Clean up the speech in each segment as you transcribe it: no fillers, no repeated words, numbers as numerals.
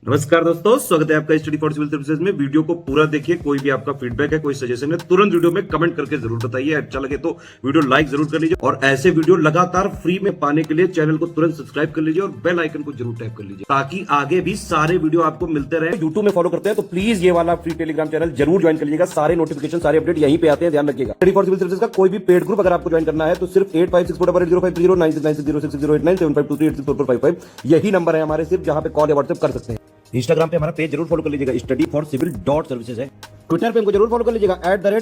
नमस्कार दोस्तों, स्वागत है आपका स्टडी फॉर सिविल सर्विसेज में। वीडियो को पूरा देखिए। कोई भी आपका फीडबैक है, कोई सजेशन है, तुरंत वीडियो में कमेंट करके जरूर बताइए। अच्छा लगे तो वीडियो लाइक जरूर कर लीजिए और ऐसे वीडियो लगातार फ्री में पाने के लिए चैनल को तुरंत सब्सक्राइब कर लीजिए और बेल आइकन को जरूर टैप कर लीजिए ताकि आगे भी सारे वीडियो आपको मिलते रहे। यूट्यूब में फॉलो करते हैं तो प्लीज ये वाला फ्री टेलीग्राम चैनल जरूर ज्वाइन कर लीजिएगा। सारे नोटिफिकेशन, सारे अपडेट यहीं पे आते हैं, ध्यान रखिएगा। स्टडी फॉर सिविल सर्विसेज का कोई भी पेड ग्रुप अगर आपको ज्वाइन करना है तो सिर्फ 856480560660897523864455 यही नंबर है हमारे, सिर्फ जहां पे कॉल या व्हाट्सएप कर सकते हैं। इंस्टाग्राम पे हमारा पेज जरूर फॉलो कर लीजिएगा, स्टडी फॉर सिविल .सर्विसेज है। ट्विटर पे हमको जरूर फॉलो कर लीजिएगा,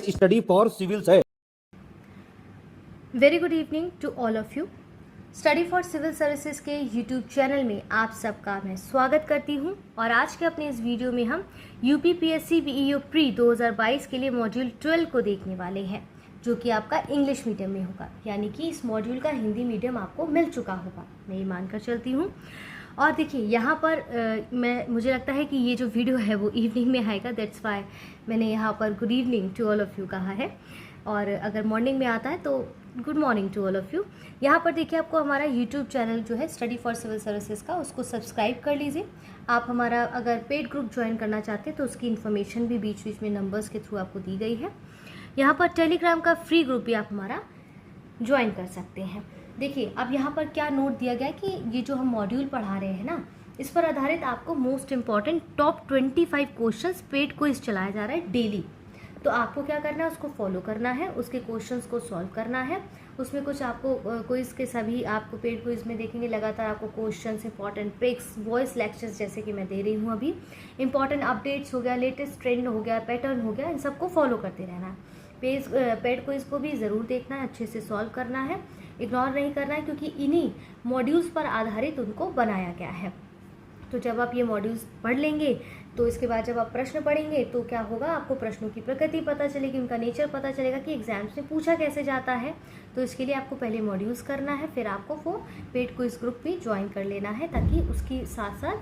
@स्टडी फॉर सिविल्स है। Very good evening to all of you. Study for civil services के यूट्यूब चैनल में आप सबका मैं स्वागत करती हूं और आज के अपने इस वीडियो में हम यूपीपीएससी बीईओ प्री 2022 के लिए मॉड्यूल 12 को देखने वाले हैं, जो कि आपका इंग्लिश मीडियम में होगा। यानी कि इस मॉड्यूल का हिंदी मीडियम आपको मिल चुका होगा, मैं ये मानकर चलती हूँ। और देखिए यहाँ पर मुझे लगता है कि ये जो वीडियो है वो इवनिंग में आएगा, दैट्स वाई मैंने यहाँ पर good evening to all of you कहा है। और अगर मॉर्निंग में आता है तो good morning to all of you. यहाँ पर देखिए आपको हमारा यूट्यूब चैनल जो है स्टडी फॉर सिविल सर्विसेज का, उसको सब्सक्राइब कर लीजिए। आप हमारा अगर पेड ग्रुप ज्वाइन करना चाहते हैं तो उसकी इन्फॉर्मेशन भी बीच बीच में नंबर्स के थ्रू आपको दी गई है। यहाँ पर टेलीग्राम का फ्री ग्रुप भी आप हमारा ज्वाइन कर सकते हैं। देखिए अब यहाँ पर क्या नोट दिया गया है कि ये जो हम मॉड्यूल पढ़ा रहे हैं ना, इस पर आधारित आपको most important top 25 questions paid quiz चलाया जा रहा है डेली। तो आपको क्या करना है, उसको फॉलो करना है, उसके क्वेश्चंस को सॉल्व करना है। उसमें कुछ आपको क्विज के सभी आपको पेड क्विज में देखेंगे लगातार आपको questions, important tricks, voice lectures जैसे कि मैं दे रही हूँ अभी, इंपॉर्टेंट अपडेट्स हो गया, लेटेस्ट ट्रेंड हो गया, पैटर्न हो गया, इन सबको फॉलो करते रहना है। पेड क्विज को भी ज़रूर देखना है, अच्छे से सॉल्व करना है, इग्नोर नहीं करना है, क्योंकि इन्हीं मॉड्यूल्स पर आधारित उनको बनाया गया है। तो जब आप ये मॉड्यूल्स पढ़ लेंगे तो इसके बाद जब आप प्रश्न पढ़ेंगे तो क्या होगा, आपको प्रश्नों की प्रकृति पता चलेगी, उनका नेचर पता चलेगा कि एग्जाम्स में पूछा कैसे जाता है। तो इसके लिए आपको पहले मॉड्यूल्स करना है, फिर आपको वो पेड क्विज ग्रुप भी ज्वाइन कर लेना है, ताकि उसकी साथ साथ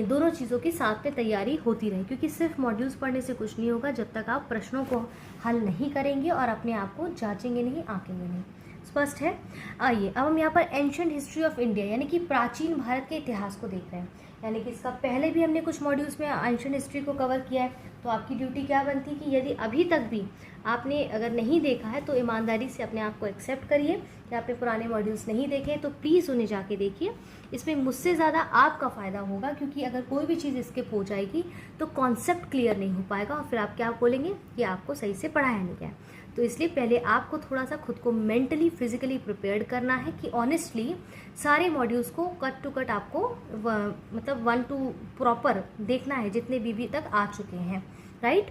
दोनों चीज़ों की साथ में तैयारी होती रहे। क्योंकि सिर्फ मॉड्यूल्स पढ़ने से कुछ नहीं होगा जब तक आप प्रश्नों को हल नहीं करेंगे और अपने आप को जांचेंगे नहीं, आंकेंगे नहीं। स्पष्ट है। आइए अब हम यहाँ पर एंशिएंट हिस्ट्री ऑफ इंडिया यानी कि प्राचीन भारत के इतिहास को देख रहे हैं। यानी कि इसका पहले भी हमने कुछ मॉड्यूल्स में एंशिएंट हिस्ट्री को कवर किया है। तो आपकी ड्यूटी क्या बनती है कि यदि अभी तक भी आपने अगर नहीं देखा है तो ईमानदारी से अपने आप को एक्सेप्ट करिए कि आपने पुराने मॉड्यूल्स नहीं देखे, तो प्लीज़ उन्हें जाके देखिए। इसमें मुझसे ज़्यादा आपका फ़ायदा होगा, क्योंकि अगर कोई भी चीज़ स्किप हो जाएगी तो कॉन्सेप्ट क्लियर नहीं हो पाएगा और फिर आप क्या बोलेंगे कि आपको सही से पढ़ाया नहीं गया। तो इसलिए पहले आपको थोड़ा सा खुद को मेंटली फिजिकली प्रिपेयर्ड करना है कि ऑनेस्टली सारे मॉड्यूल्स को कट टू कट आपको मतलब 1 to प्रॉपर देखना है, जितने भी तक आ चुके हैं, राइट।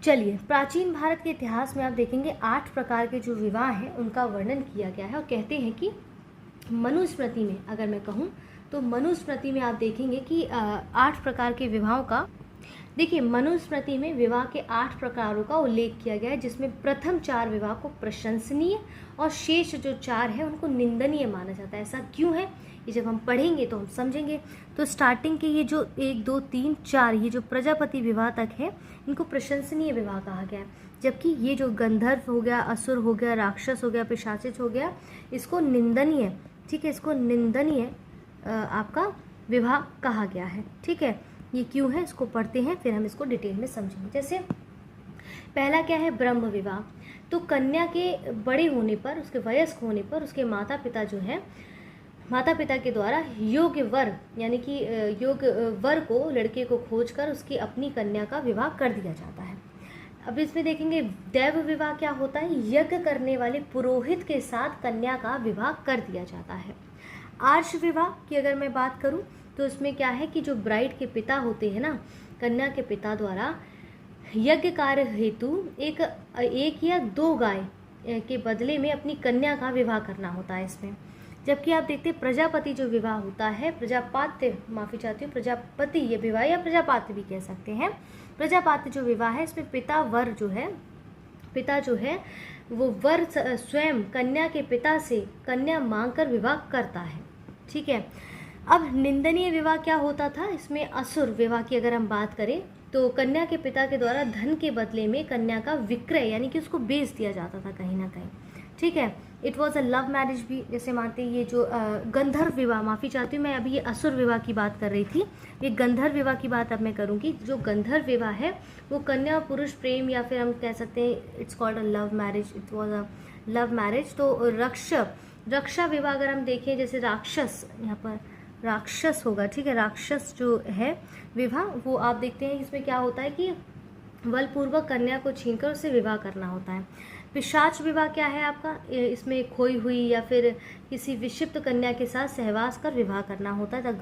चलिए, प्राचीन भारत के इतिहास में आप देखेंगे 8 प्रकार के जो विवाह हैं उनका वर्णन किया गया है। और कहते हैं कि मनुस्मृति में, अगर मैं कहूँ तो मनुस्मृति में आप देखेंगे कि 8 प्रकार के विवाहों का, देखिए मनुस्मृति में विवाह के 8 प्रकारों का उल्लेख किया गया है, जिसमें प्रथम 4 विवाह को प्रशंसनीय और शेष जो 4 है उनको निंदनीय माना जाता है। ऐसा क्यों है, ये जब हम पढ़ेंगे तो हम समझेंगे। तो स्टार्टिंग के ये जो 1 2 3 4 ये जो प्रजापति विवाह तक है, इनको प्रशंसनीय विवाह कहा गया है। जबकि ये जो गंधर्व हो गया, असुर हो गया, राक्षस हो गया, पिशाचित हो गया, इसको निंदनीय, ठीक है, इसको निंदनीय आपका विवाह कहा गया है। ठीक है, ये क्यों है इसको पढ़ते हैं, फिर हम इसको डिटेल में समझेंगे। जैसे पहला क्या है, ब्रह्म विवाह। तो कन्या के बड़े होने पर, उसके वयस्क होने पर उसके माता पिता जो है, माता पिता के द्वारा योग्य वर यानी कि योग्य वर को, लड़के को खोजकर उसकी अपनी कन्या का विवाह कर दिया जाता है। अब इसमें देखेंगे दैव विवाह क्या होता है, यज्ञ करने वाले पुरोहित के साथ कन्या का विवाह कर दिया जाता है। आर्ष विवाह की अगर मैं बात करूं तो इसमें क्या है कि जो ब्राइड के पिता होते हैं ना, कन्या के पिता द्वारा यज्ञ कार्य हेतु एक या 2 गाय के बदले में अपनी कन्या का विवाह करना होता है इसमें। जबकि आप देखते हैं प्रजापति जो विवाह होता है, प्रजापात्य, माफ़ी चाहती हूँ, प्रजापति ये विवाह या प्रजापात्य भी कह सकते हैं। प्रजापात्य जो विवाह है, इसमें पिता जो है वो वर स्वयं कन्या के पिता से कन्या मांगकर विवाह करता है। ठीक है। अब निंदनीय विवाह क्या होता था, इसमें असुर विवाह की अगर हम बात करें तो कन्या के पिता के द्वारा धन के बदले में कन्या का विक्रय यानी कि उसको बेच दिया जाता था कहीं ना कहीं। ठीक है। It was a love marriage भी जैसे मानते हैं। ये जो गंधर्व विवाह, माफ़ी चाहती हूँ मैं, अभी ये असुर विवाह की बात कर रही थी, ये गंधर्व विवाह की बात अब मैं करूँगी। जो गंधर्व विवाह है वो कन्या पुरुष प्रेम, या फिर हम कह सकते हैं it's called a love marriage, it was a love marriage. तो रक्षा विवाह अगर हम देखें, जैसे राक्षस, यहाँ पर राक्षस होगा, ठीक है, राक्षस जो है विवाह, वो आप देखते हैं इसमें क्या होता है कि बलपूर्वक कन्या को छीनकर उससे विवाह करना होता है। पिशाच विवाह क्या है आपका, इसमें खोई हुई या फिर किसी विक्षिप्त कन्या के साथ सहवास कर विवाह करना होता है।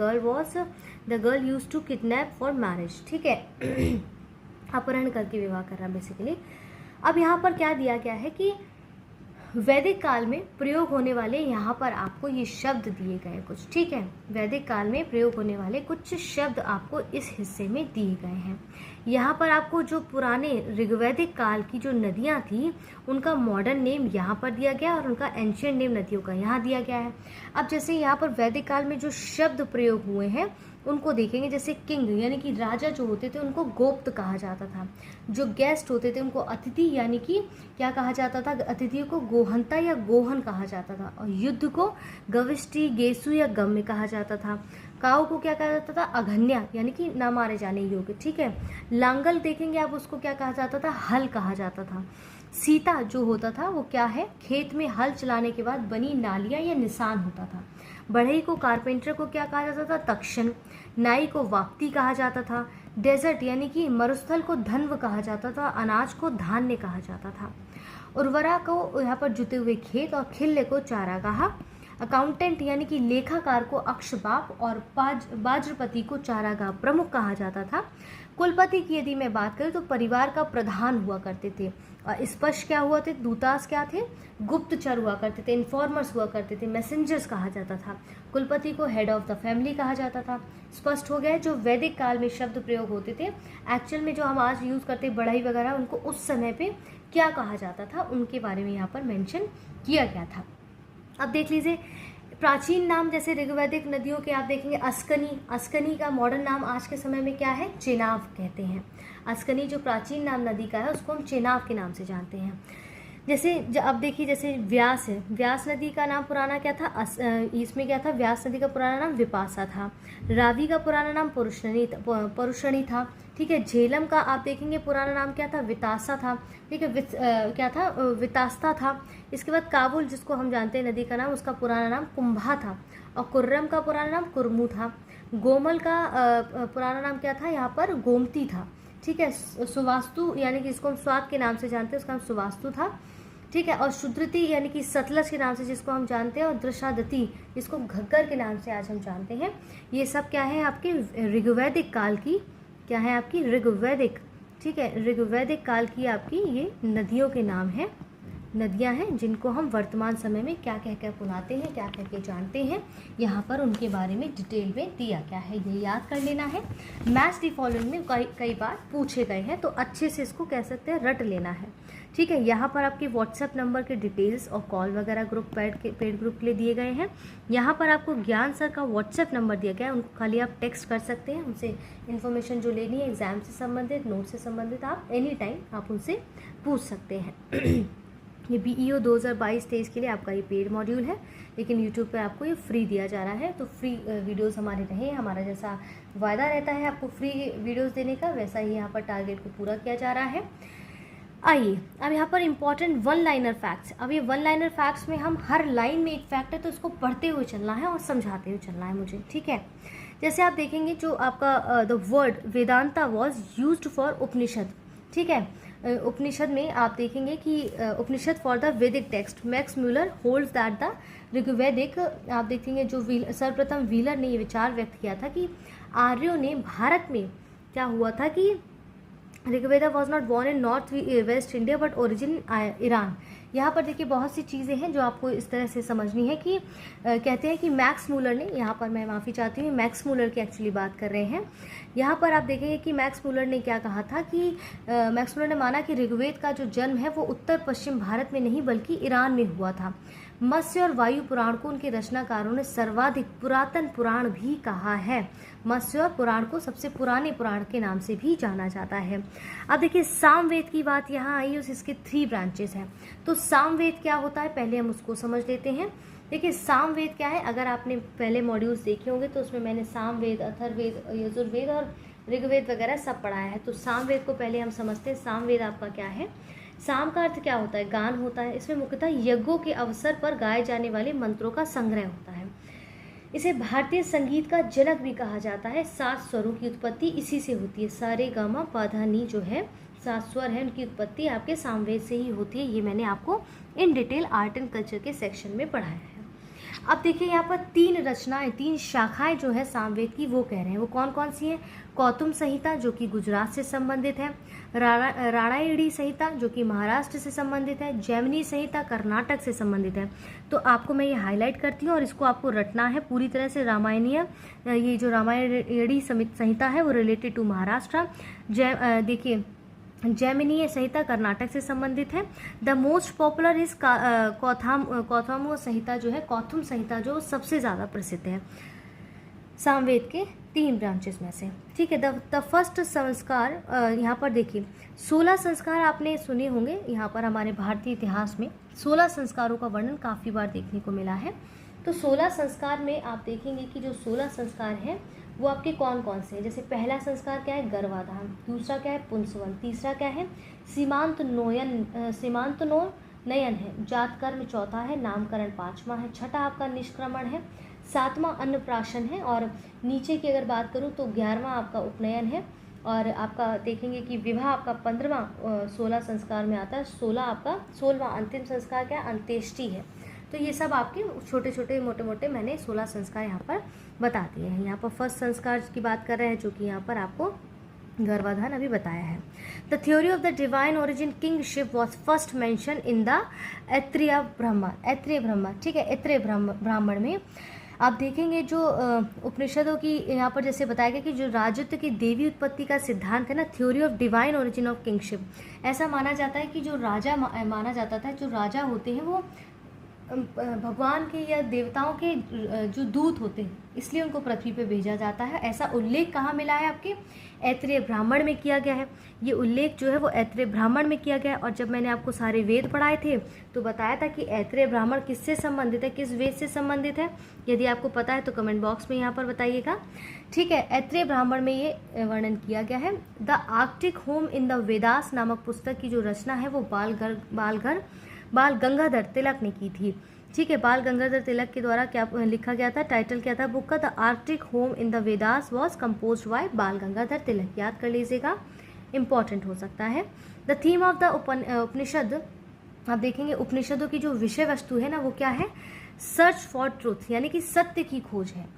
The girl use to kidnap for marriage, ठीक है, अपहरण करके विवाह करना बेसिकली। अब यहाँ पर क्या दिया गया है कि वैदिक काल में प्रयोग होने वाले, यहाँ पर आपको ये शब्द दिए गए कुछ, ठीक है, वैदिक काल में प्रयोग होने वाले कुछ शब्द आपको इस हिस्से में दिए गए हैं। यहाँ पर आपको जो पुराने ऋग्वैदिक काल की जो नदियाँ थी उनका मॉडर्न नेम यहाँ पर दिया गया और उनका एंशियंट नेम नदियों का यहाँ दिया गया है। अब जैसे यहाँ पर वैदिक काल में जो शब्द प्रयोग हुए हैं उनको देखेंगे, जैसे किंग यानी कि राजा जो होते थे उनको गोप्त कहा जाता था, जो गेस्ट होते थे उनको अतिथि यानी कि क्या कहा जाता था, अतिथियों को गोहंता या गोहन कहा जाता था, और युद्ध को गविष्टि गेसु या गम्य कहा जाता था। काऊ को क्या कहा जाता था, अघन्या यानी कि न मारे जाने योग्य, ठीक है। लांगल देखेंगे आप, उसको क्या कहा जाता था, हल कहा जाता था। सीता जो होता था वो क्या है, खेत में हल चलाने के बाद बनी नालियाँ या निशान होता था। बढ़ई को, कारपेंटर को क्या कहा जाता था, तक्षण। नाई को वाप्ती कहा जाता था। डेजर्ट यानी कि मरुस्थल को धन्व कहा जाता था। अनाज को धान्य कहा जाता था। उर्वरा को यहाँ पर जुते हुए खेत, और खिल्ले को चारागाह। अकाउंटेंट यानी कि लेखाकार को अक्षबाप, और बाज्रपति को चारागाह प्रमुख कहा जाता था। कुलपति की यदि मैं बात करूं तो परिवार का प्रधान हुआ करते थे। और स्पष्ट क्या हुआ थे, दूतास क्या थे, गुप्तचर हुआ करते थे, इन्फॉर्मर्स हुआ करते थे, मैसेंजर्स कहा जाता था। कुलपति को हेड ऑफ द फैमिली कहा जाता था। स्पष्ट हो गया जो वैदिक काल में शब्द प्रयोग होते थे, एक्चुअल में जो हम आज यूज़ करते हैं बढ़ई वगैरह, उनको उस समय पे क्या कहा जाता था उनके बारे में यहाँ पर मेंशन किया गया था। अब देख लीजिए प्राचीन नाम, जैसे ऋग्वैदिक नदियों के आप देखेंगे अस्कनी, अस्कनी का मॉडर्न नाम आज के समय में क्या है, चेनाब कहते हैं। अस्कनी जो प्राचीन नाम नदी का है उसको हम चेनाब के नाम से जानते हैं। जैसे अब देखिए जैसे व्यास है, व्यास नदी का नाम पुराना क्या था, इसमें क्या था, व्यास नदी का पुराना नाम विपासा था। रावी का पुराना नाम परुषणी था, ठीक है। झेलम का आप देखेंगे पुराना नाम क्या था, वितासा था, ठीक है, क्या था, वितास्ता था। इसके बाद काबुल जिसको हम जानते हैं नदी का नाम, उसका पुराना नाम कुंभा था। और कुर्रम का पुराना नाम कुर्मू था। गोमल का पुराना नाम क्या था, यहाँ पर गोमती था, ठीक है। सुवास्तु यानी कि इसको हम स्वाद के नाम से जानते हैं, उसका नाम सुवास्तु था, ठीक है। और शुद्रति यानी कि सतलज के नाम से जिसको हम जानते हैं, और दृशादति जिसको घग्गर के नाम से आज हम जानते हैं। ये सब क्या है आपके ऋग्वैदिक काल की, क्या है आपकी ऋग्वैदिक, ठीक है, ऋग्वैदिक काल की आपकी ये नदियों के नाम हैं, नदियां हैं जिनको हम वर्तमान समय में क्या कह कर पुनाते हैं, क्या कह के जानते हैं। यहाँ पर उनके बारे में डिटेल में दिया गया है, ये याद कर लेना है। मैच द फॉलोइंग में कई बार पूछे गए हैं, तो अच्छे से इसको कह सकते हैं रट लेना है, ठीक है। यहाँ पर आपके व्हाट्सएप नंबर के डिटेल्स और कॉल वगैरह ग्रुप पेड ग्रुप के लिए दिए गए हैं। यहाँ पर आपको ज्ञान सर का व्हाट्सएप नंबर दिया गया है, उनको खाली आप टेक्स्ट कर सकते हैं, उनसे इन्फॉर्मेशन जो लेनी है एग्जाम से संबंधित, नोट से संबंधित, आप एनी टाइम आप उनसे पूछ सकते हैं। ये BEO 2022-23 के लिए आपका ये पेड मॉड्यूल है, लेकिन यूट्यूब पर आपको ये फ्री दिया जा रहा है। तो फ्री वीडियोस हमारे रहे, हमारा जैसा वायदा रहता है आपको फ्री वीडियोस देने का, वैसा ही यहाँ पर टारगेट को पूरा किया जा रहा है। आइए अब यहाँ पर इंपॉर्टेंट वन लाइनर फैक्ट्स। अब ये वन लाइनर फैक्ट्स में हम हर लाइन में एक फैक्ट है तो इसको पढ़ते हुए चलना है और समझाते हुए चलना है मुझे, ठीक है। जैसे आप देखेंगे जो आपका the word Vedanta was used for Upanishad, ठीक है। उपनिषद में आप देखेंगे कि Upanishad for the Vedic text, Max Muller holds that the Rigvedic, आप देखेंगे जो सर्वप्रथम व्हीलर ने ये विचार व्यक्त किया था कि आर्यों ने भारत में क्या हुआ था कि Rigveda was not born in north west India but origin Iran. यहाँ पर देखिए बहुत सी चीज़ें हैं जो आपको इस तरह से समझनी है कि कहते हैं कि मैक्स मूलर ने, यहाँ पर मैं माफ़ी चाहती हूँ, मैक्स मूलर की एक्चुअली बात कर रहे हैं। यहाँ पर आप देखेंगे कि मैक्स मूलर ने क्या कहा था कि मैक्स मूलर ने माना कि ऋग्वेद का जो जन्म है वो उत्तर पश्चिम भारत में नहीं बल्कि ईरान में हुआ था। मत्स्य और वायु पुराण को उनके रचनाकारों ने सर्वाधिक पुरातन पुराण भी कहा है। मत्स्य और पुराण को सबसे पुराने पुराण के नाम से भी जाना जाता है। अब देखिए सामवेद की बात यहाँ आई, इसके 3 ब्रांचेस हैं। तो सामवेद क्या होता है, पहले हम उसको समझ लेते हैं। देखिए सामवेद क्या है, अगर आपने पहले मॉड्यूल्स देखे होंगे तो उसमें मैंने सामवेद, अथर्ववेद, यजुर्वेद और ऋग्वेद वगैरह सब पढ़ाया है। तो सामवेद को पहले हम समझते हैं। सामवेद आपका क्या है? साम का अर्थ क्या होता है? गान होता है। इसमें मुख्यतः यज्ञों के अवसर पर गाए जाने वाले मंत्रों का संग्रह होता है। इसे भारतीय संगीत का जनक भी कहा जाता है। 7 स्वरों की उत्पत्ति इसी से होती है। सा रे गा मा पा धा नी जो है 7 स्वर है, उनकी उत्पत्ति आपके सामवेद से ही होती है। ये मैंने आपको in detail art and culture के सेक्शन में पढ़ाया है। अब देखिए यहाँ पर 3 रचनाएं, 3 शाखाएं जो है सामवेद की, वो कह रहे हैं। वो कौन कौन सी हैं? कौतुम संहिता जो कि गुजरात से संबंधित है, राणायणी संहिता जो कि महाराष्ट्र से संबंधित है, जैमिनी संहिता कर्नाटक से संबंधित है। तो आपको मैं ये हाईलाइट करती हूँ और इसको आपको रटना है पूरी तरह से। रामायणीय, ये जो रामायणी संहिता है वो रिलेटेड टू महाराष्ट्र। देखिए जैमिनीय संहिता कर्नाटक से संबंधित है। द मोस्ट पॉपुलर इज कौथाम संहिता जो है, कौथुम संहिता जो सबसे ज़्यादा प्रसिद्ध है सामवेद के 3 ब्रांचेस में से। ठीक है। द फर्स्ट संस्कार, यहाँ पर देखिए 16 संस्कार आपने सुने होंगे। यहाँ पर हमारे भारतीय इतिहास में 16 संस्कारों का वर्णन काफ़ी बार देखने को मिला है। तो 16 संस्कार में आप देखेंगे कि जो 16 संस्कार हैं वो आपके कौन कौन से हैं। जैसे पहला संस्कार क्या है? गर्भाधान। दूसरा क्या है? पुंसवन। तीसरा क्या है? सीमांत नयन है। जात कर्म चौथा है। नामकरण 5वां है। छठा आपका निष्क्रमण है। 7वां अन्नप्राशन है। और नीचे की अगर बात करूँ तो 11वां आपका उपनयन है। और आपका देखेंगे कि विवाह आपका 15वां 16 संस्कार में आता है। 16वां अंतिम संस्कार क्या है? अंत्येष्टि है। तो ये सब आपके छोटे छोटे मोटे मोटे मैंने 16 संस्कार यहाँ पर बता दिए हैं। यहाँ पर फर्स्ट संस्कार की बात कर रहे हैं जो कि यहाँ पर आपको गर्भाधान अभी बताया है। The theory of the divine origin kingship was first mention in the Aitareya ब्रह्म। ठीक है। ऐत्रेय ब्राह्मण में आप देखेंगे जो उपनिषदों की यहाँ पर जैसे बताया गया कि जो राजत्व की देवी उत्पत्ति का सिद्धांत है ना, theory of divine origin of kingship, ऐसा माना जाता है कि जो राजा माना जाता था, जो राजा होते हैं वो भगवान के या देवताओं के जो दूत होते हैं, इसलिए उनको पृथ्वी पे भेजा जाता है। ऐसा उल्लेख कहाँ मिला है? आपके ऐत्रेय ब्राह्मण में किया गया है। ये उल्लेख जो है वो ऐत्रेय ब्राह्मण में किया गया है। और जब मैंने आपको सारे वेद पढ़ाए थे तो बताया था कि ऐत्रेय ब्राह्मण किससे संबंधित है, किस वेद से संबंधित है। यदि आपको पता है तो कमेंट बॉक्स में यहाँ पर बताइएगा। ठीक है। ऐत्रेय ब्राह्मण में ये वर्णन किया गया है। The Arctic home in the Vedas नामक पुस्तक की जो रचना है वो बाल गंगाधर तिलक ने की थी। ठीक है। बाल गंगाधर तिलक के द्वारा क्या लिखा गया था? टाइटल क्या था बुक का? The Arctic home in the Vedas was composed bye बाल गंगाधर तिलक। याद कर लीजिएगा, इंपॉर्टेंट हो सकता है। द थीम ऑफ द उपनिषद, आप देखेंगे उपनिषदों की जो विषय वस्तु है ना वो क्या है? सर्च फॉर ट्रूथ, यानी कि सत्य की खोज है।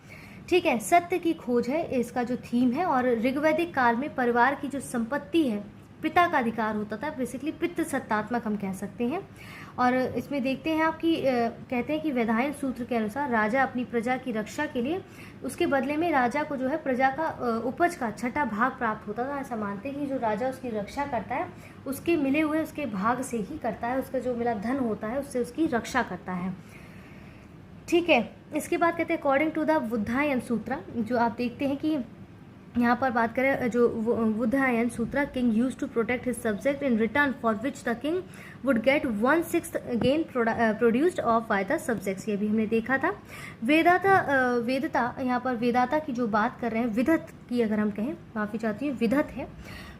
ठीक है। सत्य की खोज है इसका जो थीम है। और ऋग्वैदिक काल में परिवार की जो संपत्ति है, पिता का अधिकार होता था। बेसिकली पितृसत्तात्मक हम कह सकते हैं। और इसमें देखते हैं आप कि कहते हैं कि वैधायन सूत्र के अनुसार राजा अपनी प्रजा की रक्षा के लिए उसके बदले में राजा को जो है प्रजा का उपज का 6ठा भाग प्राप्त होता था। ऐसा मानते हैं कि जो राजा उसकी रक्षा करता है उसके मिले हुए उसके भाग से ही करता है, उसका जो मिला धन होता है उससे उसकी रक्षा करता है। ठीक है। इसके बाद कहते हैं अकॉर्डिंग टू द बुद्धायन सूत्र, जो आप देखते हैं कि यहाँ पर बात करें जो Baudhayana Sutra, king use to protect his subject in return for which the king would get 1/6 gain produced of by the subjects. ये भी हमने देखा था। वेदता, यहाँ पर वेदाता की जो बात कर रहे हैं, विदत की अगर हम कहें, माफ़ी चाहती हूँ, विदत है।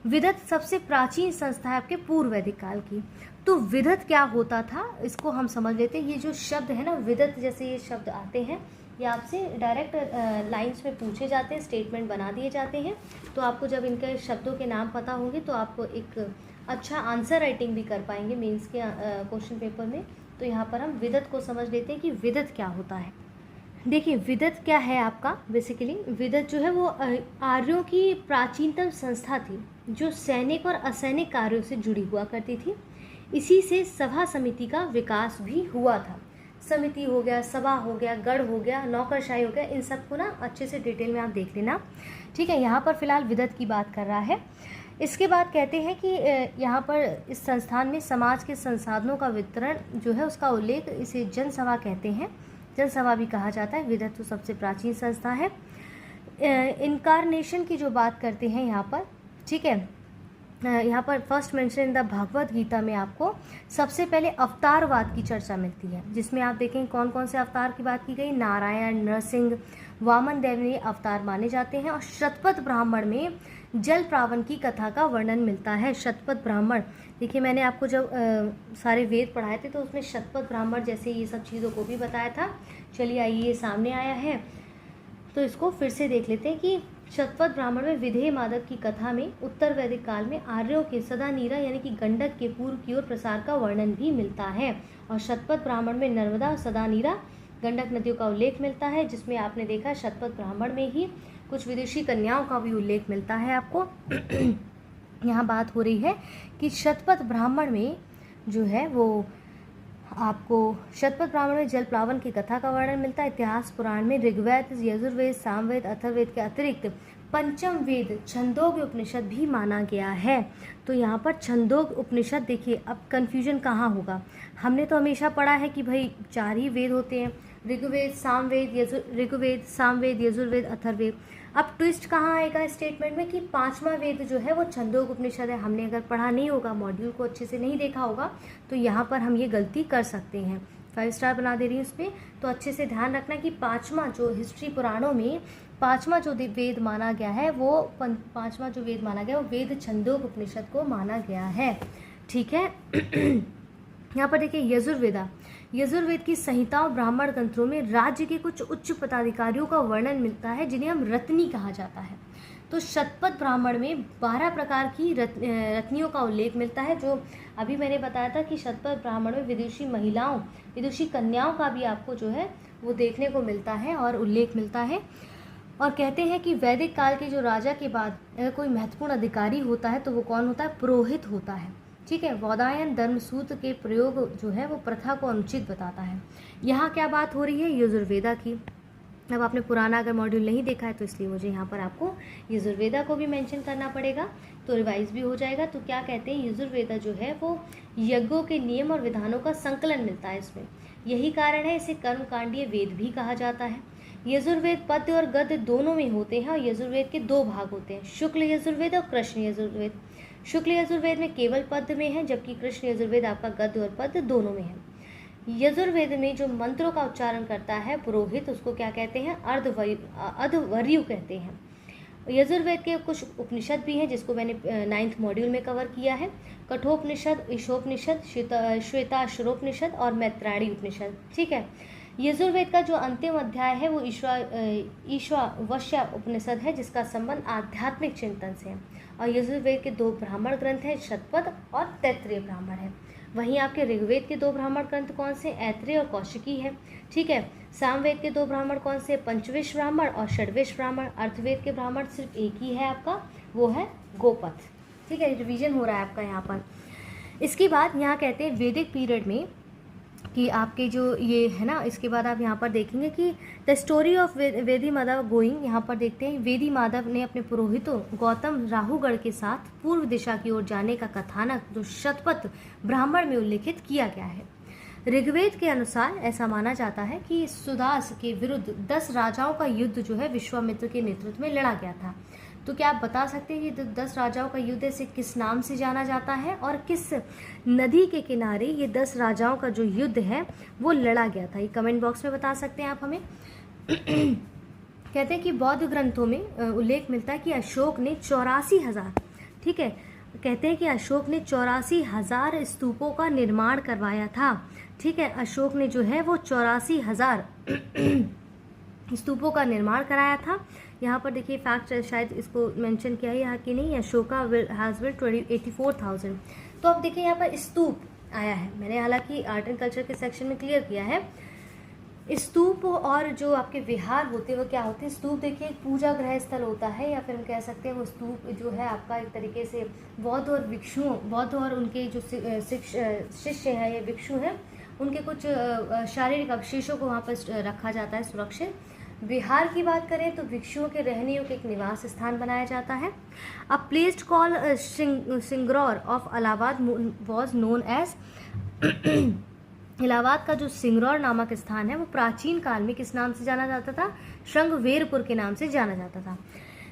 विदत सबसे प्राचीन संस्था है आपके पूर्व वैदिक काल की। तो विदत क्या होता था इसको हम समझ लेते हैं। ये जो शब्द है ना विदत, जैसे ये शब्द आते हैं ये आपसे डायरेक्ट लाइंस में पूछे जाते हैं, स्टेटमेंट बना दिए जाते हैं। तो आपको जब इनके शब्दों के नाम पता होंगे तो आपको एक अच्छा आंसर राइटिंग भी कर पाएंगे मेंस के क्वेश्चन पेपर में। तो यहाँ पर हम विदत को समझ लेते हैं कि विदत क्या होता है। देखिए विदत क्या है आपका, बेसिकली विदत जो है वो आर्यों की प्राचीनतम संस्था थी जो सैनिक और असैनिक कार्यों से जुड़ी हुआ करती थी। इसी से सभा समिति का विकास भी हुआ था। समिति हो गया, सभा हो गया, गढ़ हो गया, नौकरशाही हो गया, इन सबको ना अच्छे से डिटेल में आप देख लेना। ठीक है। यहाँ पर फिलहाल विदत की बात कर रहा है। इसके बाद कहते हैं कि यहाँ पर इस संस्थान में समाज के संसाधनों का वितरण जो है उसका उल्लेख, इसे जनसभा कहते हैं, जनसभा भी कहा जाता है। विदत तो सबसे प्राचीन संस्था है। इनकारनेशन की जो बात करते हैं यहाँ पर, ठीक है, यहाँ पर first mention in the Bhagavad Gita में आपको सबसे पहले अवतारवाद की चर्चा मिलती है, जिसमें आप देखें कौन कौन से अवतार की बात की गई। नारायण, नरसिंह, वामन देव ने अवतार माने जाते हैं। और शतपथ ब्राह्मण में जल प्रावन की कथा का वर्णन मिलता है। शतपथ ब्राह्मण, देखिए मैंने आपको जब सारे वेद पढ़ाए थे तो उसमें शतपथ ब्राह्मण जैसे ये सब चीज़ों को भी बताया था। चलिए आइए, ये सामने आया है तो इसको फिर से देख लेते हैं कि शतपथ ब्राह्मण में विधेय माधव की कथा में उत्तर वैदिक काल में आर्यों के सदानीरा यानी कि गंडक के पूर्व की ओर प्रसार का वर्णन भी मिलता है। और शतपथ ब्राह्मण में नर्मदा और सदानीरा गंडक नदियों का उल्लेख मिलता है, जिसमें आपने देखा शतपथ ब्राह्मण में ही कुछ विदेशी कन्याओं का भी उल्लेख मिलता है आपको। यहाँ बात हो रही है कि शतपथ ब्राह्मण में जो है वो आपको शतपथ ब्राह्मण में जल प्लावन की कथा का वर्णन मिलता है। इतिहास पुराण में ऋग्वेद, यजुर्वेद, सामवेद, अथर्ववेद के अतिरिक्त पंचम वेद छंदोग्य उपनिषद भी माना गया है। तो यहाँ पर छंदोग्य उपनिषद, देखिए अब कन्फ्यूजन कहाँ होगा। हमने तो हमेशा पढ़ा है कि भाई 4 ही वेद होते हैं, ऋग्वेद, सामवेद, यजुर्वेद, अथर्ववेद। अब ट्विस्ट कहाँ आएगा इस स्टेटमेंट में कि 5वां वेद जो है वो छंदोग्य उपनिषद है। हमने अगर पढ़ा नहीं होगा, मॉड्यूल को अच्छे से नहीं देखा होगा, तो यहाँ पर हम ये गलती कर सकते हैं। 5 स्टार बना दे रही हूँ इस पर। तो अच्छे से ध्यान रखना कि 5वां जो हिस्ट्री पुराणों में 5वां जो वेद माना गया है वो 5वां जो वेद माना गया वो वेद छंदोग्य उपनिषद को माना गया है, ठीक है। यहाँ पर देखिए यजुर्वेद की संहिताओं ब्राह्मण ग्रंथों में राज्य के कुछ उच्च पदाधिकारियों का वर्णन मिलता है, जिन्हें हम रत्नी कहा जाता है। तो शतपथ ब्राह्मण में 12 प्रकार की रत्नियों का उल्लेख मिलता है, जो अभी मैंने बताया था कि शतपथ ब्राह्मण में विदुषी महिलाओं, विदुषी कन्याओं का भी आपको जो है वो देखने को मिलता है और उल्लेख मिलता है। और कहते हैं कि वैदिक काल के जो राजा के बाद अगर कोई महत्वपूर्ण अधिकारी होता है तो वो कौन होता है? पुरोहित होता है, ठीक है। वौदायन धर्मसूत्र के प्रयोग जो है वो प्रथा को अनुचित बताता है। यहाँ क्या बात हो रही है? यजुर्वेदा की। अब आपने पुराना अगर मॉड्यूल नहीं देखा है तो इसलिए मुझे यहाँ पर आपको यजुर्वेदा को भी मेंशन करना पड़ेगा, तो रिवाइज भी हो जाएगा। तो क्या कहते हैं, यजुर्वेदा जो है वो यज्ञों के नियम और विधानों का संकलन मिलता है इसमें। यही कारण है इसे कर्मकांडीय वेद भी कहा जाता है। यजुर्वेद पद्य और गद्य दोनों में होते हैं और यजुर्वेद के 2 भाग होते हैं, शुक्ल यजुर्वेद और कृष्ण यजुर्वेद। शुक्ल यजुर्वेद में केवल पद्य में है, जबकि कृष्ण यजुर्वेद आपका गद्य और पद्य दोनों में है। यजुर्वेद में जो मंत्रों का उच्चारण करता है पुरोहित, उसको क्या कहते हैं? अर्धवर्यु कहते हैं। यजुर्वेद के कुछ उपनिषद भी हैं जिसको मैंने 9th मॉड्यूल में कवर किया है। कठोपनिषद, ईशोपनिषद, श्वेताश्वरोपनिषद और मैत्रायणी उपनिषद, ठीक है। यजुर्वेद का जो अंतिम अध्याय है वो ईशावास्य उपनिषद है, जिसका संबंध आध्यात्मिक चिंतन से है। और यजुर्वेद के 2 ब्राह्मण ग्रंथ हैं, शतपथ और तैत्तिरीय ब्राह्मण है। वहीं आपके ऋग्वेद के 2 ब्राह्मण ग्रंथ कौन से? ऐत्रेय और कौशिकी है, ठीक है। सामवेद के 2 ब्राह्मण कौन से? पंचविश ब्राह्मण और षड्विश ब्राह्मण। अर्थवेद के ब्राह्मण सिर्फ एक ही है आपका, वो है गोपथ, ठीक है। रिवीजन हो रहा है आपका यहाँ पर। इसके बाद यहाँ कहते हैं वैदिक पीरियड में कि आपके जो ये है ना, इसके बाद आप यहाँ पर देखेंगे कि द स्टोरी ऑफ वेदी माधव गोइंग। यहाँ पर देखते हैं वेदी माधव ने अपने पुरोहितों गौतम राहुगढ़ के साथ पूर्व दिशा की ओर जाने का कथानक जो शतपथ ब्राह्मण में उल्लेखित किया गया है। ऋग्वेद के अनुसार ऐसा माना जाता है कि सुदास के विरुद्ध 10 राजाओं का युद्ध जो है विश्वामित्र के नेतृत्व में लड़ा गया था। तो क्या आप बता सकते हैं ये 10 राजाओं का युद्ध से किस नाम से जाना जाता है और किस नदी के किनारे ये 10 राजाओं का जो युद्ध है वो लड़ा गया था? ये कमेंट बॉक्स में बता सकते हैं आप हमें। कहते हैं कि बौद्ध ग्रंथों में उल्लेख मिलता है कि अशोक ने 84,000, ठीक है, कहते हैं कि अशोक ने 84,000 स्तूपों का निर्माण करवाया था, ठीक है। अशोक ने जो है वो 84,000 स्तूपों का निर्माण कराया था। यहाँ पर देखिए फैक्ट शायद इसको मेंशन किया है यहाँ कि नहीं, अशोका हैज़ बिल्ट 84,000। तो अब देखिए यहाँ पर स्तूप आया है, मैंने हालांकि आर्ट एंड कल्चर के सेक्शन में क्लियर किया है। स्तूप और जो आपके विहार होते हैं वो क्या होते हैं? स्तूप देखिए एक पूजा ग्रह स्थल होता है, या फिर हम कह सकते हैं वो स्तूप जो है आपका एक तरीके से बौद्ध और भिक्षुओं, बौद्ध और उनके जो शिष्य हैं या भिक्षु हैं, उनके कुछ शारीरिक अवशेषों को वहाँ पर रखा जाता है सुरक्षित। बिहार की बात करें तो भिक्षुओं के रहने योग्य एक निवास स्थान बनाया जाता है। A place call Singraur of Allahabad was known as Allahabad का जो सिंगरौर नामक स्थान है वो प्राचीन काल में किस नाम से जाना जाता था? श्रृंगवेरपुर के नाम से जाना जाता था।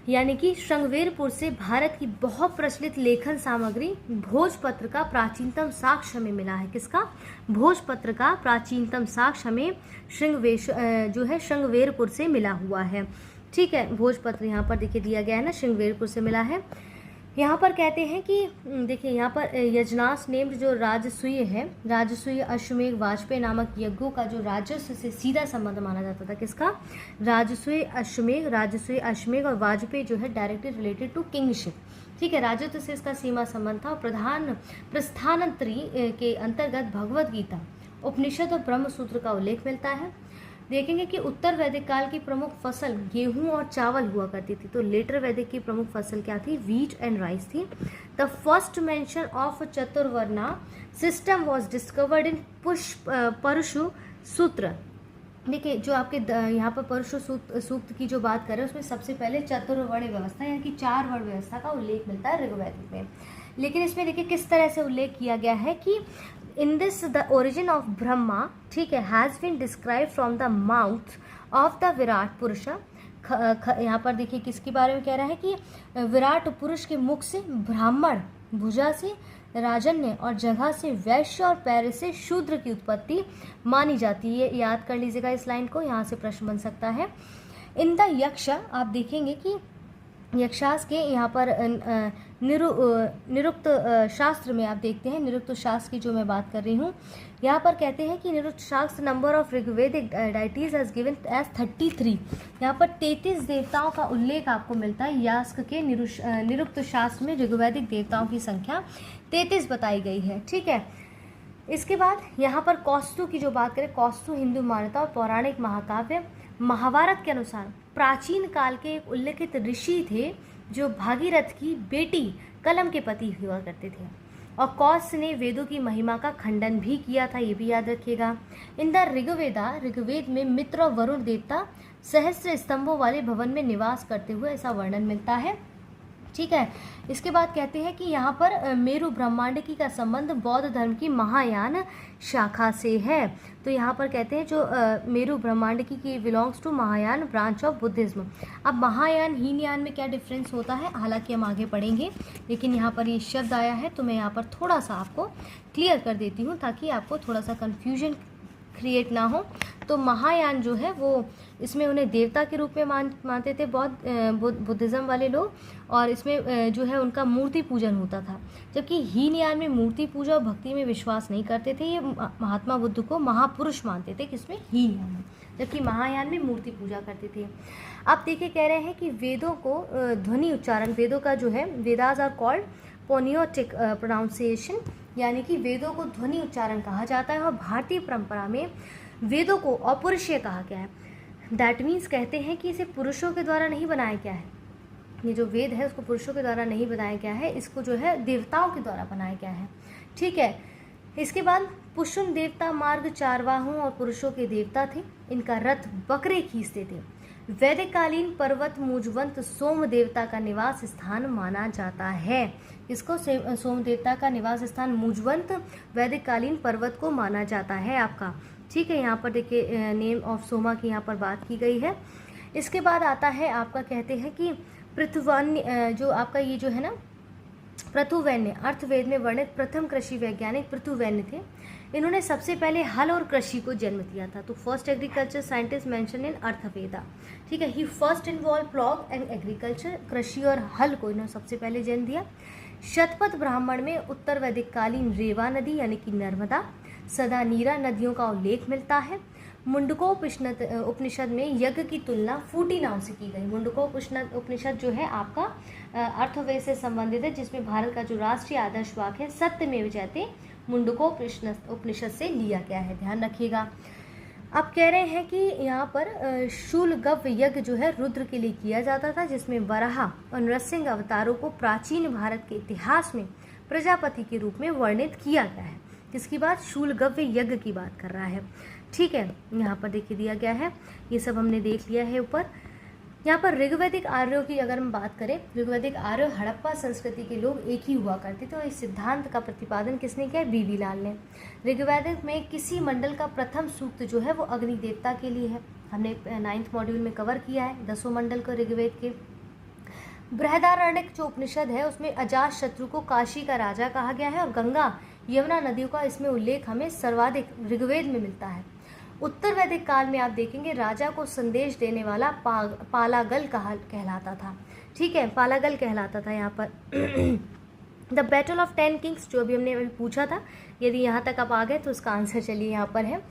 यानी कि श्रृंगवेरपुर से भारत की बहुत प्रचलित लेखन सामग्री भोजपत्र का प्राचीनतम साक्ष्य हमें मिला है। किसका? भोजपत्र का प्राचीनतम साक्ष्य हमें श्रृंगवेरपुर से मिला हुआ है। ठीक है, भोजपत्र यहाँ पर देखिए दिया गया है ना, श्रृंगवेरपुर से मिला है। यहाँ पर कहते हैं कि देखिए यहाँ पर यजनास नेम्ड जो राजसूय है, राजसूय अश्वमेघ वाजपेयी नामक यज्ञों का जो राजस्व से सीधा संबंध माना जाता था। किसका? राजसूय अश्वमेघ और वाजपेयी जो है डायरेक्टली रिलेटेड टू किंगशिप। ठीक है, राजत्व से इसका सीमा संबंध था। और प्रधान प्रस्थानत्री के अंतर्गत भगवद गीता, उपनिषद और ब्रह्म सूत्र का उल्लेख मिलता है। देखेंगे कि उत्तर वैदिक काल की प्रमुख फसल गेहूं और चावल हुआ करती थी। तो लेटर वैदिक की प्रमुख फसल क्या थी? व्हीट एंड राइस थी। The first mention of Chaturvarna system was discovered in Parashu Sutra. देखिए जो आपके यहाँ पर परशु सूक्त की जो बात करें उसमें सबसे पहले चतुर्वर्ण व्यवस्था यानी कि 4 वर्ण व्यवस्था का उल्लेख मिलता है ऋग्वेद में। लेकिन इसमें देखिए किस तरह से उल्लेख किया गया है कि in this the origin of Brahma, ठीक है, has been describe from the mouth of the Virat Purush. यहाँ पर देखिए किसके बारे में कह रहा है कि विराट पुरुष के मुख से ब्राह्मण, भुजा से राजन्य और जगह से वैश्य और पैर से शूद्र की उत्पत्ति मानी जाती है। याद कर लीजिएगा इस लाइन को, यहाँ से प्रश्न बन सकता है। इन द यक्ष आप देखेंगे कि यक्षास के यहाँ पर निरुक्त शास्त्र में आप देखते हैं, निरुक्त शास्त्र की जो मैं बात कर रही हूँ, यहाँ पर कहते हैं कि Nirukta Shastra number of Rigvedic deities has given as 33। यहाँ पर 33 देवताओं का उल्लेख आपको मिलता है। यास्क के निरुक्त शास्त्र में ऋग्वैदिक देवताओं की संख्या 33 बताई गई है। ठीक है, इसके बाद यहाँ पर कौस्तु की जो बात करें, कौस्तु हिंदू मान्यता और पौराणिक महाकाव्य महाभारत के अनुसार प्राचीन काल के एक उल्लेखित ऋषि थे जो भागीरथ की बेटी कलम के पति हुआ करते थे। और कौस ने वेदों की महिमा का खंडन भी किया था, ये भी याद रखिएगा। इन द ऋग्वेद में मित्र और वरुण देवता सहस्त्र स्तंभों वाले भवन में निवास करते हुए ऐसा वर्णन मिलता है। ठीक है, इसके बाद कहते हैं कि यहाँ पर मेरु ब्रह्मांडिकी का संबंध बौद्ध धर्म की महायान शाखा से है। तो यहाँ पर कहते हैं जो मेरु ब्रह्मांडिकी की belongs to Mahayana branch of Buddhism. अब महायान हीनयान में क्या डिफरेंस होता है हालांकि हम आगे पढ़ेंगे, लेकिन यहाँ पर ये शब्द आया है तो मैं यहाँ पर थोड़ा सा आपको क्लियर कर देती हूँ ताकि आपको थोड़ा सा कन्फ्यूजन क्रिएट ना हो। तो महायान जो है वो इसमें उन्हें देवता के रूप में मानते थे बुद्धिज़्म वाले लोग, और इसमें जो है उनका मूर्ति पूजन होता था। जबकि हीनयान में मूर्ति पूजा और भक्ति में विश्वास नहीं करते थे। ये महात्मा बुद्ध को महापुरुष मानते थे, किसमें? हीनयान में। जबकि महायान में मूर्ति पूजा करते थे। अब देखिए कह रहे हैं कि वेदों को ध्वनि उच्चारण, वेदों का जो है वेदास आर कॉल्ड फोनियोटिक प्रोनाउंसिएशन, यानी कि वेदों को ध्वनि उच्चारण कहा जाता है। और भारतीय परंपरा में वेदों को अपौरुषीय कहा गया है। दैट मीन्स कहते हैं कि इसे पुरुषों के द्वारा नहीं बनाया गया है। ये जो वेद है उसको पुरुषों के द्वारा नहीं बनाया गया है, इसको जो है देवताओं के द्वारा बनाया गया है। ठीक है, इसके बाद पुष्म देवता मार्ग चारवाहों और पुरुषों के देवता थे। इनका रथ बकरे खींचते थे। वैदिक कालीन पर्वत मुजवंत सोम देवता का निवास स्थान माना जाता है। इसको सोम देवता का निवास स्थान मुजवंत वैदिक कालीन पर्वत को माना जाता है आपका। ठीक है, यहाँ पर देखिए नेम ऑफ सोमा की यहाँ पर बात की गई है। इसके बाद आता है आपका, कहते हैं कि पृथुवन्य, जो आपका ये जो है ना पृथुवैन्य, अर्थवेद में वर्णित प्रथम कृषि वैज्ञानिक पृथुवैन्य थे। इन्होंने सबसे पहले हल और कृषि को जन्म दिया था। तो first agriculture scientist mention in Atharvaveda. ठीक है, he first involve plough and agriculture, कृषि और हल को इन्होंने सबसे पहले जन्म दिया। शतपथ ब्राह्मण में उत्तर वैदिक कालीन रेवा नदी यानी कि नर्मदा, सदा नीरा नदियों का उल्लेख मिलता है। मुंडकोपनिषद में यज्ञ की तुलना फूटी नाव से की गई। मुंडकोपनिषद जो है आपका अर्थवेद से संबंधित है, जिसमें भारत का जो राष्ट्रीय आदर्श वाक्य है सत्यमेव जयते मुंडकोपनिषद से लिया गया है, ध्यान रखिएगा। अब कह रहे हैं कि यहाँ पर शूलगव्य यज्ञ जो है रुद्र के लिए किया जाता था, जिसमें वराह और नरसिंह अवतारों को प्राचीन भारत के इतिहास में प्रजापति के रूप में वर्णित किया गया है। किसकी बात? शूलगव्य यज्ञ की बात कर रहा है। ठीक है, यहाँ पर देखिए दिया गया है, ये सब हमने देख लिया है ऊपर। यहाँ पर ऋग्वैदिक आर्यों की अगर हम बात करें, ऋग्वैदिक आर्य हड़प्पा संस्कृति के लोग एक ही हुआ करते थे, और इस सिद्धांत का प्रतिपादन किसने किया? बीबी लाल ने। ऋग्वैदिक में किसी मंडल का प्रथम सूक्त जो है वो अग्नि देवता के लिए है, हमने 9th मॉड्यूल में कवर किया है 10 मंडल को ऋग्वेद के। बृहदारण्यक जो उपनिषद है उसमें अजात शत्रु को काशी का राजा कहा गया है, और गंगा यमुना नदियों का इसमें उल्लेख हमें सर्वाधिक ऋग्वेद में मिलता है। उत्तर वैदिक काल में आप देखेंगे राजा को संदेश देने वाला पालागल कहलाता था। ठीक है, पालागल कहलाता था यहाँ पर। द बैटल ऑफ 10 किंग्स जो अभी हमने पूछा था, यदि यहाँ तक आप आ गए तो उसका आंसर चलिए यहाँ पर है।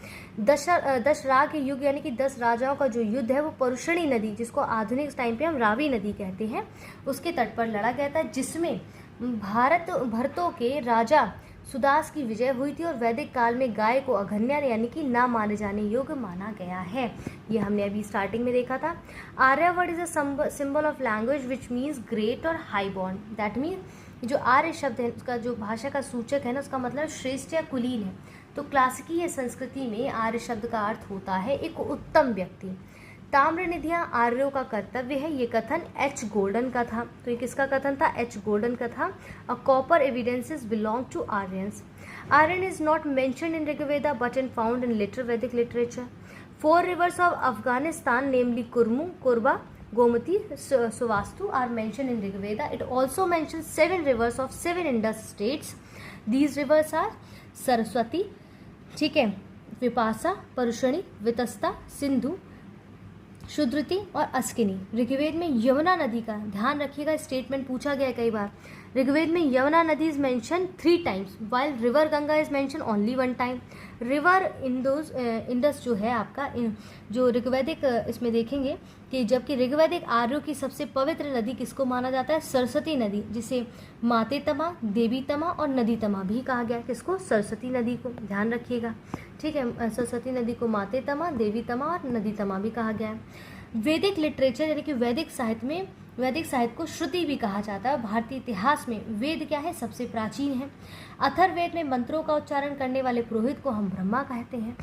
दशराग युग यानी कि 10 राजाओं का जो युद्ध है वो परुषणी नदी, जिसको आधुनिक टाइम पे हम रावी नदी कहते हैं, उसके तट पर लड़ा गया था, जिसमें भरतों के राजा सुदास की विजय हुई थी, और वैदिक काल में गाय को अघन्या यानी कि ना माने जाने योग्य माना गया है। ये हमने अभी स्टार्टिंग में देखा था। Arya word is a symbol of language which means great और हाई बॉर्न। दैट मीन्स जो आर्य शब्द है उसका जो भाषा का सूचक है ना, उसका मतलब श्रेष्ठ या कुलीन है। तो क्लासिकीय संस्कृति में आर्य शब्द का अर्थ होता है एक उत्तम व्यक्ति। ताम्र निधियाँ आर्यों का कर्तव्य है, ये कथन एच गोल्डन का था। तो ये किसका कथन था? एच गोल्डन का था। A copper evidences belong to Aryans. Aryan is not mentioned in Rigveda but in found in later Vedic literature. 4 rivers of Afghanistan, namely Kurmu, Kurba, Gomati, Suvastu, are mentioned in Rigveda. It also mentions 7 rivers of 7 Indus states. These rivers are Saraswati, ठीक है, विपासा, परुषणी, वितस्ता, सिंधु, शुद्रति और अस्किनी। ऋग्वेद में यमुना नदी का ध्यान रखिएगा, statement पूछा गया कई बार। ऋग्वेद में यमुना नदी is mention 3 times, while river Ganga is mention only 1 time। River Indus जो है आपका जो ऋग्वैदिक इसमें देखेंगे कि जबकि ऋग्वैदिक आर्यों की सबसे पवित्र नदी किसको माना जाता है? सरस्वती नदी, जिसे माते तमा, देवी तमा और नदी तमा भी कहा गया है। किसको? सरस्वती नदी को, ध्यान रखिएगा। ठीक है, सरस्वती नदी को माते तमा, देवी तमा और नदी तमा भी कहा गया है। वैदिक लिटरेचर यानी कि वैदिक साहित्य में, वैदिक साहित्य को श्रुति भी कहा जाता है। भारतीय इतिहास में वेद क्या है? सबसे प्राचीन है। अथर्ववेद में मंत्रों का उच्चारण करने वाले पुरोहित को हम ब्रह्मा कहते हैं,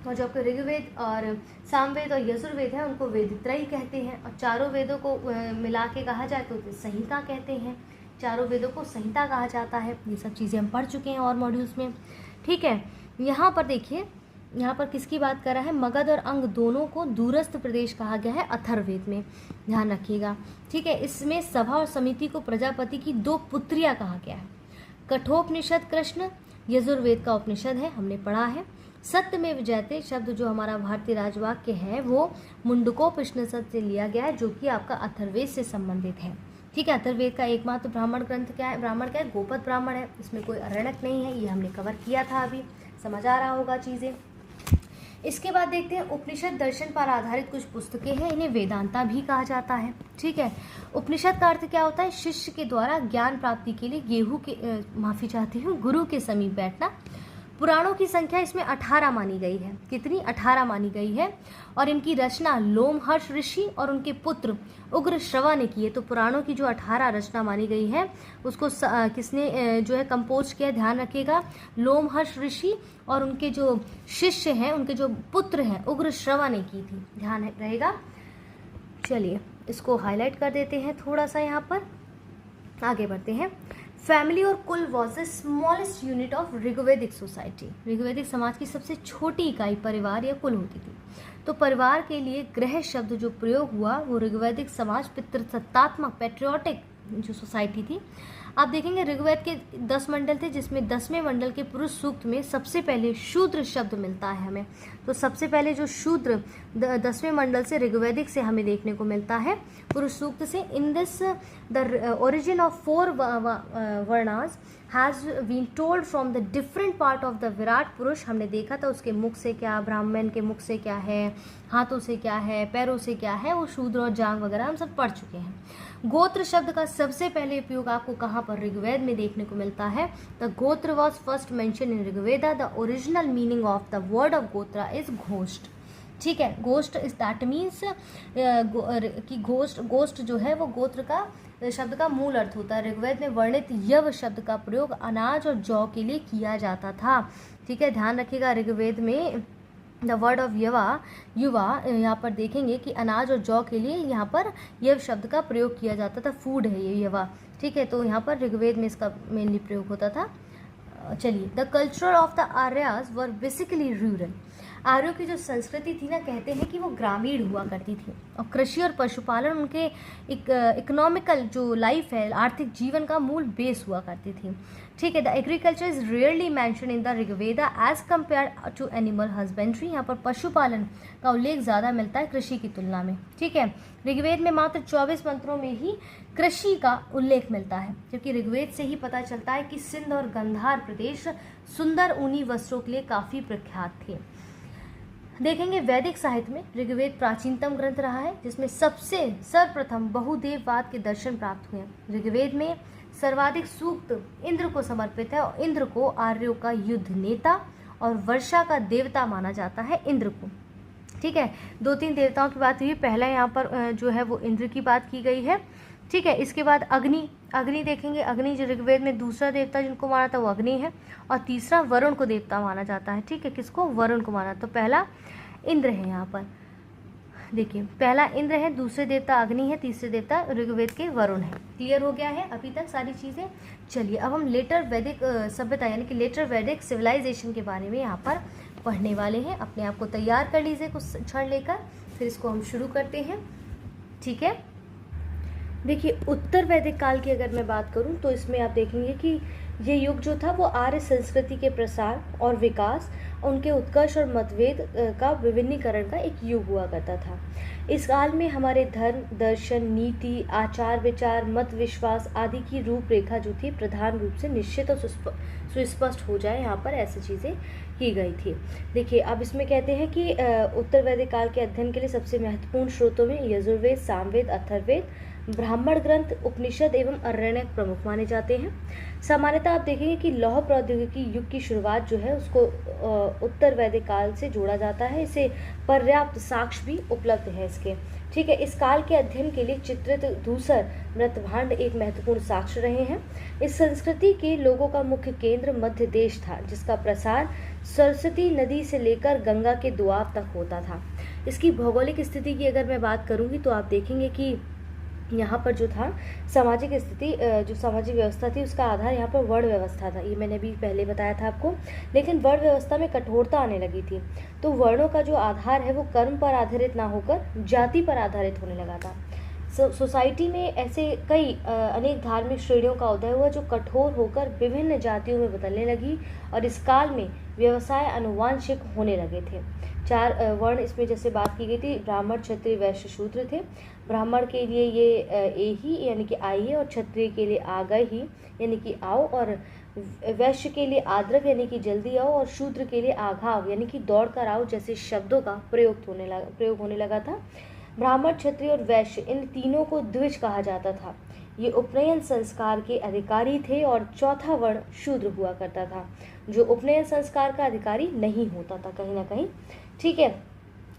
और जो आपके ऋग्वेद और सामवेद और यजुर्वेद है उनको वेदत्रयी कहते हैं, और चारों वेदों को मिला के कहा जाए तो संहिता कहते हैं। चारों वेदों को संहिता कहा जाता है। ये सब चीज़ें हम पढ़ चुके हैं और मॉड्यूल्स में। ठीक है, यहाँ पर देखिए, यहाँ पर किसकी बात कर रहा है? मगध और अंग दोनों को दूरस्थ प्रदेश कहा गया है अथर्ववेद में, ध्यान रखिएगा। ठीक है, इसमें सभा और समिति को प्रजापति की 2 पुत्रियां कहा गया है। कठोपनिषद कृष्ण यजुर्वेद का उपनिषद है, हमने पढ़ा है। सत्यमेव जयते शब्द जो हमारा भारतीय राजवाक्य है वो मुंडकोपनिषद से लिया गया है, जो कि आपका अथर्ववेद से संबंधित है। ठीक है, अथर्ववेद का एकमात्र ब्राह्मण ग्रंथ क्या है? ब्राह्मण क्या है? गोपद ब्राह्मण है, इसमें कोई अरण्यक नहीं है। ये हमने कवर किया था, अभी समझ आ रहा होगा चीज़ें। इसके बाद देखते हैं उपनिषद दर्शन पर आधारित कुछ पुस्तकें हैं, इन्हें वेदांता भी कहा जाता है। ठीक है, उपनिषद का अर्थ क्या होता है? शिष्य के द्वारा ज्ञान प्राप्ति के लिए गुरु के समीप बैठना। पुराणों की संख्या इसमें 18 मानी गई है। कितनी? 18 मानी गई है, और इनकी रचना लोमहर्ष ऋषि और उनके पुत्र उग्र श्रवा ने की है। तो पुराणों की जो 18 रचना मानी गई है उसको किसने जो है कंपोज किया? ध्यान रखिएगा, लोमहर्ष ऋषि और उनके जो शिष्य हैं, उनके जो पुत्र हैं, उग्र श्रवा ने की थी, ध्यान रहेगा। चलिए इसको हाईलाइट कर देते हैं थोड़ा सा, यहाँ पर आगे बढ़ते हैं। फैमिली और कुल was the smallest unit of Rigvedic society. Rigvedic समाज की सबसे छोटी इकाई परिवार या कुल होती थी। तो परिवार के लिए गृह शब्द जो प्रयोग हुआ वो ऋग्वैदिक समाज पितृसत्तात्मक पैट्रियोटिक जो सोसाइटी थी। आप देखेंगे ऋग्वेद के 10 मंडल थे, जिसमें 10वें मंडल के पुरुष सूक्त में सबसे पहले शूद्र शब्द मिलता है हमें। तो सबसे पहले जो शूद्र 10वें मंडल से ऋग्वैदिक से हमें देखने को मिलता है पुरुष सूक्त से। In this the origin of 4 varnas has been told from the different part of the Virat Purush. हमने देखा था उसके मुख से क्या, ब्राह्मण के मुख से क्या है, हाथों से क्या है, पैरों से क्या है, वो शूद्र और जांग वगैरह हम सब पढ़ चुके हैं। गोत्र शब्द का सबसे पहले उपयोग आपको कहाँ पर? ऋग्वेद में देखने को मिलता है। द गोत्र was first mention in Rigveda. The original meaning of the word of गोत्रा इज घोष्ट। ठीक है। गोष्ट इज दैट मीन्स कि गोष्ट जो है वो गोत्र का शब्द का मूल अर्थ होता है। ऋग्वेद में वर्णित यव शब्द का प्रयोग अनाज और जौ के लिए किया जाता था। ठीक है, ध्यान रखिएगा, ऋग्वेद में द वर्ड ऑफ युवा यहाँ पर देखेंगे कि अनाज और जौ के लिए यहाँ पर यव शब्द का प्रयोग किया जाता था। फूड है ये युवा। ठीक है, तो यहाँ पर ऋग्वेद में इसका मेनली प्रयोग होता था। चलिए, the culture of the Aryas were basically rural. आर्यों की जो संस्कृति थी ना, कहते हैं कि वो ग्रामीण हुआ करती थी और कृषि और पशुपालन उनके इकोनॉमिकल जो लाइफ है, आर्थिक जीवन का मूल बेस हुआ करती थी। ठीक है, the agriculture is rarely mention in the Rigveda as compare to animal husbandry. यहाँ पर पशुपालन का उल्लेख ज़्यादा मिलता है कृषि की तुलना में। ठीक है, ऋग्वेद में मात्र 24 मंत्रों में ही कृषि का उल्लेख मिलता है, क्योंकि ऋग्वेद से ही पता चलता है कि सिंध और गंधार प्रदेश सुंदर ऊनी वस्त्रों के लिए काफ़ी प्रख्यात थे। देखेंगे वैदिक साहित्य में ऋग्वेद प्राचीनतम ग्रंथ रहा है, जिसमें सबसे सर्वप्रथम बहुदेववाद के दर्शन प्राप्त हुए। ऋग्वेद में सर्वाधिक सूक्त इंद्र को समर्पित है और इंद्र को आर्यों का युद्ध नेता और वर्षा का देवता माना जाता है इंद्र को। ठीक है, 2-3 देवताओं की बात हुई। पहला यहाँ पर जो है वो इंद्र की बात की गई है। ठीक है, इसके बाद अग्नि देखेंगे। अग्नि जो ऋग्वेद में दूसरा देवता जिनको माना था वो अग्नि है, और तीसरा वरुण को देवता माना जाता है। ठीक है, किसको? वरुण को माना। तो पहला इंद्र है यहाँ पर, देखिए पहला इंद्र है, दूसरे देवता अग्नि है, तीसरे देवता ऋग्वेद के वरुण है। क्लियर हो गया है अभी तक सारी चीज़ें? चलिए, अब हम लेटर वैदिक सभ्यता यानी कि लेटर वैदिक सिविलाइजेशन के बारे में यहाँ पर पढ़ने वाले हैं। अपने आप को तैयार कर लीजिए कुछ क्षण लेकर, फिर इसको हम शुरू करते हैं। ठीक है, देखिए उत्तर वैदिक काल की अगर मैं बात करूं तो इसमें आप देखेंगे कि ये युग जो था वो आर्य संस्कृति के प्रसार और विकास, उनके उत्कर्ष और मतभेद का विभिन्नीकरण का एक युग हुआ करता था। इस काल में हमारे धर्म, दर्शन, नीति, आचार विचार, मत विश्वास आदि की रूपरेखा जो थी प्रधान रूप से निश्चित और सुस्पष्ट हो जाए, यहाँ पर ऐसी चीज़ें की गई थी। देखिए, अब इसमें कहते हैं कि उत्तर वैदिक काल के अध्ययन के लिए सबसे महत्वपूर्ण स्रोतों में यजुर्वेद, सामवेद, अथर्ववेद, ब्राह्मण ग्रंथ, उपनिषद एवं अरण्यक प्रमुख माने जाते हैं। सामान्यतः आप देखेंगे कि लौह प्रौद्योगिकी युग की शुरुआत जो है उसको उत्तर वैदिक काल से जोड़ा जाता है। इसे पर्याप्त साक्ष्य भी उपलब्ध है इसके। ठीक है, इस काल के अध्ययन के लिए चित्रित धूसर मृतभांड एक महत्वपूर्ण साक्ष्य रहे हैं। इस संस्कृति के लोगों का मुख्य केंद्र मध्य देश था, जिसका प्रसार सरस्वती नदी से लेकर गंगा के दोआब तक होता था। इसकी भौगोलिक स्थिति की अगर मैं बात करूंगी तो आप देखेंगे कि यहाँ पर जो था सामाजिक स्थिति, जो सामाजिक व्यवस्था थी उसका आधार यहाँ पर वर्ण व्यवस्था था। ये मैंने भी पहले बताया था आपको। लेकिन वर्ण व्यवस्था में कठोरता आने लगी थी, तो वर्णों का जो आधार है वो कर्म पर आधारित ना होकर जाति पर आधारित होने लगा था। सोसाइटी में ऐसे कई अनेक धार्मिक श्रेणियों का उदय हुआ जो कठोर होकर विभिन्न जातियों में बदलने लगी, और इस काल में व्यवसाय अनुवांशिक होने लगे थे। 4 वर्ण इसमें जैसे बात की गई थी, ब्राह्मण, क्षत्रिय, वैश्य, शूद्र थे। ब्राह्मण के लिए ये ए ही यानी कि आइए, और क्षत्रिय के लिए आ गए ही यानी कि आओ, और वैश्य के लिए आद्रक यानी कि जल्दी आओ, और शूद्र के लिए आघाव यानी कि दौड़ कर आओ जैसे शब्दों का प्रयोग होने लगा था। ब्राह्मण, क्षत्रिय और वैश्य इन तीनों को द्विज कहा जाता था। ये उपनयन संस्कार के अधिकारी थे, और चौथा वर्ण शूद्र हुआ करता था, जो उपनयन संस्कार का अधिकारी नहीं होता था कहीं ना कहीं। ठीक है,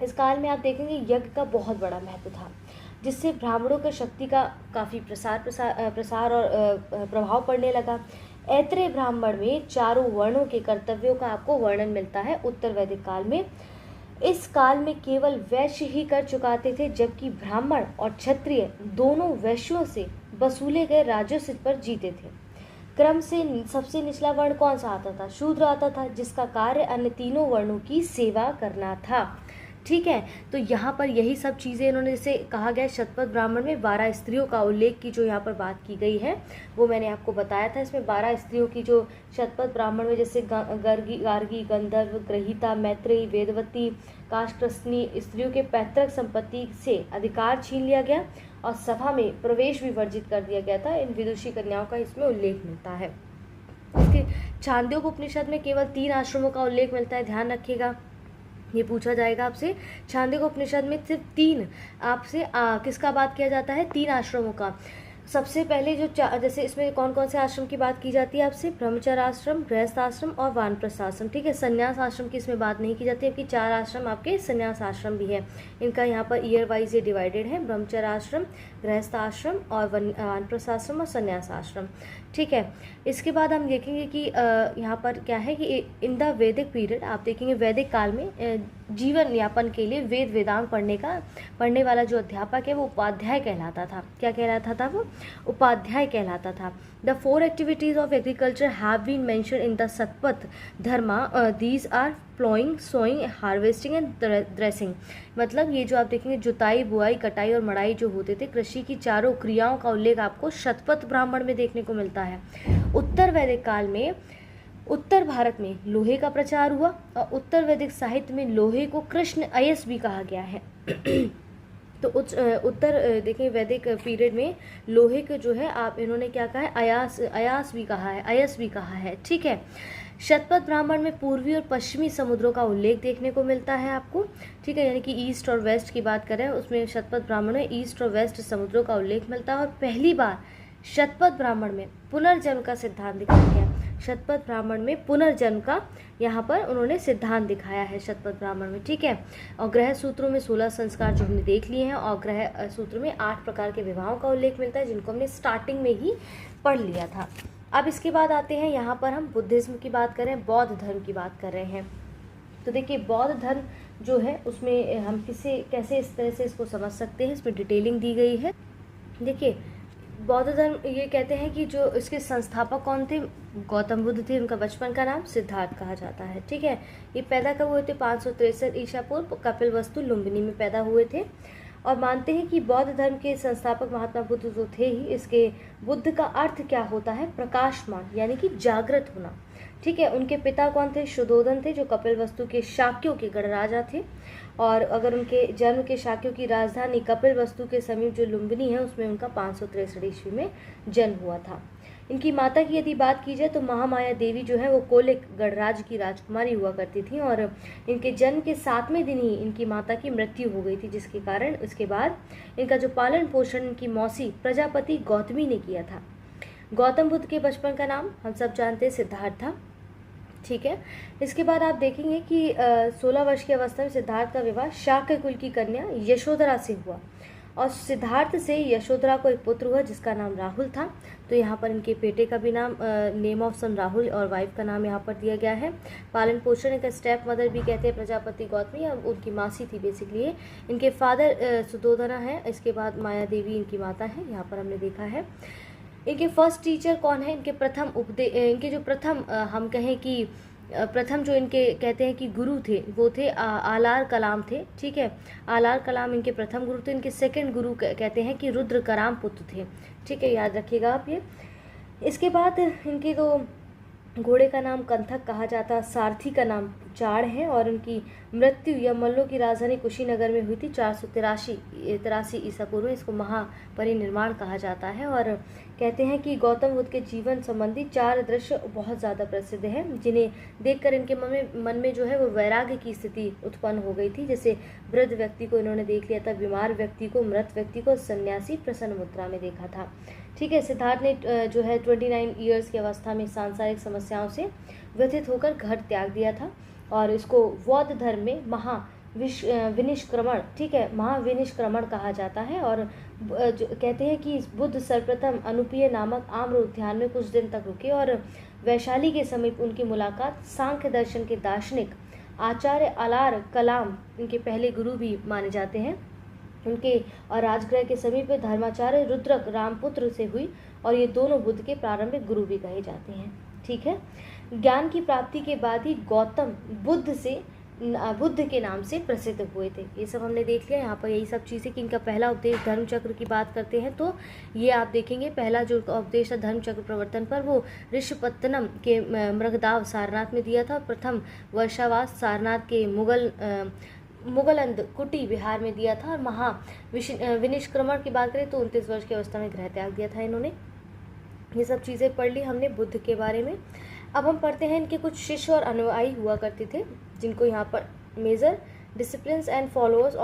इस काल में आप देखेंगे यज्ञ का बहुत बड़ा महत्व था, जिससे ब्राह्मणों की शक्ति का काफ़ी प्रसार और प्रभाव पड़ने लगा। ऐत्रेय ब्राह्मण में चारों वर्णों के कर्तव्यों का आपको वर्णन मिलता है उत्तर वैदिक काल में। इस काल में केवल वैश्य ही कर चुकाते थे, जबकि ब्राह्मण और क्षत्रिय दोनों वैश्यों से वसूले गए राजस्व पर जीते थे। क्रम से सबसे निचला वर्ण कौन सा आता था? शूद्र आता था, जिसका कार्य अन्य तीनों वर्णों की सेवा करना था। ठीक है, तो यहाँ पर यही सब चीज़ें इन्होंने, जैसे कहा गया शतपथ ब्राह्मण में 12 स्त्रियों का उल्लेख की जो यहाँ पर बात की गई है वो मैंने आपको बताया था। इसमें 12 स्त्रियों की जो शतपथ ब्राह्मण में, जैसे गार्गी, गंधर्व, ग्रहीता, मैत्रेयी, वेदवती, काष्ठरसनी स्त्रियों के पैतृक संपत्ति से अधिकार छीन लिया गया और सभा में प्रवेश भी वर्जित कर दिया गया था। इन विदुषी कन्याओं का इसमें उल्लेख मिलता है। इसके छांदोग्य उपनिषद में केवल 3 आश्रमों का उल्लेख मिलता है, ध्यान रखिएगा, ये पूछा जाएगा आपसे। छांदोग्य उपनिषद में सिर्फ 3 आपसे किसका बात किया जाता है? 3 आश्रमों का। सबसे पहले जो जैसे इसमें कौन कौन से आश्रम की बात की जाती है आपसे, ब्रह्मचर्य आश्रम, गृहस्थ आश्रम और वानप्रस्थ आश्रम, ठीक है। संन्यास आश्रम की इसमें बात नहीं की जाती है, कि 4 आश्रम आपके संन्यास आश्रम भी है। इनका यहाँ पर ईयर वाइज ये डिवाइडेड है, ब्रह्मचर्य आश्रम, गृहस्थ आश्रम और वानप्रस्थ आश्रम और संन्यास आश्रम, ठीक है। इसके बाद हम देखेंगे कि यहाँ पर क्या है कि इन द वैदिक पीरियड, आप देखेंगे वैदिक काल में जीवन यापन के लिए वेद वेदांत पढ़ने वाला जो अध्यापक है वो उपाध्याय कहलाता था। क्या कहलाता था वो? उपाध्याय कहलाता था। The 4 activities of agriculture have been mention in the Satpath Dharma, these are ploughing, sowing, harvesting and dressing. मतलब ये जो आप देखेंगे जुताई, बुआई, कटाई और मड़ाई जो होते थे, कृषि की चारों क्रियाओं का उल्लेख आपको शतपथ ब्राह्मण में देखने को मिलता है। उत्तर वैदिक काल में उत्तर भारत में लोहे का प्रचार हुआ और उत्तर वैदिक साहित्य में लोहे को कृष्ण अयस भी कहा गया है। तो उत्तर देखिए वैदिक पीरियड में लोहे के जो है आप इन्होंने क्या कहा है, अयास भी कहा है, अयस भी कहा है, ठीक है। शतपथ ब्राह्मण में पूर्वी और पश्चिमी समुद्रों का उल्लेख देखने को मिलता है आपको, ठीक है। यानी कि ईस्ट और वेस्ट की बात करें उसमें शतपथ ब्राह्मण में ईस्ट और वेस्ट समुद्रों का उल्लेख मिलता है। और पहली बार शतपथ ब्राह्मण में पुनर्जन्म का सिद्धांत दिखाया गया। शतपथ ब्राह्मण में पुनर्जन्म का यहाँ पर उन्होंने सिद्धांत दिखाया है शतपथ ब्राह्मण में, ठीक है। और ग्रह सूत्रों में 16 संस्कार जो हमने देख लिए हैं, और ग्रह सूत्र में 8 प्रकार के विवाहों का उल्लेख मिलता है, जिनको हमने स्टार्टिंग में ही पढ़ लिया था। अब इसके बाद आते हैं यहाँ पर हम बुद्धिज्म की बात करें, बौद्ध धर्म की बात कर रहे हैं। तो देखिए बौद्ध धर्म जो है उसमें हम कैसे इस तरह से इसको समझ सकते हैं, इसमें डिटेलिंग दी गई है। देखिए बौद्ध धर्म ये कहते हैं कि जो इसके संस्थापक कौन थे, गौतम बुद्ध थे। उनका बचपन का नाम सिद्धार्थ कहा जाता है, ठीक है। ये पैदा कब हुए थे? 563 ईसा पूर्व कपिलवस्तु लुम्बिनी में पैदा हुए थे। और मानते हैं कि बौद्ध धर्म के संस्थापक महात्मा बुद्ध जो थे ही, इसके बुद्ध का अर्थ क्या होता है? प्रकाशमान, यानी कि जागृत होना, ठीक है। उनके पिता कौन थे? शुद्धोधन थे, जो कपिलवस्तु के शाक्यों के गणराजा थे। और अगर उनके जन्म के शाक्यों की राजधानी कपिलवस्तु के समीप जो लुम्बिनी है उसमें उनका 563 ईस्वी में जन्म हुआ था। इनकी माता की यदि बात की जाए तो महामाया देवी जो है वो कोलिक गणराज्य की राजकुमारी हुआ करती थी। और इनके जन्म के 7वें दिन ही इनकी माता की मृत्यु हो गई थी, जिसके कारण इसके बाद इनका जो पालन पोषण इनकी मौसी प्रजापति गौतमी ने किया था। गौतम बुद्ध के बचपन का नाम हम सब जानते हैं सिद्धार्थ था, ठीक है। इसके बाद आप देखेंगे कि 16 वर्ष की अवस्था में सिद्धार्थ का विवाह शाक्य कुल की कन्या यशोधरा से हुआ। और सिद्धार्थ से यशोधरा को एक पुत्र हुआ जिसका नाम राहुल था। तो यहाँ पर इनके बेटे का भी नाम नेम ऑफ सन राहुल और वाइफ का नाम यहाँ पर दिया गया है। पालन पोषण का स्टेप मदर भी कहते हैं प्रजापति गौतमी, अब उनकी मासी थी बेसिकली। इनके फादर सुदोधना है, इसके बाद माया देवी इनकी माता है, यहाँ पर हमने देखा है। इनके फर्स्ट टीचर कौन है? इनके जो प्रथम हम कहें कि प्रथम जो इनके कहते हैं कि गुरु थे वो थे आलार कलाम थे, ठीक है। आलार कलाम इनके प्रथम गुरु थे। इनके सेकंड गुरु कहते हैं कि रुद्र कराम पुत्र थे, ठीक है, याद रखिएगा आप ये। इसके बाद इनके तो घोड़े का नाम कंथक कहा जाता, सारथी का नाम चाड़ है। और उनकी मृत्यु या मल्लों की राजधानी कुशीनगर में हुई थी 483 ईसा पूर्व में। इसको महापरिनिर्वाण कहा जाता है। और कहते हैं कि गौतम बुद्ध के जीवन संबंधी 4 दृश्य बहुत ज़्यादा प्रसिद्ध हैं, जिन्हें देखकर इनके मन में जो है वो वैराग्य की स्थिति उत्पन्न हो गई थी। जैसे वृद्ध व्यक्ति को इन्होंने देख लिया था, बीमार व्यक्ति को, मृत व्यक्ति को, सन्यासी प्रसन्न मुद्रा में देखा था, ठीक है। सिद्धार्थ ने जो है 29 ईयर्स की अवस्था में सांसारिक समस्याओं से व्यथित होकर घर त्याग दिया था। और इसको बौद्ध धर्म में विनिष्क्रमण, ठीक है, महाविनिष्क्रमण कहा जाता है। और जो कहते हैं कि बुद्ध सर्वप्रथम अनुपीय नामक आम्र उद्यान में कुछ दिन तक रुके। और वैशाली के समीप उनकी मुलाकात सांख्य दर्शन के दार्शनिक आचार्य आलार कलाम इनके पहले गुरु भी माने जाते हैं उनके, और राजगृह के समीप धर्माचार्य रुद्रक रामपुत्र से हुई। और ये दोनों बुद्ध के प्रारंभिक गुरु भी कहे जाते हैं, ठीक है। ज्ञान की प्राप्ति के बाद ही गौतम बुद्ध के नाम से प्रसिद्ध हुए थे। ये सब हमने देख लिया। यहाँ पर यही सब चीज़ें कि इनका पहला उपदेश धर्म चक्र की बात करते हैं तो ये आप देखेंगे पहला जो उपदेश था धर्म चक्र प्रवर्तन पर वो ऋषपत्तनम के मृगदाव सारनाथ में दिया था। प्रथम वर्षावास सारनाथ के मुगलंद कुटी बिहार में दिया था। और विनिष्क्रमण की बात करें तो 29 वर्ष की अवस्था में गृह त्याग दिया था इन्होंने। ये सब चीज़ें पढ़ ली हमने बुद्ध के बारे में। अब हम पढ़ते हैं इनके कुछ शिष्य और अनुयायी हुआ करते थे, जिनको यहाँ पर major disciplines and followers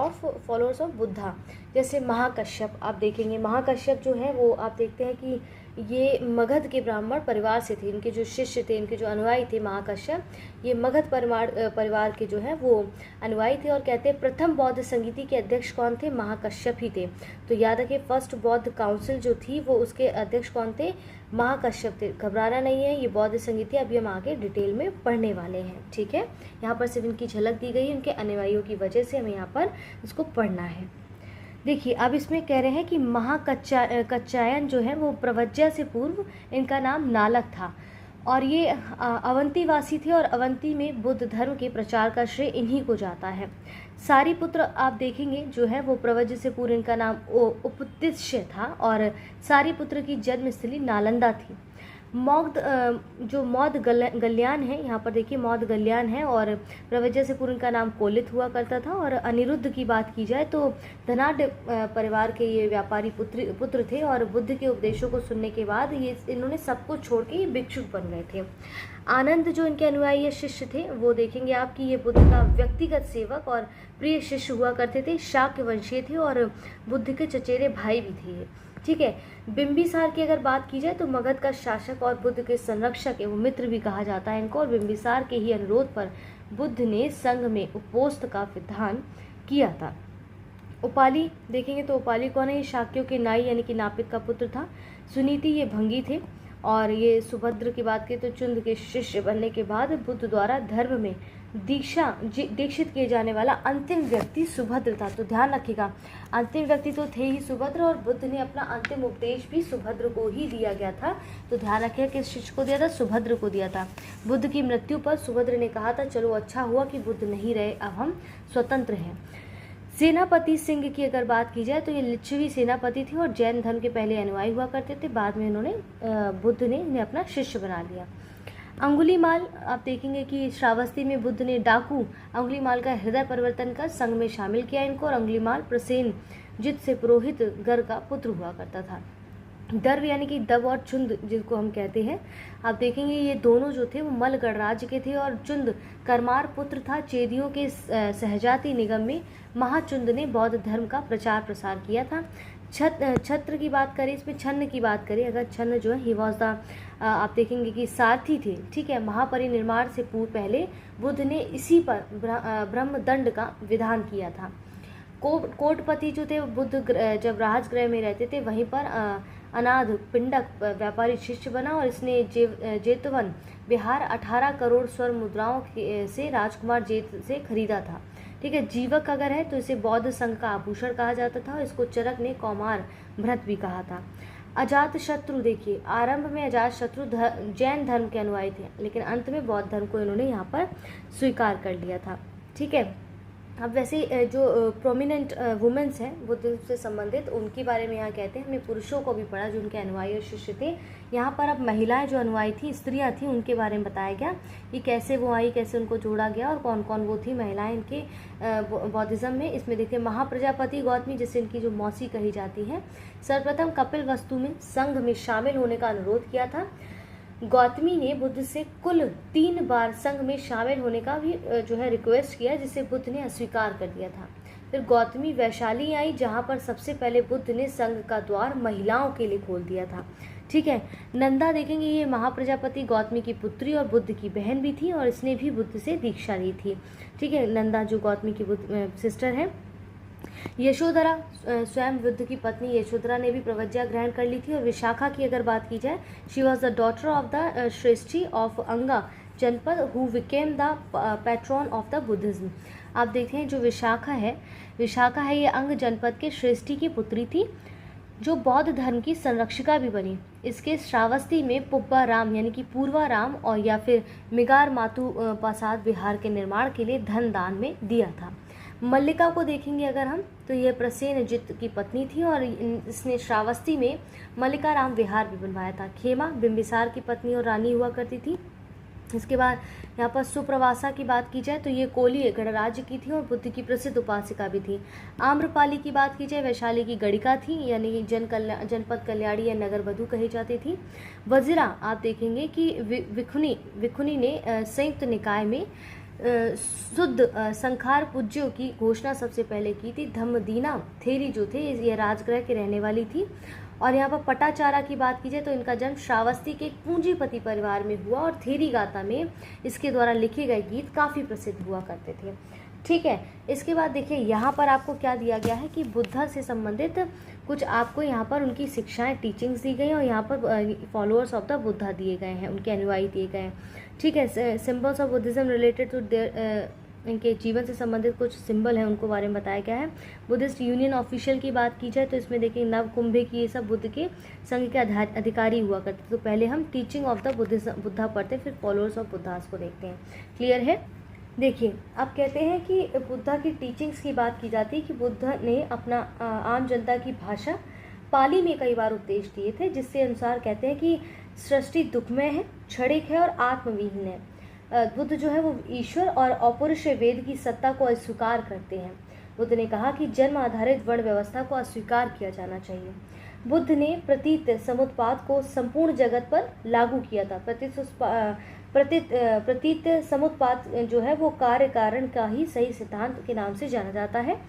of Buddha. जैसे महाकश्यप आप देखेंगे, महाकश्यप जो है वो आप देखते हैं कि ये मगध के ब्राह्मण परिवार से थे। इनके जो शिष्य थे, इनके जो अनुयायी थे महाकश्यप, ये मगध परिवार के जो है वो अनुयायी थे। और कहते हैं प्रथम बौद्ध संगीति के अध्यक्ष कौन थे? महाकश्यप ही थे। तो याद रखिए फर्स्ट बौद्ध काउंसिल जो थी वो उसके अध्यक्ष कौन थे? महाकश्यप थे। घबराना नहीं है, ये बौद्ध संगीति अभी हम आगे डिटेल में पढ़ने वाले हैं। ठीक है, यहाँ पर सिर्फ इनकी झलक दी गई है, उनके अनुयायियों की वजह से हमें यहाँ पर इसको पढ़ना है। देखिए अब इसमें कह रहे हैं कि महाकच्चायन जो है वो प्रवज्या से पूर्व इनका नाम नालक था और ये अवंतीवासी थे और अवंती में बुद्ध धर्म के प्रचार का श्रेय इन्हीं को जाता है। सारीपुत्र आप देखेंगे जो है वो प्रवज्य से पूर्व इनका नाम उपतिष्य था और सारीपुत्र की जन्मस्थली नालंदा थी। जो मौद गल्यान है, यहाँ पर देखिए मौद गल्यान है और प्रवज्य से पूर्व इनका नाम कोलित हुआ करता था। और अनिरुद्ध की बात की जाए तो धनाढ़ परिवार के ये व्यापारी पुत्र थे और बुद्ध के उपदेशों को सुनने के बाद ये इन्होंने सब कुछ छोड़ के ये भिक्षुक बन गए थे। आनंद जो इनके अनुयायी या शिष्य थे वो देखेंगे आप कि ये बुद्ध का व्यक्तिगत सेवक और प्रिय शिष्य हुआ करते थे। शाक्य वंशीय थे और बुद्ध के चचेरे भाई भी थे। ठीक है, बिंबिसार की अगर बात की जाए तो मगध का शासक और बुद्ध के संरक्षक एवं मित्र भी कहा जाता है इनको। और बिंबिसार के ही अनुरोध पर बुद्ध ने संघ में उपोस्त का विधान किया था। उपाली देखेंगे तो उपाली कौन है? ये शाक्यों के नाई यानी कि नापित का पुत्र था। सुनीति ये भंगी थे और ये सुभद्र की बात करें तो चुंद के शिष्य बनने के बाद बुद्ध द्वारा धर्म में दीक्षित किए जाने वाला अंतिम व्यक्ति सुभद्र था। तो ध्यान रखिएगा, अंतिम व्यक्ति तो थे ही सुभद्र और बुद्ध ने अपना अंतिम उपदेश भी सुभद्र को ही दिया गया था। तो ध्यान रखिएगा किस शिष्य को दिया था? सुभद्र को दिया था। बुद्ध की मृत्यु पर सुभद्र ने कहा था चलो अच्छा हुआ कि बुद्ध नहीं रहे, अब हम स्वतंत्र हैं। सेनापति सिंह की अगर बात की जाए तो ये लिच्छवी सेनापति थे और जैन धर्म के पहले अनुयायी हुआ करते थे। बाद में इन्होंने बुद्ध ने इन्हें अपना शिष्य बना लिया। अंगुलीमाल आप देखेंगे कि श्रावस्ती में बुद्ध ने डाकू अंगुलीमाल का हृदय परिवर्तन कर संघ में शामिल किया इनको। और अंगुलीमाल प्रसेनजित से पुरोहित गर का पुत्र हुआ करता था। दर्व यानी कि दव और चुंद जिसको हम कहते हैं, आप देखेंगे ये दोनों जो थे वो मल गणराज्य के थे और चुंद करमार पुत्र था। चेदियों के सहजाति निगम में महाचुंद ने बौद्ध धर्म का प्रचार प्रसार किया था। छत्र की बात करें, इसमें छन्न की बात करें अगर, छन्न जो है ही वॉज द आप देखेंगे कि सारथी थे। ठीक है, महापरिनिर्वाण से पूर्व पहले बुद्ध ने इसी पर ब्रह्मदंड का विधान किया था। कोटपति जो थे बुद्ध जब राजगृह में रहते थे वहीं पर अनाथ पिंडक व्यापारी शिष्य बना और इसने जेतवन बिहार 18 करोड़ स्वर्ण मुद्राओं से राजकुमार जेत से खरीदा था। ठीक है, जीवक अगर है तो इसे बौद्ध संघ का आभूषण कहा जाता था और इसको चरक ने कौमार भ्रत भी कहा था। अजात शत्रु देखिए, आरंभ में अजात शत्रु जैन धर्म के अनुयायी थे लेकिन अंत में बौद्ध धर्म को इन्होंने यहाँ पर स्वीकार कर लिया था। ठीक है, अब वैसे जो प्रोमिनेंट वुमेन्स हैं बुद्ध से संबंधित उनके बारे में यहाँ कहते हैं। हमने पुरुषों को भी पढ़ा जो उनके अनुयायी और शिष्य थे। यहाँ पर अब महिलाएं जो अनुयायी थी, स्त्रियाँ थी, उनके बारे में बताया गया कि कैसे वो आई, कैसे उनको जोड़ा गया और कौन कौन वो थी महिलाएं इनके बौद्धिज्म में। इसमें देखिए महाप्रजापति गौतमी जिससे इनकी जो मौसी कही जाती है, सर्वप्रथम कपिल वस्तु में संघ में शामिल होने का अनुरोध किया था। गौतमी ने बुद्ध से कुल 3 बार संघ में शामिल होने का भी जो है रिक्वेस्ट किया जिसे बुद्ध ने अस्वीकार कर दिया था। फिर गौतमी वैशाली आई जहां पर सबसे पहले बुद्ध ने संघ का द्वार महिलाओं के लिए खोल दिया था। ठीक है, नंदा देखेंगे ये महाप्रजापति गौतमी की पुत्री और बुद्ध की बहन भी थी और इसने भी बुद्ध से दीक्षा ली थी। ठीक है, नंदा जो गौतमी की सिस्टर है। यशोधरा स्वयं बुद्ध की पत्नी यशोधरा ने भी प्रवज्ञा ग्रहण कर ली थी। और विशाखा की अगर बात की जाए, she was the daughter of the Shreshthi of Anga Janapada who became the patron of the Buddhism. आप देखते हैं जो विशाखा है ये अंग जनपद के श्रेष्ठी की पुत्री थी जो बौद्ध धर्म की संरक्षिका भी बनी। इसके श्रावस्ती में पुब्बा राम यानी कि पूर्वा राम और या फिर मिगार मातु प्रासाद विहार के निर्माण के लिए धन दान में दिया था। मल्लिका को देखेंगे अगर हम तो यह प्रसेनजित की पत्नी थी और इसने श्रावस्ती में मल्लिका राम विहार भी बनवाया था। खेमा बिंबिसार की पत्नी और रानी हुआ करती थी। इसके बाद यहाँ पर सुप्रवासा की बात की जाए तो ये कोली गणराज्य की थी और बुद्ध की प्रसिद्ध उपासिका भी थी। आम्रपाली की बात की जाए वैशाली की गणिका थी यानी जनपद कल्याणी या नगर वधु कही जाती थी। वजिरा आप देखेंगे कि विखुनी ने संयुक्त निकाय में शुद्ध संखार पूज्यों की घोषणा सबसे पहले की थी। धम्मदीना थेरी जो थे ये राजगृह की रहने वाली थी। और यहाँ पर पटाचारा की बात की जाए तो इनका जन्म श्रावस्ती के एक पूंजीपति परिवार में हुआ और थेरी गाथा में इसके द्वारा लिखे गए गीत काफ़ी प्रसिद्ध हुआ करते थे। ठीक है, इसके बाद देखिए यहाँ पर आपको क्या दिया गया है कि बुद्धा से संबंधित कुछ आपको यहाँ पर उनकी शिक्षाएं टीचिंग्स दी गई हैं और यहाँ पर फॉलोअर्स ऑफ द बुद्धा दिए गए हैं, उनके अनुयायी दिए गए हैं। ठीक है, symbols of Buddhism related to their इनके जीवन से संबंधित कुछ सिंबल हैं उनको बारे में बताया गया है। बुद्धिस्ट यूनियन ऑफिशियल की बात की जाए तो इसमें देखिए नव कुंभे की ये सब बुद्ध के संघ के अधिकारी हुआ करते थे। तो पहले हम टीचिंग ऑफ द बुद्धा पढ़ते फिर फॉलोअर्स ऑफ बुद्धास को देखते हैं। क्लियर है? देखिए अब कहते हैं कि बुद्धा की टीचिंग्स की बात की जाती है कि बुद्ध ने अपना आम जनता की भाषा पाली में कई बार उपदेश दिए थे, जिसके अनुसार कहते हैं कि सृष्टि दुखमय है, क्षणिक है और आत्मविहीन है। बुद्ध जो है वो ईश्वर और अपौरुषेय वेद की सत्ता को अस्वीकार करते हैं। बुद्ध ने कहा कि जन्म आधारित वर्ण व्यवस्था को अस्वीकार किया जाना चाहिए। बुद्ध ने प्रतीत समुत्पाद को संपूर्ण जगत पर लागू किया था। प्रतीत समुत्पाद जो है वो कार्य कारण का ही सही सिद्धांत के नाम से जाना जाता है।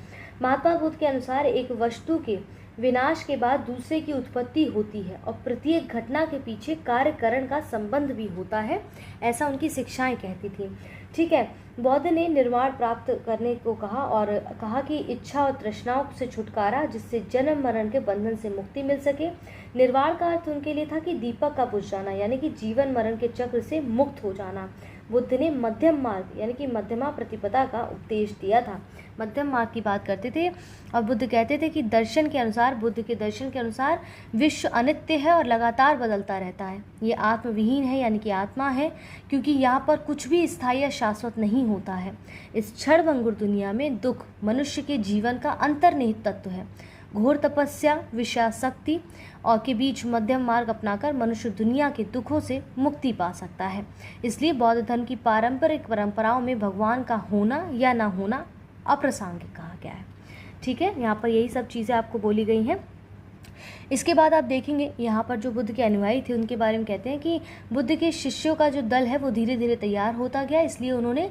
महात्मा बुद्ध के अनुसार एक वस्तु के विनाश के बाद दूसरे की उत्पत्ति होती है और प्रत्येक घटना के पीछे कार्यकरण का संबंध भी होता है, ऐसा उनकी शिक्षाएं कहती थी। ठीक है, बौद्ध ने निर्वाण प्राप्त करने को कहा और कहा कि इच्छा और तृष्णाओं से छुटकारा, जिससे जन्म मरण के बंधन से मुक्ति मिल सके। निर्वाण का अर्थ उनके लिए था कि दीपक का बुझ जाना, यानी कि जीवन मरण के चक्र से मुक्त हो जाना। बुद्ध ने मध्यम मार्ग यानी कि मध्यमा प्रतिपदा का उपदेश दिया था। मध्यम मार्ग की बात करते थे और बुद्ध कहते थे कि बुद्ध के दर्शन के अनुसार विश्व अनित्य है और लगातार बदलता रहता है। ये आत्मविहीन है यानी कि आत्मा है, क्योंकि यहाँ पर कुछ भी स्थायी या शाश्वत नहीं होता है। इस क्षणभंगुर दुनिया में दुख मनुष्य के जीवन का अंतर्निहित तत्व है। घोर तपस्या, विषयासक्ति और के बीच मध्यम मार्ग अपनाकर मनुष्य दुनिया के दुखों से मुक्ति पा सकता है। इसलिए बौद्ध धर्म की पारंपरिक परंपराओं में भगवान का होना या ना होना अप्रासंगिक कहा गया है। ठीक है, यहाँ पर यही सब चीज़ें आपको बोली गई हैं। इसके बाद आप देखेंगे यहाँ पर जो बुद्ध के अनुयायी थे उनके बारे में कहते हैं कि बुद्ध के शिष्यों का जो दल है वो धीरे धीरे तैयार होता गया, इसलिए उन्होंने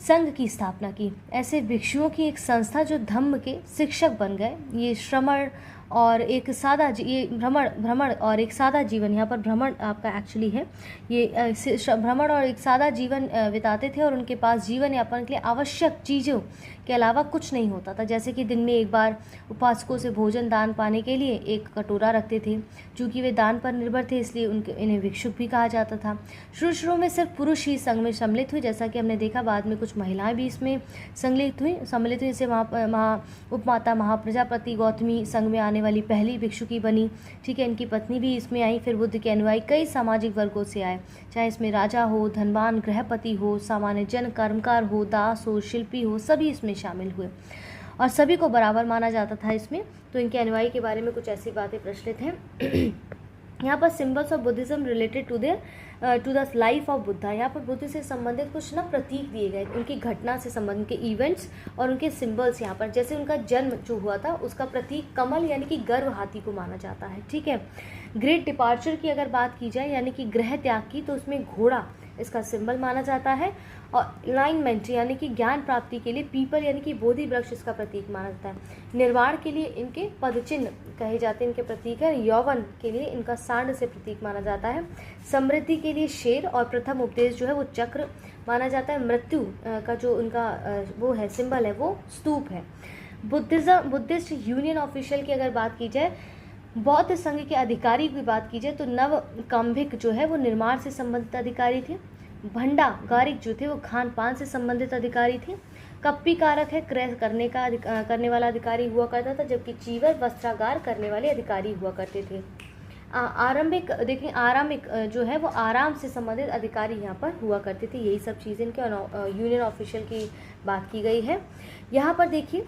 संघ की स्थापना की। ऐसे भिक्षुओं की एक संस्था जो धम्म के शिक्षक बन गए। ये भ्रमण और एक सादा जीवन, यहाँ पर भ्रमण आपका एक्चुअली है, ये भ्रमण और एक सादा जीवन बिताते थे और उनके पास जीवन यापन के लिए आवश्यक चीज़ों के अलावा कुछ नहीं होता था। जैसे कि दिन में एक बार उपासकों से भोजन दान पाने के लिए एक कटोरा रखते थे। चूँकि वे दान पर निर्भर थे इसलिए इन्हें भिक्षुक भी कहा जाता था। शुरू में सिर्फ पुरुष ही संघ में सम्मिलित हुए, जैसा कि हमने देखा। बाद में कुछ महिलाएं भी इसमें सम्मिलित हुई। जैसे उपमाता महाप्रजापति गौतमी संघ में आने वाली पहली भिक्षुकी बनी। ठीक है, इनकी पत्नी भी इसमें आई। फिर बुद्ध के अनुयायी कई सामाजिक वर्गों से आए, चाहे इसमें राजा हो, धनवान गृहपति हो, सामान्य जन, कर्मकार हो, दास हो, शिल्पी हो, सभी इसमें शामिल हुए और सभी को बराबर माना जाता था इसमें। तो इनके अनुयायी के बारे में कुछ ऐसी बातें प्रचलित हैं। यहाँ पर symbols of Buddhism related to the life of Buddha, यहाँ पर बुद्ध से संबंधित कुछ ना प्रतीक दिए गए, उनकी घटना से संबंधित के इवेंट्स और उनके सिंबल्स यहाँ पर। जैसे उनका जन्म जो हुआ था उसका प्रतीक कमल यानी कि गर्व हाथी को माना जाता है। ठीक है, ग्रेट डिपार्चर की अगर बात की जाए यानी कि गृह त्याग की, तो उसमें घोड़ा इसका सिंबल माना जाता है। और अलाइनमेंट यानी कि ज्ञान प्राप्ति के लिए पीपल यानी कि बोधि वृक्ष इसका प्रतीक माना जाता है। निर्वाण के लिए इनके पदचिन्ह कहे जाते हैं, इनके प्रतीक है। यौवन के लिए इनका सांड से प्रतीक माना जाता है। समृद्धि के लिए शेर और प्रथम उपदेश जो है वो चक्र माना जाता है। मृत्यु का जो उनका वो है सिंबल है वो स्तूप है। बुद्धिस्ट यूनियन ऑफिशियल की अगर बात की जाए, बौद्ध संघ के अधिकारी की बात की जाए तो नव काम्भिक जो है वो निर्माण से संबंधित अधिकारी थे। भंडा गारिक जो थे वो खान पान से संबंधित अधिकारी थे। कप्पी कारक है क्रय करने वाला अधिकारी हुआ करता था, जबकि चीवर वस्त्रागार करने वाले अधिकारी हुआ करते थे। आरंभिक जो है वो आराम से संबंधित अधिकारी यहाँ पर हुआ करते थे। यही सब चीज़ें इनके यूनियन ऑफिशियल की बात की गई है। यहाँ पर देखिए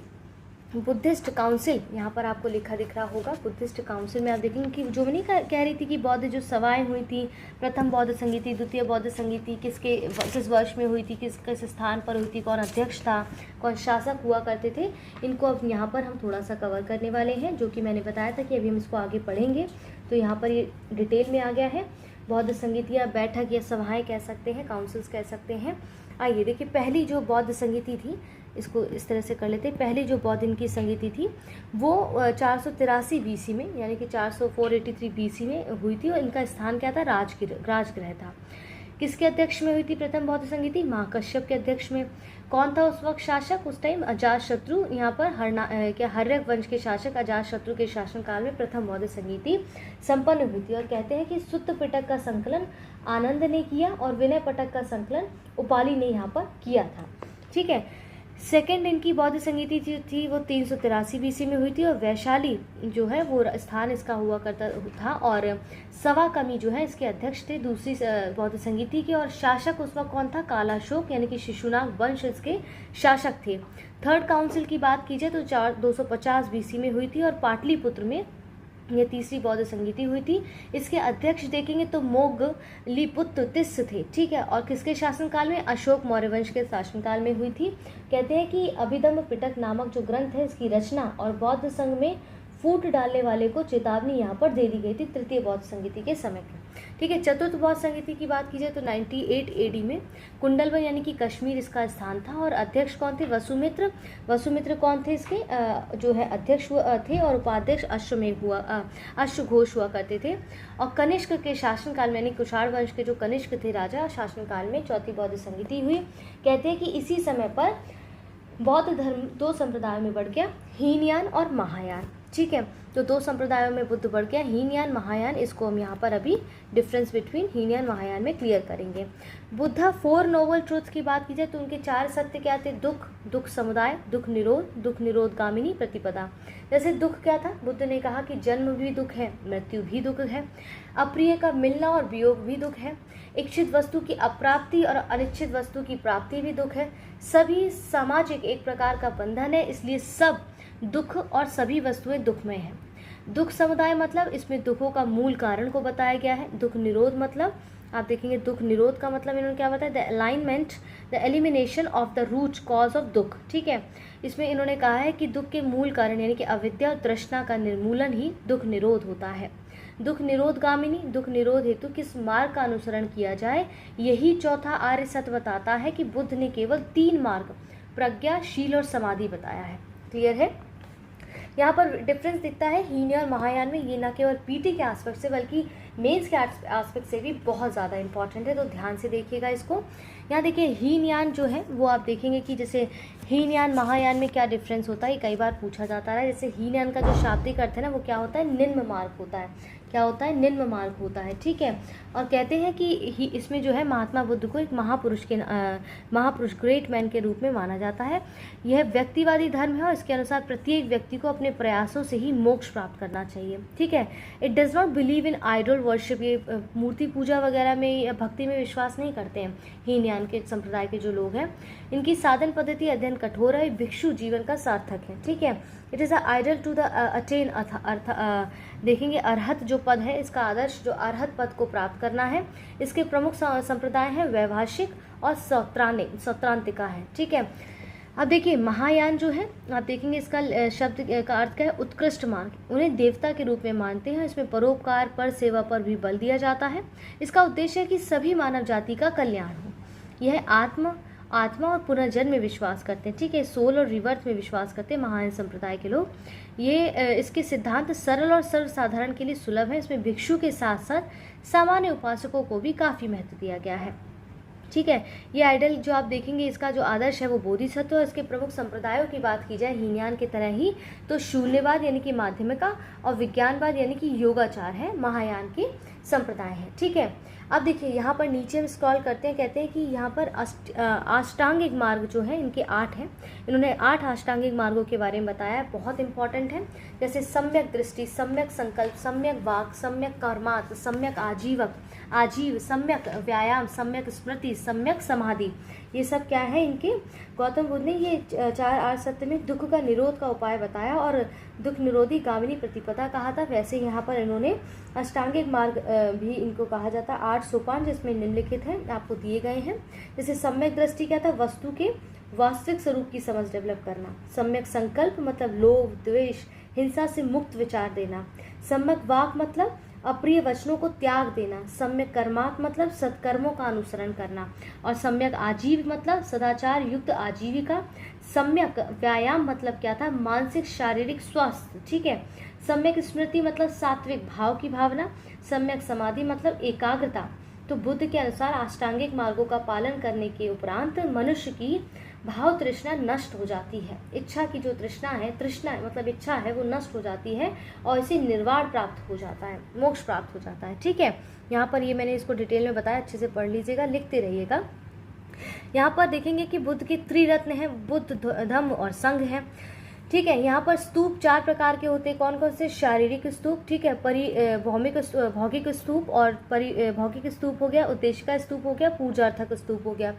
बुद्धिस्ट काउंसिल यहाँ पर आपको लिखा दिख रहा होगा। बुद्धिस्ट काउंसिल में आप देखेंगे कि जो नहीं कह रही थी कि बौद्ध जो सभाएं हुई थी, प्रथम बौद्ध संगीति, द्वितीय बौद्ध संगीति किस वर्ष में हुई थी, किस स्थान पर हुई थी, कौन अध्यक्ष था, कौन शासक हुआ करते थे, इनको अब यहाँ पर हम थोड़ा सा कवर करने वाले हैं। जो कि मैंने बताया था कि अभी हम इसको आगे पढ़ेंगे, तो यहाँ पर ये डिटेल में आ गया है। बौद्ध संगीति या बैठक या सभाएं कह सकते हैं, काउंसिल्स कह सकते हैं। आइए देखिए, पहली जो बौद्ध संगीति थी, इसको इस तरह से कर लेते हैं। पहली जो बौद्ध इनकी संगीति थी वो 483 बीसी में, यानी कि 483 बीसी में हुई थी, और इनका स्थान क्या था? राजगृह था। किसके अध्यक्ष में हुई थी प्रथम बौद्ध संगीति? महाकश्यप के अध्यक्ष में। कौन था उस वक्त शासक? उस टाइम अजातशत्रु, यहाँ पर हर्यक वंश के शासक अजातशत्रु के शासनकाल में प्रथम बौद्ध संगीति संपन्न हुई थी। और कहते हैं कि सुत्त पिटक का संकलन आनंद ने किया और विनय पिटक का संकलन उपाली ने यहाँ पर किया था। ठीक है। सेकेंड इनकी बौद्ध संगीति थी वो 383 बीसी में हुई थी, और वैशाली जो है वो स्थान इसका हुआ करता था, और सवाकमी जो है इसके अध्यक्ष थे दूसरी बौद्ध संगीति के। और शासक उस वक्त कौन था? कालाशोक, यानी कि शिशुनाग वंश इसके शासक थे। थर्ड काउंसिल की बात की जाए तो 250 बीसी में हुई थी, और पाटलिपुत्र में यह तीसरी बौद्ध संगीति हुई थी। इसके अध्यक्ष देखेंगे तो मोगलिपुत्र तिस्स थे। ठीक है। और किसके शासनकाल में? अशोक मौर्य वंश के शासनकाल में हुई थी। कहते हैं कि अभिधम्म पिटक नामक जो ग्रंथ है इसकी रचना और बौद्ध संघ में फूट डालने वाले को चेतावनी यहाँ पर दे दी गई थी तृतीय बौद्ध संगीति के समय की। ठीक है। चतुर्थ बौद्ध संगीति की बात की जाए तो 98 एडी में कुंडलवन यानी कि कश्मीर इसका स्थान था, और अध्यक्ष कौन थे? वसुमित्र। वसुमित्र कौन थे इसके जो है अध्यक्ष थे, और उपाध्यक्ष अश्वघोष हुआ करते थे। और कनिष्क के शासनकाल में, यानी कुषाण वंश के जो कनिष्क थे राजा, शासनकाल में चौथी बौद्ध संगीति हुई। कहते हैं कि इसी समय पर बौद्ध धर्म दो संप्रदायों में बढ़ गया, हीनयान और महायान। ठीक है। तो दो संप्रदायों में बुद्ध बढ़ गया, हीनयान महायान। इसको हम यहाँ पर अभी डिफरेंस बिटवीन हीनयान महायान में क्लियर करेंगे। बुद्धा 4 नोबल ट्रूथ्स की बात की जाए तो उनके 4 सत्य क्या थे? दुख, दुख समुदाय, दुख निरोधगामिनी प्रतिपदा। जैसे दुख क्या था? बुद्ध ने कहा कि जन्म भी दुख है, मृत्यु भी दुख है, अप्रिय का मिलना और वियोग भी दुख है, इच्छित वस्तु की अप्राप्ति और अनिच्छित वस्तु की प्राप्ति भी दुख है, सभी सामाजिक एक प्रकार का बंधन है, इसलिए सब दुख और सभी वस्तुएं दुखमय हैं। दुख समुदाय मतलब इसमें दुखों का मूल कारण को बताया गया है। दुख निरोध मतलब आप देखेंगे, दुख निरोध का मतलब इन्होंने क्या बताया? The alignment, the elimination of the root cause of दुख। ठीक है। इसमें इन्होंने कहा है कि दुख के मूल कारण यानी कि अविद्या और तृष्णा का निर्मूलन ही दुख निरोध होता है। दुख निरोधगामिनी, दुख निरोध हेतु किस मार्ग का अनुसरण किया जाए, यही चौथा आर्य सत्य बताता है कि बुद्ध ने केवल 3 मार्ग प्रज्ञा, शील और समाधि बताया है। क्लियर है। यहाँ पर डिफरेंस दिखता है हीनयान और महायान में। ये ना केवल पीटी के एस्पेक्ट से बल्कि मेंस के एस्पेक्ट से भी बहुत ज़्यादा इंपॉर्टेंट है, तो ध्यान से देखिएगा इसको। यहाँ देखिए हीनयान जो है वो आप देखेंगे कि जैसे हीनयान महायान में क्या डिफरेंस होता है, ये कई बार पूछा जाता है। जैसे हीनयान का जो शाब्दिक अर्थ है ना वो क्या होता है? निम्न मार्ग होता है। क्या होता है? निम्न मार्ग होता है। ठीक है। और कहते हैं कि इसमें जो है महात्मा बुद्ध को एक महापुरुष ग्रेट मैन के रूप में माना जाता है। यह व्यक्तिवादी धर्म है और इसके अनुसार प्रत्येक व्यक्ति को अपने प्रयासों से ही मोक्ष प्राप्त करना चाहिए। ठीक है। It does not believe in idol worship, ये मूर्ति पूजा वगैरह में या भक्ति में विश्वास नहीं करते हैं हीनयान के संप्रदाय के जो लोग हैं। इनकी साधन पद्धति अध्ययन कठोर है, भिक्षु जीवन का सार्थक है। ठीक है। It is a ideal to the attain Arhat, देखेंगे अरहत जो पद है, इसका आदर्श जो अरहत पद को प्राप्त करना है। इसके प्रमुख संप्रदाय हैं वैभाषिक और सौत्रांतिका है। ठीक है। अब देखिए महायान जो है आप देखेंगे इसका शब्द का अर्थ क्या है? उत्कृष्ट मार्ग। उन्हें देवता के रूप में मानते हैं। इसमें परोपकार पर, सेवा पर भी बल दिया जाता है। इसका उद्देश्य है कि सभी मानव जाति का कल्याण हो। यह आत्मा और पुनर्जन्म में विश्वास करते हैं। ठीक है। सोल और रिवर्थ में विश्वास करते हैं महायान संप्रदाय के लोग। ये इसके सिद्धांत सरल और सर्वसाधारण के लिए सुलभ है। इसमें भिक्षु के साथ साथ सामान्य उपासकों को भी काफ़ी महत्व दिया गया है। ठीक है। ये आइडल जो आप देखेंगे इसका जो आदर्श है वो बोधिसत्व है। इसके प्रमुख संप्रदायों की बात की जाए हीनयान की तरह ही तो शून्यवाद यानी कि माध्यमिका और विज्ञानवाद यानी कि योगाचार है महायान के संप्रदाय है। ठीक है। अब देखिए यहाँ पर नीचे स्क्रॉल करते हैं, कहते हैं कि यहाँ पर अष्टांगिक मार्ग जो है इनके 8 हैं। इन्होंने 8 अष्टांगिक मार्गों के बारे में बताया है, बहुत इंपॉर्टेंट है। जैसे सम्यक दृष्टि, सम्यक संकल्प, सम्यक वाक, सम्यक कर्मात, सम्यक आजीव, सम्यक व्यायाम, सम्यक स्मृति, सम्यक समाधि। ये सब क्या है इनके? गौतम बुद्ध ने ये 4 आर्य सत्य में दुख का निरोध का उपाय बताया और दुख निरोधी गामिनी प्रतिपदा कहा था। वैसे यहाँ पर इन्होंने अष्टांगिक मार्ग भी इनको कहा जाता है। 8 सोपान जिसमें निम्नलिखित हैं आपको दिए गए हैं। जैसे सम्यक दृष्टि क्या था? वस्तु के वास्तविक स्वरूप की समझ डेवलप करना। सम्यक संकल्प मतलब लोभ, द्वेष, हिंसा से मुक्त विचार देना। सम्यक वाक मतलब अप्रिय वचनों को त्याग देना, सम्यक कर्मात् मतलब सत्कर्मों का अनुसरण करना, और सम्यक आजीव मतलब सदाचार युक्त आजीविका, सम्यक व्यायाम मतलब क्या था, मानसिक शारीरिक स्वास्थ्य, ठीक है। सम्यक स्मृति मतलब सात्विक भाव की भावना, सम्यक समाधि मतलब एकाग्रता। तो बुद्ध के अनुसार अष्टांगिक मार्गों का पालन करने के उपरांत मनुष्य की भाव तृष्णा नष्ट हो जाती है। इच्छा की जो तृष्णा है मतलब इच्छा है, वो नष्ट हो जाती है और इसे निर्वाण प्राप्त हो जाता है, मोक्ष प्राप्त हो जाता है, ठीक है। यहाँ पर ये मैंने इसको डिटेल में बताया, अच्छे से पढ़ लीजिएगा, लिखते रहिएगा। यहाँ पर देखेंगे कि बुद्ध के त्रिरत्न हैं, बुद्ध, धम्म और संघ है, ठीक है। यहाँ पर स्तूप 4 प्रकार के होते हैं, कौन कौन से, शारीरिक स्तूप, ठीक है, भौतिक स्तूप और भौतिक स्तूप हो गया, उद्देशिका स्तूप हो गया, पूजार्थक स्तूप हो गया।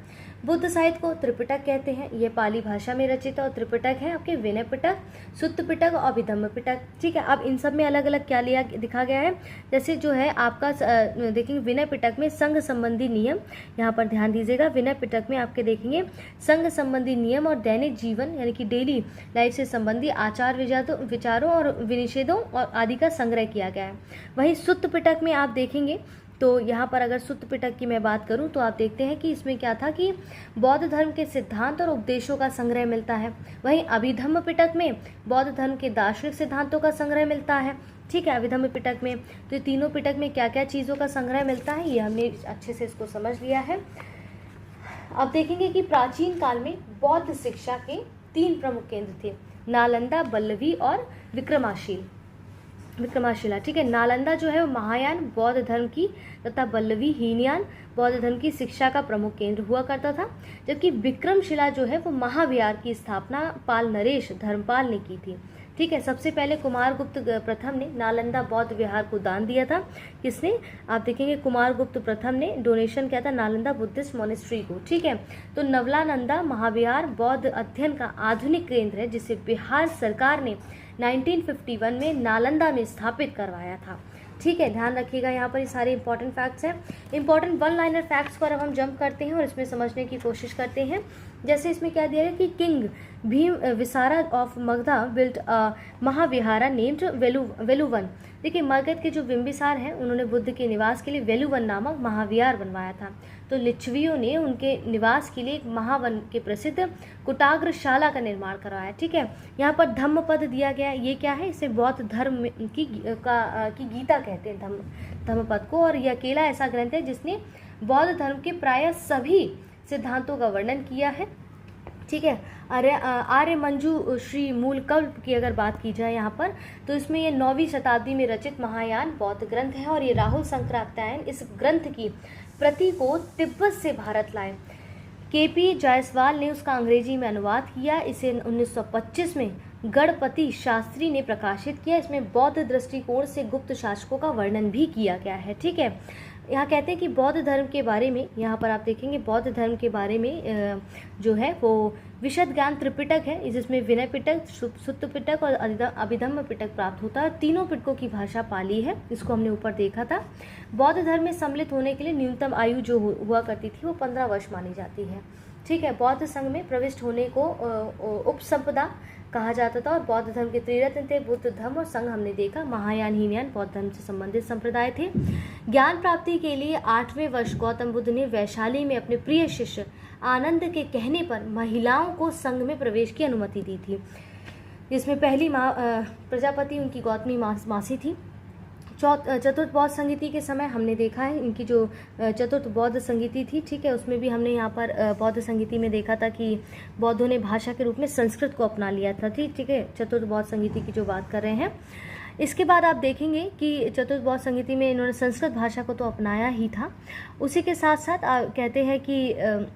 बुद्ध साहित्य को त्रिपिटक कहते हैं, यह पाली भाषा में रचित और त्रिपिटक है आपके विनय पिटक, सुत्त पिटक और अभिधम्म पिटक, ठीक है। अब इन सब में अलग अलग क्या लिया दिखा गया है, जैसे जो है आपका देखेंगे विनय पिटक में संघ संबंधी नियम, यहाँ पर ध्यान दीजिएगा, विनय पिटक में आपके देखेंगे संघ संबंधी नियम और दैनिक जीवन यानी कि डेली लाइफ से संबंधी आचार विचारों और विनिषेधों और आदि का संग्रह किया गया है। वहीं सुत्त पिटक में आप देखेंगे तो यहाँ पर अगर सुत्त पिटक की मैं बात करूँ तो आप देखते हैं कि इसमें क्या था कि बौद्ध धर्म के सिद्धांत और उपदेशों का संग्रह मिलता है। वहीं अभिधम्म पिटक में बौद्ध धर्म के दार्शनिक सिद्धांतों का संग्रह मिलता है, ठीक है। अभिधम्म पिटक में तो तीनों पिटक में क्या क्या चीज़ों का संग्रह मिलता है, ये हमने अच्छे से इसको समझ लिया है। अब देखेंगे कि प्राचीन काल में बौद्ध शिक्षा के 3 प्रमुख केंद्र थे, नालंदा, बल्लवी और विक्रमाशिला, ठीक है। नालंदा जो है वो महायान बौद्ध धर्म की तथा बल्लवी हीनयान बौद्ध धर्म की शिक्षा का प्रमुख केंद्र हुआ करता था, जबकि विक्रमशिला जो है वो महाविहार की स्थापना पाल नरेश धर्मपाल ने की थी, ठीक है। सबसे पहले कुमारगुप्त प्रथम ने नालंदा बौद्ध विहार को दान दिया था। किसने, आप देखेंगे कुमारगुप्त प्रथम ने डोनेशन किया था नालंदा बुद्धिस्ट मोनेस्ट्री को, ठीक है। तो नवलानंदा महाविहार बौद्ध अध्ययन का आधुनिक केंद्र है, जिसे बिहार सरकार ने 1951 में नालंदा में स्थापित करवाया था, ठीक है। ध्यान रखिएगा, यहाँ पर ये सारे इंपॉर्टेंट फैक्ट्स हैं। इंपॉर्टेंट 1 लाइनर फैक्ट्स पर अब हम जंप करते हैं और इसमें समझने की कोशिश करते हैं। जैसे इसमें क्या दिया है कि king Bhim viscera of Magadha built Mahavihara named Veluvan. देखिए मगध के जो बिंबिसार हैं उन्होंने बुद्ध के निवास के लिए वेलुवन नामक महाविहार बनवाया था। तो लिच्छवियों ने उनके निवास के लिए एक महावन के प्रसिद्ध कुटाग्रशाला का निर्माण करवाया, ठीक है। यहाँ पर धम्म पद दिया गया, ये क्या है, इसे बौद्ध धर्म की गीता कहते हैं धम्म पद को, और यह अकेला ऐसा ग्रंथ है जिसने बौद्ध धर्म के प्राय सभी सिद्धांतों का वर्णन किया है, ठीक है। आर्य मंजू श्री मूल कल्प की अगर बात की जाए यहाँ पर तो इसमें ये 9वीं शताब्दी में रचित महायान बौद्ध ग्रंथ है, और ये राहुल शंकराचार्य इस ग्रंथ की प्रति को तिब्बत से भारत लाए। केपी जायसवाल ने उसका अंग्रेजी में अनुवाद किया, इसे 1925 में गणपति शास्त्री ने प्रकाशित किया। इसमें बौद्ध दृष्टिकोण से गुप्त शासकों का वर्णन भी किया गया है, ठीक है। यहाँ कहते हैं कि बौद्ध धर्म के बारे में, यहाँ पर आप देखेंगे बौद्ध धर्म के बारे में जो है वो विशद ज्ञान त्रिपिटक है, जिसमें विनय पिटक, सुत्त पिटक और अभिधम्म पिटक प्राप्त होता है। तीनों पिटकों की भाषा पाली है, इसको हमने ऊपर देखा था। बौद्ध धर्म में सम्मिलित होने के लिए न्यूनतम आयु जो हुआ करती थी वो 15 वर्ष मानी जाती है, ठीक है। बौद्ध संघ में प्रविष्ट होने को उपसंपदा कहा जाता था, और बौद्ध धर्म के त्रिरत्न थे बुद्ध, धम्म और संघ हमने देखा। महायान हीनयान बौद्ध धर्म से संबंधित संप्रदाय थे। ज्ञान प्राप्ति के लिए 8वें वर्ष गौतम बुद्ध ने वैशाली में अपने प्रिय शिष्य आनंद के कहने पर महिलाओं को संघ में प्रवेश की अनुमति दी थी, जिसमें पहली प्रजापति उनकी गौतमी मासी थी। चतुर्थ बौद्ध संगीति के समय हमने देखा है इनकी जो चतुर्थ बौद्ध संगीति थी, ठीक है, उसमें भी हमने यहाँ पर बौद्ध संगीति में देखा था कि बौद्धों ने भाषा के रूप में संस्कृत को अपना लिया था, ठीक है। चतुर्थ बौद्ध संगीति की जो बात कर रहे हैं, इसके बाद आप देखेंगे कि चतुर्थ बौद्ध संगीति में इन्होंने संस्कृत भाषा को तो अपनाया ही था। उसी के साथ साथ कहते हैं कि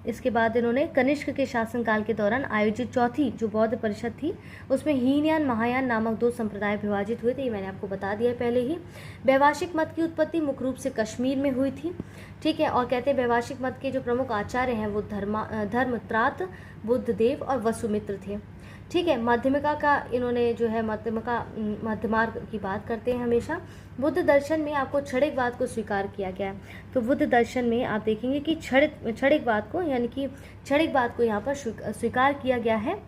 इसके बाद इन्होंने कनिष्क के शासनकाल के दौरान आयोजित चौथी जो बौद्ध परिषद थी उसमें हीनयान महायान नामक 2 संप्रदाय विभाजित हुए थे, ये मैंने आपको बता दिया पहले ही। वैभाषिक मत की उत्पत्ति मुख्य रूप से कश्मीर में हुई थी, ठीक है। और कहते हैं वैभाषिक मत के जो प्रमुख आचार्य हैं वो धर्मत्रात, बुद्धदेव और वसुमित्र थे, ठीक है। माध्यमिका का इन्होंने जो है मध्यमार्ग की बात करते हैं हमेशा। बुद्ध दर्शन में आपको क्षणिकवाद को स्वीकार किया गया है, तो बुद्ध दर्शन में आप देखेंगे कि क्षणिकवाद को यानी कि क्षणिकवाद को यहाँ पर स्वीकार किया गया है।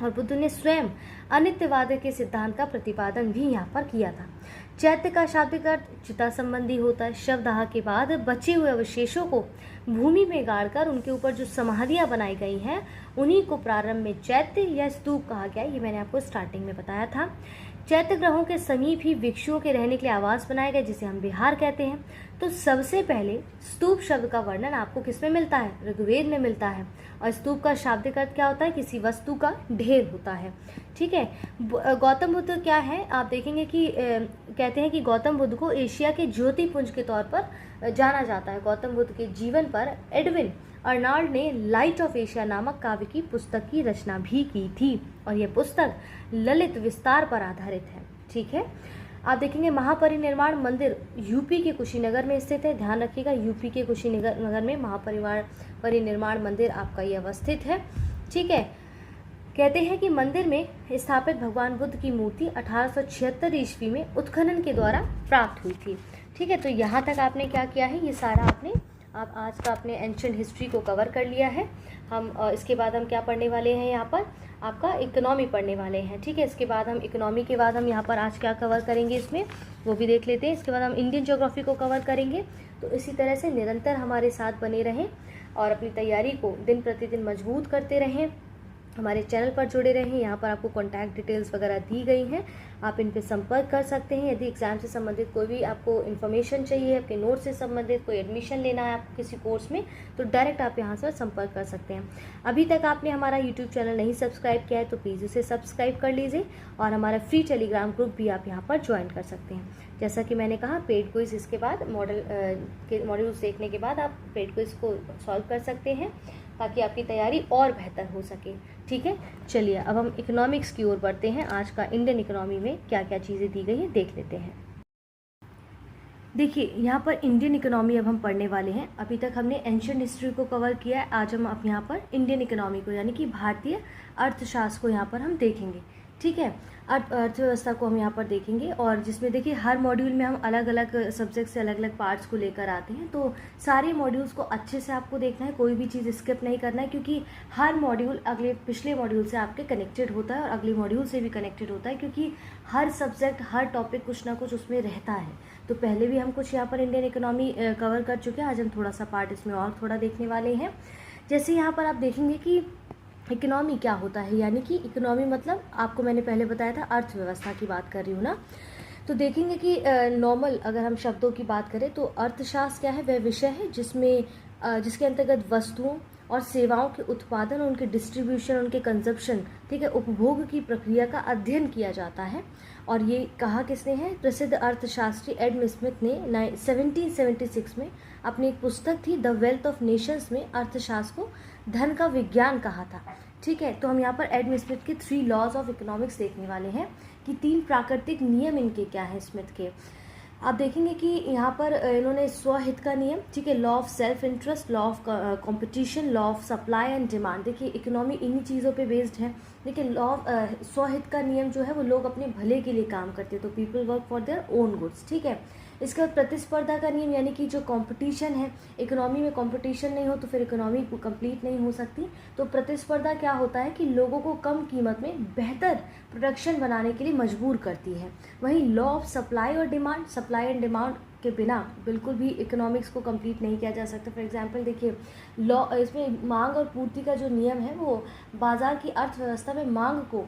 और बुद्ध ने स्वयं अनित्यवाद के सिद्धांत का प्रतिपादन भी यहाँ पर किया था। चैत्य का शाब्दिक अर्थ चिता संबंधी होता है। शवदाह के बाद बचे हुए अवशेषों को भूमि में गाड़कर उनके ऊपर जो समाधियां बनाई गई हैं उन्हीं को प्रारंभ में चैत्य या स्तूप कहा गया। ये मैंने आपको स्टार्टिंग में बताया था। चैत्य ग्रहों के समीप ही भिक्षुओं के रहने के लिए आवास बनाए गए, जिसे हम विहार कहते हैं। तो सबसे पहले स्तूप शब्द का वर्णन आपको किसमें मिलता है? ऋग्वेद में मिलता है। और स्तूप का शाब्दिक अर्थ क्या होता है? किसी वस्तु का ढेर होता है। ठीक है। गौतम बुद्ध क्या है, आप देखेंगे कि कहते हैं कि गौतम बुद्ध को एशिया के ज्योतिपुंज के तौर पर जाना जाता है। गौतम बुद्ध के जीवन पर एडविन अर्नाल्ड ने लाइट ऑफ एशिया नामक काव्य की पुस्तक की रचना भी की थी और यह पुस्तक ललित विस्तार पर आधारित है। ठीक है। आप देखेंगे महापरिनिर्वाण मंदिर यूपी के कुशीनगर में स्थित है। ध्यान रखिएगा, यूपी के कुशीनगर में महापरिनिर्वाण मंदिर आपका ये अवस्थित है। ठीक है। कहते हैं कि मंदिर में स्थापित भगवान बुद्ध की मूर्ति 1876 ईस्वी में उत्खनन के द्वारा प्राप्त हुई थी। ठीक है। तो यहाँ तक आपने क्या किया है, ये सारा आपने आप आज का अपने एंशिएंट हिस्ट्री को कवर कर लिया है। हम इसके बाद हम क्या पढ़ने वाले हैं, यहाँ पर आपका इकोनॉमी पढ़ने वाले हैं। ठीक है। इसके बाद हम इकोनॉमी के बाद हम यहाँ पर आज क्या कवर करेंगे इसमें वो भी देख लेते हैं। इसके बाद हम इंडियन ज्योग्राफी को कवर करेंगे। तो इसी तरह से निरंतर हमारे साथ बने रहें और अपनी तैयारी को दिन प्रतिदिन मजबूत करते रहें। हमारे चैनल पर जुड़े रहें। यहाँ पर आपको कॉन्टैक्ट डिटेल्स वगैरह दी गई हैं, आप इन पर संपर्क कर सकते हैं। यदि एग्जाम से संबंधित कोई भी आपको इन्फॉर्मेशन चाहिए, आपके नोट से संबंधित कोई एडमिशन लेना है आपको किसी कोर्स में, तो डायरेक्ट आप यहाँ से संपर्क कर सकते हैं। अभी तक आपने हमारा यूट्यूब चैनल नहीं सब्सक्राइब किया है तो प्लीज़ इसे सब्सक्राइब कर लीजिए और हमारा फ्री टेलीग्राम ग्रुप भी आप यहाँ पर ज्वाइन कर सकते हैं। जैसा कि मैंने कहा, पेड क्विज इसके बाद मॉड्यूल्स देखने के बाद आप पेड क्विज को सॉल्व कर सकते हैं ताकि आपकी तैयारी और बेहतर हो सके। ठीक है। चलिए अब हम इकोनॉमिक्स की ओर बढ़ते हैं। आज का इंडियन इकोनॉमी में क्या क्या चीज़ें दी गई हैं देख लेते हैं। देखिए, यहाँ पर इंडियन इकोनॉमी अब हम पढ़ने वाले हैं। अभी तक हमने एंशिएंट हिस्ट्री को कवर किया है। आज हम अब यहाँ पर इंडियन इकोनॉमी को यानी कि भारतीय अर्थशास्त्र को यहाँ पर हम देखेंगे। ठीक है। अर्थव्यवस्था को हम यहाँ पर देखेंगे और जिसमें देखिए हर मॉड्यूल में हम अलग अलग सब्जेक्ट से अलग अलग पार्ट्स को लेकर आते हैं। तो सारे मॉड्यूल्स को अच्छे से आपको देखना है, कोई भी चीज़ स्किप नहीं करना है, क्योंकि हर मॉड्यूल पिछले मॉड्यूल से आपके कनेक्टेड होता है और अगले मॉड्यूल से भी कनेक्टेड होता है, क्योंकि हर सब्जेक्ट हर टॉपिक कुछ ना कुछ उसमें रहता है। तो पहले भी हम कुछ यहाँ पर इंडियन इकोनॉमी कवर कर चुके हैं। आज हम थोड़ा सा पार्ट इसमें और थोड़ा देखने वाले हैं। जैसे यहाँ पर आप देखेंगे कि इकोनॉमी क्या होता है, यानी कि इकोनॉमी मतलब आपको मैंने पहले बताया था अर्थव्यवस्था की बात कर रही हूँ ना। तो देखेंगे कि नॉर्मल अगर हम शब्दों की बात करें तो अर्थशास्त्र क्या है, वह विषय है जिसके अंतर्गत वस्तुओं और सेवाओं के उत्पादन, उनके डिस्ट्रीब्यूशन, उनके कंजप्शन, ठीक है, उपभोग की प्रक्रिया का अध्ययन किया जाता है। और ये कहा किसने है? प्रसिद्ध अर्थशास्त्री एडम स्मिथ ने 1776 में अपनी एक पुस्तक थी द वेल्थ ऑफ नेशंस में अर्थशास्त्र को धन का विज्ञान कहा था। ठीक है। तो हम यहाँ पर एडम स्मिथ के 3 लॉज ऑफ इकोनॉमिक्स देखने वाले हैं कि 3 प्राकृतिक नियम इनके क्या हैं स्मिथ के। आप देखेंगे कि यहाँ पर इन्होंने स्वहित का नियम, ठीक है, law of self interest, law of competition, law of supply and demand. देखिए इकोनॉमी इन्हीं चीज़ों पे बेस्ड है। लेकिन लॉ ऑफ स्वहित का नियम जो है वो लोग अपने भले के लिए काम करते हैं, तो people work for their own goods. ठीक है। इसके बाद प्रतिस्पर्धा का नियम, यानी कि जो कंपटीशन है, इकोनॉमी में कंपटीशन नहीं हो तो फिर इकोनॉमी कंप्लीट नहीं हो सकती। तो प्रतिस्पर्धा क्या होता है कि लोगों को कम कीमत में बेहतर प्रोडक्शन बनाने के लिए मजबूर करती है। वहीं लॉ ऑफ सप्लाई और डिमांड, सप्लाई एंड डिमांड के बिना बिल्कुल भी इकोनॉमिक्स को कंप्लीट नहीं किया जा सकता। फॉर एग्जांपल देखिए, लॉ इसमें मांग और पूर्ति का जो नियम है वो बाजार की अर्थव्यवस्था में मांग को,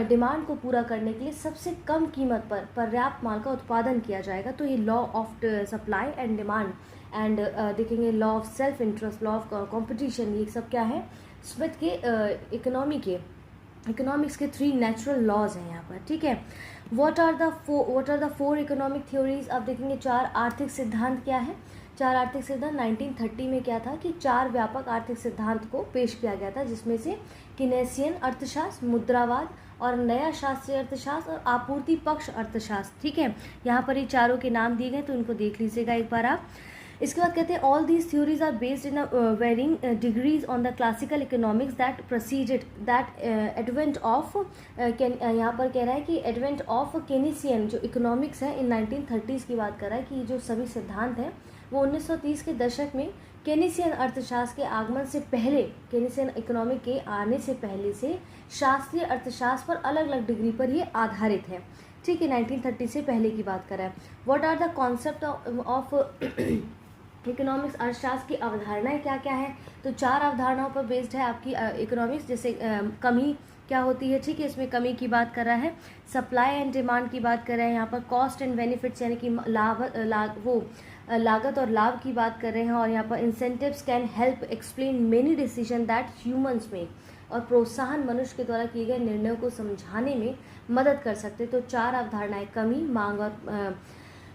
डिमांड को पूरा करने के लिए सबसे कम कीमत पर पर्याप्त माल का उत्पादन किया जाएगा। तो ये law of supply and demand and देखेंगे law of self interest, law of competition, ये सब क्या है? स्मिथ के इकोनॉमिक्स के 3 नेचुरल लॉज हैं यहाँ पर। ठीक है। What are the 4 economic theories? आप देखेंगे 4 आर्थिक सिद्धांत क्या है। 4 आर्थिक सिद्धांत 1930 में क्या था कि 4 व्यापक आर्थिक सिद्धांत को पेश किया गया था, जिसमें से किनेसियन अर्थशास्त्र, मुद्रावाद और नया शास्त्रीय अर्थशास्त्र और आपूर्ति पक्ष अर्थशास्त्र। ठीक है। यहाँ पर ये चारों के नाम दिए गए, तो इनको देख लीजिएगा एक बार आप। इसके बाद कहते हैं all these theories are based in varying degrees on the classical economics that preceded that advent of यहाँ पर कह रहा है कि एडवेंट ऑफ केनेसियन जो इकोनॉमिक्स है इन 1930s की बात कर रहा है कि जो सभी सिद्धांत हैं वो 1930 के दशक में केनीसियन अर्थशास्त्र के आगमन से पहले, केनीसियन इकोनॉमिक के आने से पहले से शास्त्रीय अर्थशास्त्र पर अलग अलग डिग्री पर ये आधारित है। ठीक है, 1930 से पहले की बात कर रहा है। What are the concept of economics, अर्थशास्त्र की अवधारणाएं क्या क्या है? तो 4 अवधारणाओं पर बेस्ड है आपकी इकोनॉमिक्स। जैसे कमी क्या होती है, ठीक है, इसमें कमी की बात कर रहा है। सप्लाई एंड डिमांड की बात कर रहे हैं यहाँ पर। कॉस्ट एंड बेनिफिट्स यानी कि लागत और लाभ की बात कर रहे हैं। और यहाँ पर incentives can help explain many decision that humans make, और प्रोत्साहन मनुष्य के द्वारा किए गए निर्णयों को समझाने में मदद कर सकते हैं। तो 4 अवधारणाएं, कमी, मांग और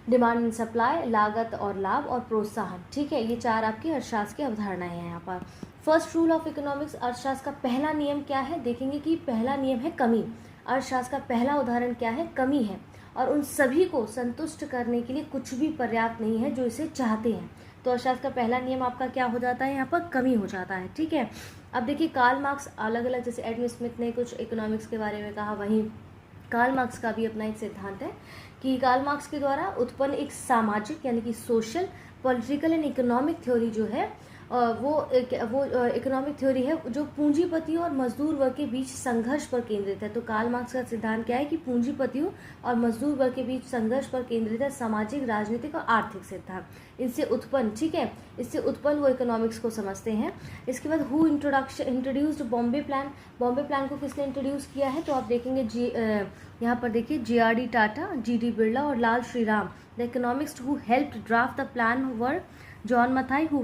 डिमांड एंड सप्लाई, लागत और लाभ, और प्रोत्साहन। ठीक है, ये 4 आपकी अर्थशास्त्र की अवधारणाएं हैं यहाँ पर। फर्स्ट रूल ऑफ इकोनॉमिक्स, अर्थशास्त्र का पहला नियम क्या है? देखेंगे कि पहला नियम है कमी। अर्थशास्त्र का पहला उदाहरण क्या है? कमी है। और उन सभी को संतुष्ट करने के लिए कुछ भी पर्याप्त नहीं है जो इसे चाहते हैं। तो अर्थशास्त्र का पहला नियम आपका क्या हो जाता है? यहाँ पर कमी हो जाता है। ठीक है, अब देखिए कार्ल मार्क्स अलग अलग, जैसे एडम स्मिथ ने कुछ इकोनॉमिक्स के बारे में कहा, वहीं कार्ल मार्क्स का भी अपना एक सिद्धांत है कि कार्ल मार्क्स के द्वारा उत्पन्न एक सामाजिक यानी कि social, political and economic theory जो है वो इकोनॉमिक थ्योरी है जो पूंजीपतियों और मजदूर वर्ग के बीच संघर्ष पर केंद्रित है। तो कार्ल मार्क्स का सिद्धांत क्या है कि पूंजीपतियों और मजदूर वर्ग के बीच संघर्ष पर केंद्रित है सामाजिक, राजनीतिक और आर्थिक सिद्धांत। इनसे उत्पन्न, ठीक है, इससे उत्पन्न वो इकोनॉमिक्स को समझते हैं। इसके बाद who introduced Bombay plan, Bombay plan को किसने इंट्रोड्यूस किया है? तो आप देखेंगे यहाँ पर देखिए GRD टाटा, GD बिरला और Lal Shriram. The economics who helped draft the plan were John Mathai who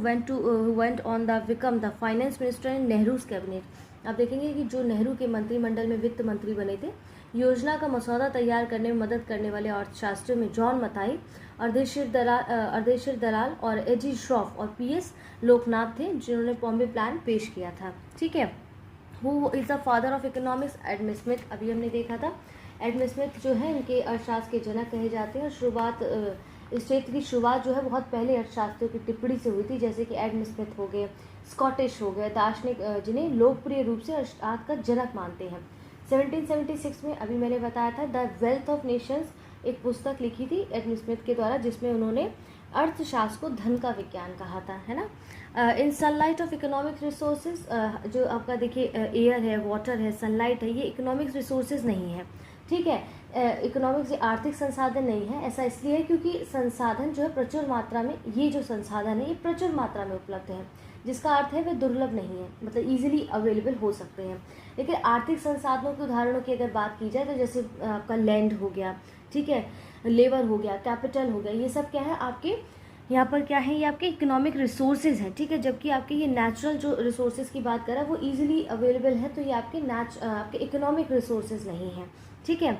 went on the become the finance minister in Nehru's cabinet. आप देखेंगे कि जो नेहरू के मंत्रिमंडल में वित्त मंत्री बने थे, योजना का मसौदा तैयार करने में मदद करने वाले अर्थशास्त्रियों में जॉन मथाई, अर्देशीर दलाल और एजी श्रॉफ और PS लोकनाथ थे, जिन्होंने बॉम्बे प्लान पेश किया था। ठीक है, who is the father of economics? Adam Smith. अभी हमने देखा था एडम स्मिथ जो है इनके अर्थशास्त्र के जनक कहे जाते हैं। और शुरुआत, इस क्षेत्र की शुरुआत जो है बहुत पहले अर्थशास्त्रियों की टिप्पणी से हुई थी, जैसे कि एडम स्मिथ हो गए, स्कॉटिश हो गए दार्शनिक, जिन्हें लोकप्रिय रूप से अर्थशास्त्र का जनक मानते हैं। 1776 में अभी मैंने बताया था द वेल्थ ऑफ नेशंस एक पुस्तक लिखी थी एडम स्मिथ के द्वारा, जिसमें उन्होंने अर्थशास्त्र को धन का विज्ञान कहा था, है ना। इन सनलाइट ऑफ इकोनॉमिक रिसोर्सेज, जो आपका देखिए एयर है, वाटर है, सनलाइट है, ये इकोनॉमिक रिसोर्सेज नहीं है। ठीक है, इकोनॉमिक्स आर्थिक संसाधन नहीं है। ऐसा इसलिए है क्योंकि संसाधन जो है प्रचुर मात्रा में, ये जो संसाधन है ये प्रचुर मात्रा में उपलब्ध है, जिसका अर्थ है वे दुर्लभ नहीं है, मतलब इजीली अवेलेबल हो सकते हैं। लेकिन आर्थिक संसाधनों के उदाहरणों की अगर बात की जाए तो जैसे आपका लैंड हो गया, ठीक है, लेबर हो गया, कैपिटल हो गया, ये सब क्या है आपके यहाँ पर क्या है, ये आपके इकोनॉमिक रिसोर्सेज हैं। ठीक है, जबकि आपके ये नेचुरल जो रिसोर्सेज की बात कर रहा है वो इजीली अवेलेबल है, तो ये आपके इकोनॉमिक रिसोर्सेज नहीं है। ठीक है,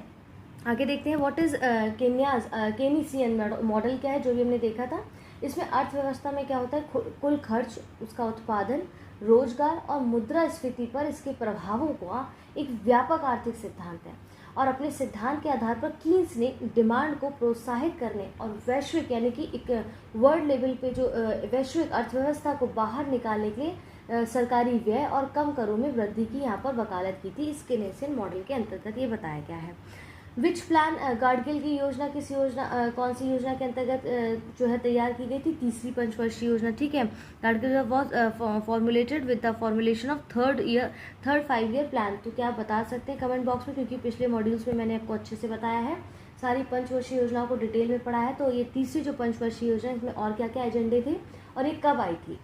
आगे देखते हैं व्हाट इज़ केनीसियन मॉडल क्या है, जो भी हमने देखा था। इसमें अर्थव्यवस्था में क्या होता है, कुल खर्च, उसका उत्पादन, रोजगार और मुद्रास्फीति पर इसके प्रभावों का एक व्यापक आर्थिक सिद्धांत है। और अपने सिद्धांत के आधार पर कीन्स ने डिमांड को प्रोत्साहित करने और वैश्विक यानी कि एक वर्ल्ड लेवल पे जो वैश्विक अर्थव्यवस्था को बाहर निकालने के लिए सरकारी व्यय और कम करों में वृद्धि की यहाँ पर वकालत की थी। इस केनीसियन मॉडल के अंतर्गत ये बताया गया है। विच प्लान, गाडगिल की योजना कौन सी योजना के अंतर्गत जो है तैयार की गई थी? तीसरी पंचवर्षीय योजना। ठीक है, Gadgil was formulated with the formulation of third 5 year plan. तो क्या आप बता सकते हैं कमेंट बॉक्स में, क्योंकि पिछले मॉड्यूल्स में मैंने आपको अच्छे से बताया है, सारी पंचवर्षीय योजनाओं को डिटेल में पढ़ा है। तो ये तीसरी जो पंचवर्षीय योजना, इसमें और क्या क्या एजेंडे थे और ये कब आई थी,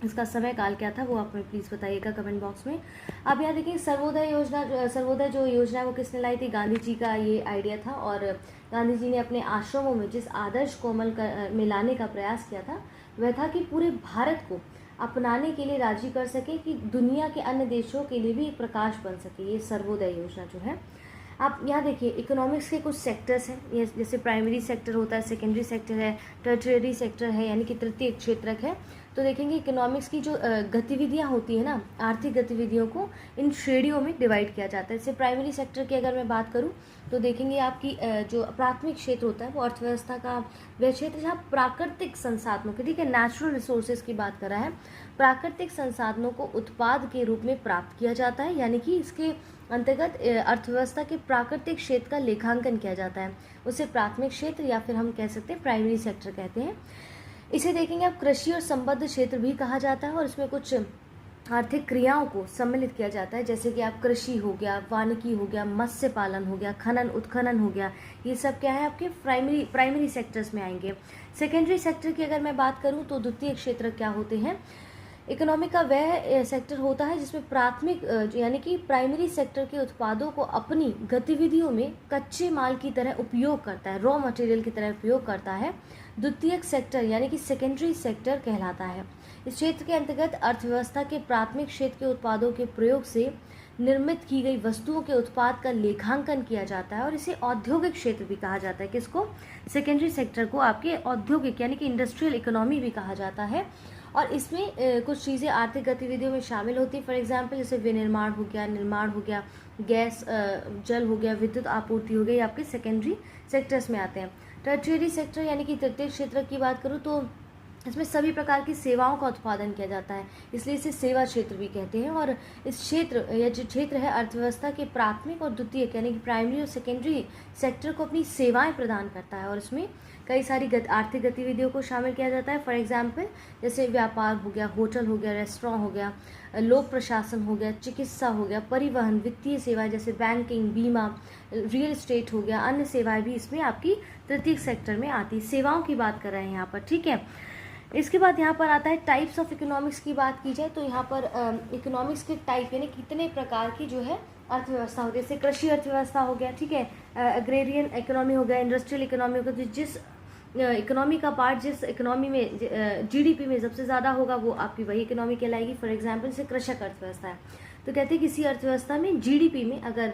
इसका समय काल क्या था, वो आप हमें प्लीज़ बताइएगा कमेंट बॉक्स में। अब यहाँ देखिए सर्वोदय योजना, सर्वोदय जो योजना है वो किसने लाई थी? गांधी जी का ये आइडिया था। और गांधी जी ने अपने आश्रमों में जिस आदर्श को अमल में लाने का प्रयास किया था वह था कि पूरे भारत को अपनाने के लिए राजी कर सके, कि दुनिया के अन्य देशों के लिए भी एक प्रकाश बन सके। ये सर्वोदय योजना जो है, आप यहाँ देखिए इकोनॉमिक्स के कुछ सेक्टर्स हैं, ये जैसे प्राइमरी सेक्टर होता है, सेकेंडरी सेक्टर है, टर्टियरी सेक्टर है, यानी कि तृतीय क्षेत्रक है। तो देखेंगे इकोनॉमिक्स की जो गतिविधियाँ होती है ना, आर्थिक गतिविधियों को इन श्रेणियों में डिवाइड किया जाता है। जैसे प्राइमरी सेक्टर की अगर मैं बात करूँ तो देखेंगे आपकी जो प्राथमिक क्षेत्र होता है वो अर्थव्यवस्था का वह क्षेत्र जहाँ प्राकृतिक संसाधनों के, ठीक है, नेचुरल रिसोर्सेज की बात कर रहा है, प्राकृतिक संसाधनों को उत्पाद के रूप में प्राप्त किया जाता है, यानी कि इसके अंतर्गत अर्थव्यवस्था के प्राकृतिक क्षेत्र का लेखांकन किया जाता है, उसे प्राथमिक क्षेत्र या फिर हम कह सकते हैं प्राइमरी सेक्टर कहते हैं। इसे देखेंगे आप कृषि और संबद्ध क्षेत्र भी कहा जाता है और इसमें कुछ आर्थिक क्रियाओं को सम्मिलित किया जाता है, जैसे कि आप कृषि हो गया, वानिकी हो गया, मत्स्य पालन हो गया, खनन उत्खनन हो गया, ये सब क्या है आपके प्राइमरी सेक्टर्स में आएंगे। सेकेंडरी सेक्टर की अगर मैं बात करूं तो द्वितीय क्षेत्र क्या होते हैं, इकोनॉमी का वह सेक्टर होता है जिसमें प्राथमिक यानी कि प्राइमरी सेक्टर के उत्पादों को अपनी गतिविधियों में कच्चे माल की तरह उपयोग करता है, रॉ मटेरियल की तरह उपयोग करता है। द्वितीयक सेक्टर यानी कि सेकेंडरी सेक्टर कहलाता है। इस क्षेत्र के अंतर्गत अर्थव्यवस्था के प्राथमिक क्षेत्र के उत्पादों के प्रयोग से निर्मित की गई वस्तुओं के उत्पाद का लेखांकन किया जाता है और इसे औद्योगिक क्षेत्र भी कहा जाता है। किसको? सेकेंडरी सेक्टर को आपके औद्योगिक यानी कि इंडस्ट्रियल इकोनॉमी भी कहा जाता है। और इसमें कुछ चीज़ें आर्थिक गतिविधियों में शामिल होती हैं, फॉर एग्जांपल जैसे विनिर्माण हो गया, निर्माण हो गया, गैस जल हो गया, विद्युत आपूर्ति हो गई, आपके सेकेंडरी सेक्टर्स में आते हैं। टर्टियरी सेक्टर यानी कि तृतीय क्षेत्र की बात करूँ तो इसमें सभी प्रकार की सेवाओं का उत्पादन किया जाता है, इसलिए इसे सेवा क्षेत्र भी कहते हैं। और इस क्षेत्र या जो क्षेत्र है अर्थव्यवस्था के प्राथमिक और द्वितीयक यानी कि प्राइमरी और सेकेंडरी सेक्टर को अपनी सेवाएं प्रदान करता है और इसमें कई सारी आर्थिक गतिविधियों को शामिल किया जाता है। फॉर एग्जांपल जैसे व्यापार हो गया, होटल हो गया, रेस्टोरेंट हो गया, लोक प्रशासन हो गया, चिकित्सा हो गया, परिवहन, वित्तीय सेवाएं जैसे बैंकिंग, बीमा, रियल एस्टेट हो गया, अन्य सेवाएं भी इसमें आपकी तृतीय सेक्टर में आती। सेवाओं की बात कर रहे हैं यहाँ पर, ठीक है। इसके बाद यहाँ पर आता है टाइप्स ऑफ इकोनॉमिक्स की बात की जाए तो यहाँ पर इकोनॉमिक्स के टाइप यानी कितने प्रकार की जो है अर्थव्यवस्था होती है। जैसे कृषि अर्थव्यवस्था हो गया, ठीक है, एग्रेरियन इकोनॉमी हो गया, इंडस्ट्रियल इकोनॉमी हो गया, जिस इकोनॉमी का पार्ट जिस इकोनॉमी में जीडीपी में सबसे ज़्यादा होगा वो आपकी वही इकोनॉमी कहलाएगी। फॉर एग्जांपल जैसे कृषक अर्थव्यवस्था है तो कहते हैं किसी अर्थव्यवस्था में जीडीपी में अगर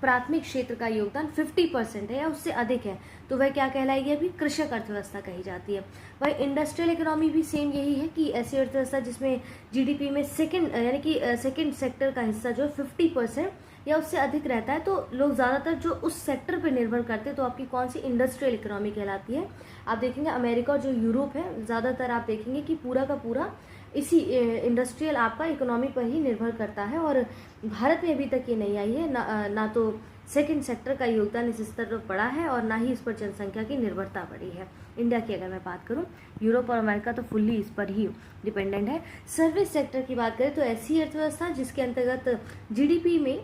प्राथमिक क्षेत्र का योगदान 50% है या उससे अधिक है तो वह क्या कहलाएगी, अभी कृषक अर्थव्यवस्था कही जाती है। वही इंडस्ट्रियल इकोनॉमी भी सेम यही है कि ऐसी अर्थव्यवस्था जिसमें जीडीपी में यानी कि सेकंड सेक्टर का हिस्सा जो 50% या उससे अधिक रहता है तो लोग ज़्यादातर जो उस सेक्टर पर निर्भर करते हैं तो आपकी कौन सी इंडस्ट्रियल इकोनॉमी कहलाती है। आप देखेंगे अमेरिका और जो यूरोप है ज़्यादातर आप देखेंगे कि पूरा का पूरा इसी इंडस्ट्रियल आपका इकोनॉमी पर ही निर्भर करता है और भारत में अभी तक ये नहीं आई है, ना तो सेकंड सेक्टर का योगदान इस स्तर पर बढ़ा है और ना ही इस पर जनसंख्या की निर्भरता बढ़ी है। इंडिया की अगर मैं बात करूं, यूरोप और अमेरिका तो फुल्ली इस पर ही डिपेंडेंट है। सर्विस सेक्टर की बात करें तो ऐसी अर्थव्यवस्था जिसके अंतर्गत जीडीपी में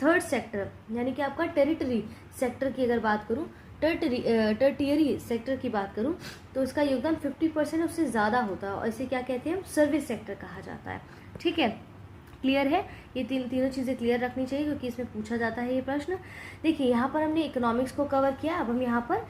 थर्ड सेक्टर यानी कि आपका टेरिटरी सेक्टर की अगर बात करूँ, टर्टियरी सेक्टर की बात करूं तो इसका योगदान 50% उससे ज़्यादा होता है और इसे क्या कहते हैं, सर्विस सेक्टर कहा जाता है। ठीक है, क्लियर है, ये तीनों चीज़ें क्लियर रखनी चाहिए क्योंकि इसमें पूछा जाता है ये प्रश्न। देखिए यहाँ पर हमने इकोनॉमिक्स को कवर किया, अब हम यहाँ पर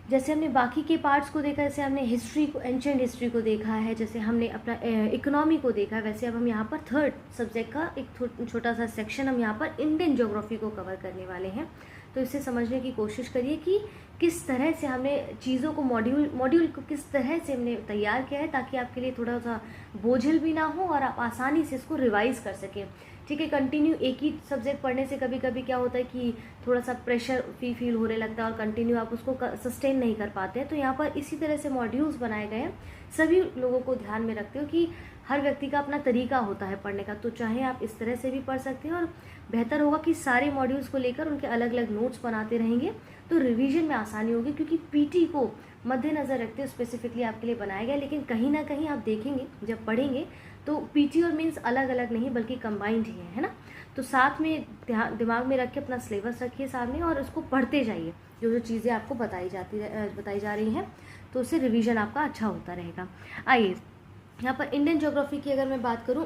जैसे हमने बाकी के पार्ट्स को देखा, जैसे हमने हिस्ट्री को, एंशिएंट हिस्ट्री को देखा है, जैसे हमने अपना इकोनॉमी को देखा है, वैसे अब हम यहाँ पर थर्ड सब्जेक्ट का एक छोटा सा सेक्शन हम यहाँ पर इंडियन ज्योग्राफी को कवर करने वाले हैं। तो इसे समझने की कोशिश करिए कि किस तरह से हमने चीज़ों को मॉड्यूल को किस तरह से हमने तैयार किया है ताकि आपके लिए थोड़ा सा बोझिल भी ना हो और आप आसानी से इसको रिवाइज कर सकें। ठीक है, कंटिन्यू एक ही सब्जेक्ट पढ़ने से कभी कभी क्या होता है कि थोड़ा सा प्रेशर फील होने लगता है और कंटिन्यू आप उसको सस्टेन नहीं कर पाते हैं। तो यहाँ पर इसी तरह से मॉड्यूल्स बनाए गए हैं, सभी लोगों को ध्यान में रखते हो कि हर व्यक्ति का अपना तरीका होता है पढ़ने का, तो चाहे आप इस तरह से भी पढ़ सकते हैं और बेहतर होगा कि सारे मॉड्यूल्स को लेकर उनके अलग अलग नोट्स बनाते रहेंगे तो रिवीजन में आसानी होगी, क्योंकि पीटी को मद्देनज़र रखते हुए स्पेसिफिकली आपके लिए बनाया गया। लेकिन कहीं ना कहीं आप देखेंगे जब पढ़ेंगे तो पीटी और मेंस अलग अलग नहीं बल्कि कंबाइंड ही है ना। तो साथ में दिमाग में रख के अपना सिलेबस रखिए सामने और उसको पढ़ते जाइए, जो चीज़ें आपको बताई जा रही हैं, तो उससे रिवीजन आपका अच्छा होता रहेगा। आइए यहाँ पर इंडियन ज्योग्राफी की अगर मैं बात करूँ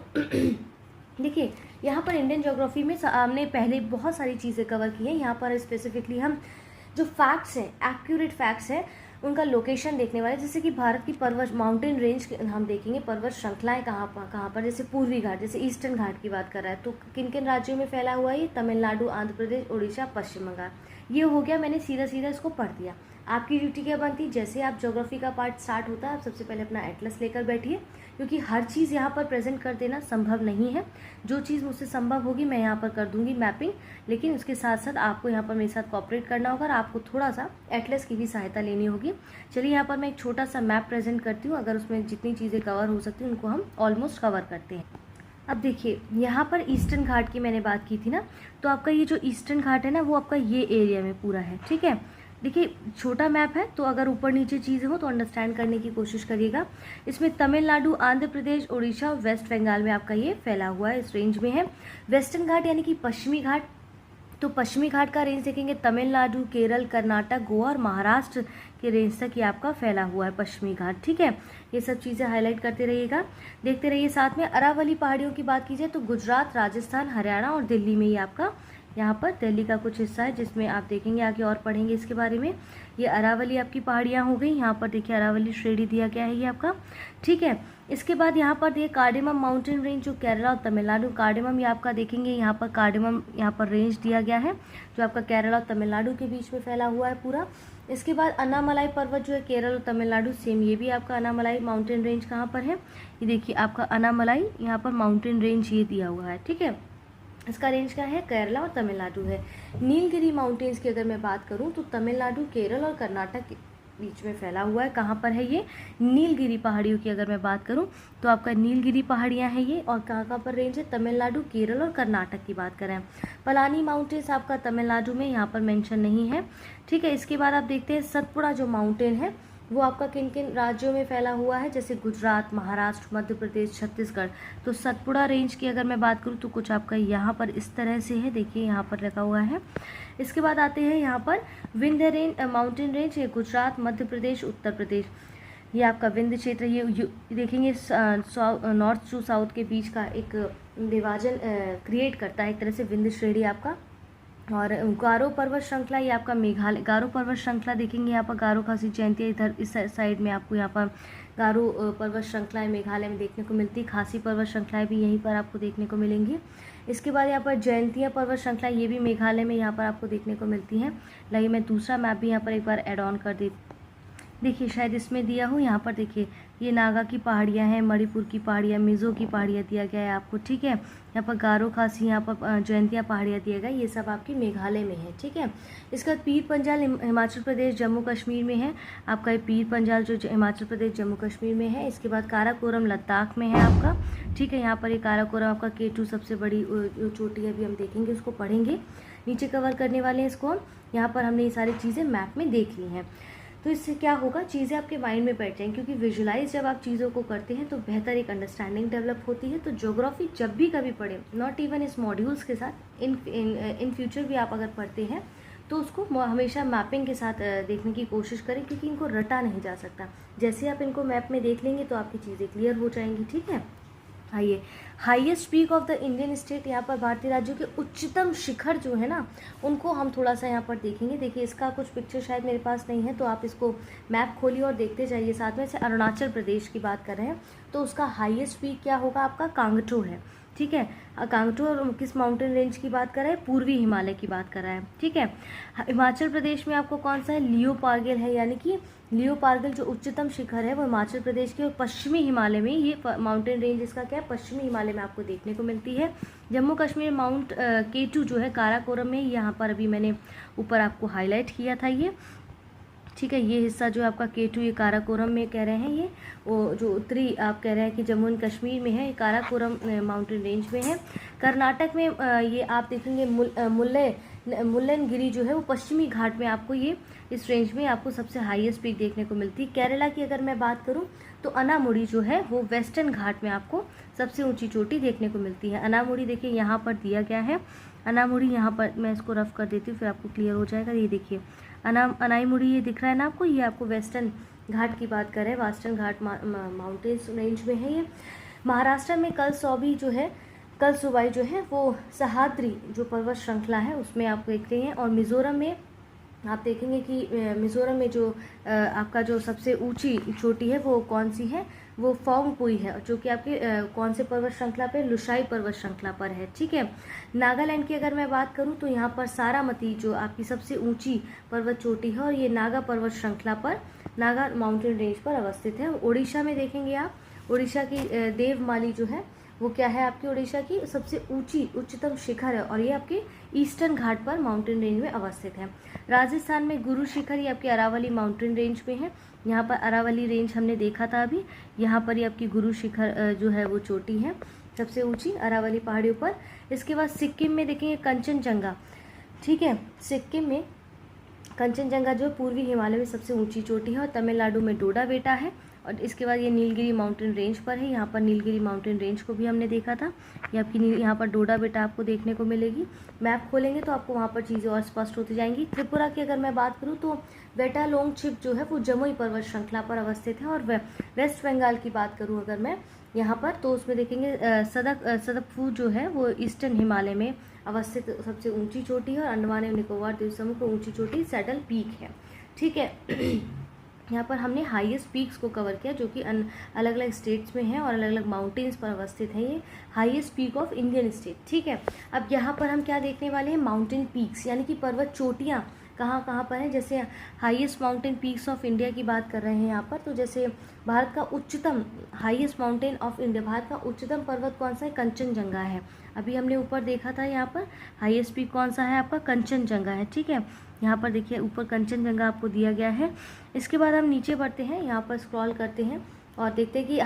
देखिए यहाँ पर इंडियन ज्योग्राफी में हमने पहले बहुत सारी चीज़ें कवर की हैं। यहाँ पर स्पेसिफिकली हम जो फैक्ट्स हैं, एक्यूरेट फैक्ट्स हैं, उनका लोकेशन देखने वाले, जैसे कि भारत की पर्वत माउंटेन रेंज हम देखेंगे, पर्वत श्रृंखलाएं कहाँ पर, जैसे पूर्वी घाट, जैसे ईस्टर्न घाट की बात कर रहा है तो किन किन राज्यों में फैला हुआ है ये, तमिलनाडु, आंध्र प्रदेश, उड़ीसा, पश्चिम बंगाल। ये हो गया, मैंने सीधा इसको पढ़ दिया। आपकी ड्यूटी क्या बनती, जैसे आप ज्योग्राफी का पार्ट स्टार्ट होता है आप सबसे पहले अपना एटलस लेकर बैठिए, क्योंकि हर चीज़ यहाँ पर प्रेजेंट कर देना संभव नहीं है। जो चीज़ मुझसे संभव होगी मैं यहाँ पर कर दूंगी मैपिंग, लेकिन उसके साथ साथ आपको यहाँ पर मेरे साथ कोऑपरेट करना होगा और आपको थोड़ा सा एटलस की भी सहायता लेनी होगी। चलिए यहाँ पर मैं एक छोटा सा मैप प्रेजेंट करती हूँ, अगर उसमें जितनी चीज़ें कवर हो सकती हैं उनको हम ऑलमोस्ट कवर करते हैं। अब देखिए यहाँ पर ईस्टर्न घाट की मैंने बात की थी ना, तो आपका ये जो ईस्टर्न घाट है ना वो आपका ये एरिया में पूरा है। ठीक है, देखिए छोटा मैप है, तो अगर ऊपर नीचे चीज़ें हो तो अंडरस्टैंड करने की कोशिश करिएगा। इसमें तमिलनाडु, आंध्र प्रदेश, उड़ीसा, वेस्ट बंगाल में आपका ये फैला हुआ है, इस रेंज में है। वेस्टर्न घाट यानी कि पश्चिमी घाट, तो पश्चिमी घाट का रेंज देखेंगे तमिलनाडु, केरल, कर्नाटक, गोवा और महाराष्ट्र के रेंज तक ये आपका फैला हुआ है पश्चिमी घाट। ठीक है, ये सब चीज़ें हाईलाइट करते रहिएगा, देखते रहिए। साथ में अरावली पहाड़ियों की बात की जाए तो गुजरात, राजस्थान, हरियाणा और दिल्ली में ये आपका, यहाँ पर दिल्ली का कुछ हिस्सा है जिसमें आप देखेंगे आगे और पढ़ेंगे इसके बारे में। ये अरावली आपकी पहाड़ियाँ हो गई, यहाँ पर देखिए अरावली श्रेणी दिया गया है ये आपका। ठीक है, इसके बाद यहाँ पर देखिए कार्डेमम माउंटेन रेंज जो केरला और तमिलनाडु, कार्डेमम ये आपका देखेंगे यहाँ पर कार्डेमम यहाँ पर रेंज दिया गया है जो आपका केरला और तमिलनाडु के बीच में फैला हुआ है पूरा। इसके बाद अन्नामलाई पर्वत जो है केरल और तमिलनाडु, सेम ये भी आपका अन्नामलाई माउंटेन रेंज कहाँ पर है, ये देखिए आपका अन्नामलाई यहाँ पर माउंटेन रेंज ये दिया हुआ है। ठीक है, इसका रेंज क्या है, केरला और तमिलनाडु है। नीलगिरी माउंटेन्स की अगर मैं बात करूं तो तमिलनाडु, केरल और कर्नाटक के बीच में फैला हुआ है। कहाँ पर है ये, नीलगिरी पहाड़ियों की अगर मैं बात करूं तो आपका नीलगिरी पहाड़ियां हैं ये, और कहाँ पर रेंज है, तमिलनाडु, केरल और कर्नाटक की बात करें। पलानी माउंटेन्स आपका तमिलनाडु में, यहाँ पर मेंशन नहीं है। ठीक है, इसके बाद आप देखते हैं सतपुड़ा जो माउंटेन है वो आपका किन किन राज्यों में फैला हुआ है, जैसे गुजरात, महाराष्ट्र, मध्य प्रदेश, छत्तीसगढ़। तो सतपुड़ा रेंज की अगर मैं बात करूँ तो कुछ आपका यहाँ पर इस तरह से है, देखिए यहाँ पर लगा हुआ है। इसके बाद आते हैं यहाँ पर विंध्य रेंज माउंटेन रेंज, ये गुजरात, मध्य प्रदेश, उत्तर प्रदेश, ये आपका विंध्य क्षेत्र। ये देखेंगे नॉर्थ टू साउथ के बीच का एक विभाजन क्रिएट करता है एक तरह से विंध्य श्रेणी आपका। और गारो पर्वत श्रृंखला ये आपका मेघालय, गारो पर्वत श्रृंखला देखेंगे यहाँ पर गारो खासी जयंती, इधर इस साइड में आपको यहाँ पर गारो पर्वत श्रृंखलाएं मेघालय में देखने को मिलती है। खासी पर्वत श्रृंखलाएं भी यहीं पर आपको देखने को मिलेंगी। इसके बाद यहाँ पर जयंतिया पर्वत श्रृंखला, ये भी मेघालय में यहाँ पर आपको देखने को मिलती है। लाइए मैं दूसरा मैप भी यहाँ पर एक बार एड ऑन कर देती, देखिए शायद इसमें दिया हूँ, यहाँ पर देखिए ये नागा की पहाड़ियाँ हैं, मणिपुर की पहाड़ियाँ, मिज़ो की पहाड़ियाँ दिया गया है आपको। ठीक है, यहाँ पर गारो खासी, यहाँ पर जयंतिया पहाड़ियाँ दिया गया, ये सब आपकी मेघालय में है। ठीक है, इसका पीर पंजाल हिमाचल प्रदेश, जम्मू कश्मीर में है आपका, ये पीर पंजाल जो हिमाचल प्रदेश, जम्मू कश्मीर में है। इसके बाद काराकोरम लद्दाख में है आपका। ठीक है, यहाँ पर ये काराकोरम आपका K2 सबसे बड़ी चोटी है, अभी हम देखेंगे उसको, पढ़ेंगे, नीचे कवर करने वाले हैं इसको। यहाँ पर हमने ये सारी चीज़ें मैप में देख ली हैं, तो इससे क्या होगा, चीज़ें आपके माइंड में बैठ जाएंगी, क्योंकि विजुलाइज जब आप चीज़ों को करते हैं तो बेहतर एक अंडरस्टैंडिंग डेवलप होती है। तो ज्योग्राफी जब भी कभी पढ़े, नॉट इवन इस मॉड्यूल्स के साथ, इन फ्यूचर भी आप अगर पढ़ते हैं तो उसको हमेशा मैपिंग के साथ देखने की कोशिश करें, क्योंकि इनको रटा नहीं जा सकता। जैसे आप इनको मैप में देख लेंगे तो आपकी चीज़ें क्लियर हो जाएंगी। ठीक है, आइए, highest peak of the Indian state, यहाँ पर भारतीय राज्यों के उच्चतम शिखर जो है ना, उनको हम थोड़ा सा यहाँ पर देखेंगे। देखिए इसका कुछ पिक्चर शायद मेरे पास नहीं है, तो आप इसको मैप खोलिए और देखते जाइए साथ में। से अरुणाचल प्रदेश की बात कर रहे हैं तो उसका हाईएस्ट पीक क्या होगा, आपका कांगटो है। ठीक है, कांगटो और किस माउंटेन रेंज की बात कर रहे हैं, पूर्वी हिमालय की बात कर रहा है। ठीक है, हिमाचल प्रदेश में आपको कौन सा है, लियो पार्गेल है, यानी कि लियो पार्गल जो उच्चतम शिखर है वो हिमाचल प्रदेश के, और पश्चिमी हिमालय में ये माउंटेन रेंज इसका क्या है, पश्चिमी हिमालय में आपको देखने को मिलती है। जम्मू कश्मीर माउंट K2 जो है काराकोरम में, यहाँ पर अभी मैंने ऊपर आपको हाईलाइट किया था ये। ठीक है, ये हिस्सा जो आपका K2 ये काराकोरम में कह रहे हैं, ये वो जो उत्तरी आप कह रहे हैं कि जम्मू एंड कश्मीर में है, ये काराकोरम माउंटेन रेंज में है। कर्नाटक में ये आप देखेंगे मुल्लनगिरी जो है वो पश्चिमी घाट में आपको ये इस रेंज में आपको सबसे हाईएस्ट पीक देखने को मिलती है। केरला की अगर मैं बात करूं तो अनामुड़ी जो है वो वेस्टर्न घाट में आपको सबसे ऊंची चोटी देखने को मिलती है। अनामुड़ी देखिए यहाँ पर दिया गया है, अनामुड़ी यहाँ पर मैं इसको रफ कर देती हूँ फिर आपको क्लियर हो जाएगा। ये देखिए अनाईमुड़ी ये दिख रहा है ना आपको, ये आपको वेस्टर्न घाट की बात कर रहे हैं, वेस्टर्न घाट माउंटेन्स रेंज में है ये। महाराष्ट्र में कलसौबी जो है, कलसुबाई जो है वो सह्याद्री जो पर्वत श्रृंखला है उसमें आप देखते हैं। और मिज़ोरम में आप देखेंगे कि मिज़ोरम में जो आपका जो सबसे ऊंची चोटी है वो कौन सी है, वो फोंगपुई है, जो कि आपके कौन से पर्वत श्रृंखला पे, लुसाई पर्वत श्रृंखला पर है। ठीक है, नागालैंड की अगर मैं बात करूं तो यहाँ पर सारामती जो आपकी सबसे ऊंची पर्वत चोटी है और ये नागा पर्वत श्रृंखला पर, नागा माउंटेन रेंज पर अवस्थित है। उड़ीसा में देखेंगे आप, उड़ीसा की देवमाली जो है वो क्या है, आपकी उड़ीसा की सबसे उच्चतम शिखर है और ये आपके ईस्टर्न घाट पर माउंटेन रेंज में अवस्थित है। राजस्थान में गुरु शिखर ये आपकी अरावली माउंटेन रेंज में है, यहाँ पर अरावली रेंज हमने देखा था अभी, यहाँ पर ये आपकी गुरु शिखर जो है वो चोटी है सबसे ऊंची अरावली पहाड़ियों पर। इसके बाद सिक्किम में देखेंगे कंचनजंगा। ठीक है, सिक्किम में कंचनजंगा जो पूर्वी हिमालय में सबसे ऊंची चोटी है और तमिलनाडु में डोडा बेटा है। और इसके बाद ये नीलगिरी माउंटेन रेंज पर है। यहाँ पर नीलगिरी माउंटेन रेंज को भी हमने देखा था। ये आपकी यहाँ पर डोडा बेटा आपको देखने को मिलेगी। मैप खोलेंगे तो आपको वहाँ पर चीज़ें और स्पष्ट होती जाएंगी। त्रिपुरा की अगर मैं बात करूँ तो वेटालोंगचिप जो है वो जमुई पर्वत श्रृंखला पर अवस्थित है। और वेस्ट बंगाल की बात करूँ अगर मैं यहाँ पर, तो उसमें देखेंगे सदकफू जो है वो ईस्टर्न हिमालय में अवस्थित सबसे ऊंची चोटी है। और अंडमान एवं निकोबार द्वीप समूह की ऊंची चोटी सैडल पीक है। ठीक है, यहाँ पर हमने हाईएस्ट पीक्स को कवर किया जो कि अलग अलग स्टेट्स में है और अलग अलग माउंटेन्स पर अवस्थित है। ये highest peak of Indian state. ठीक है, अब यहाँ पर हम क्या देखने वाले हैं, माउंटेन पीक्स यानी कि पर्वत चोटियाँ कहाँ कहाँ पर हैं। जैसे highest mountain peaks of India की बात कर रहे हैं यहाँ पर, तो जैसे भारत का उच्चतम highest mountain of India, Bharat का उच्चतम पर्वत कौन सा है, कंचनजंगा है। अभी हमने ऊपर देखा था यहाँ पर हाईएस्ट पीक कौन सा है आपका, कंचनजंगा है। ठीक है, यहाँ पर देखिए ऊपर कंचनजंगा आपको दिया गया है। इसके बाद हम नीचे बढ़ते हैं, यहाँ पर स्क्रॉल करते हैं और देखते हैं कि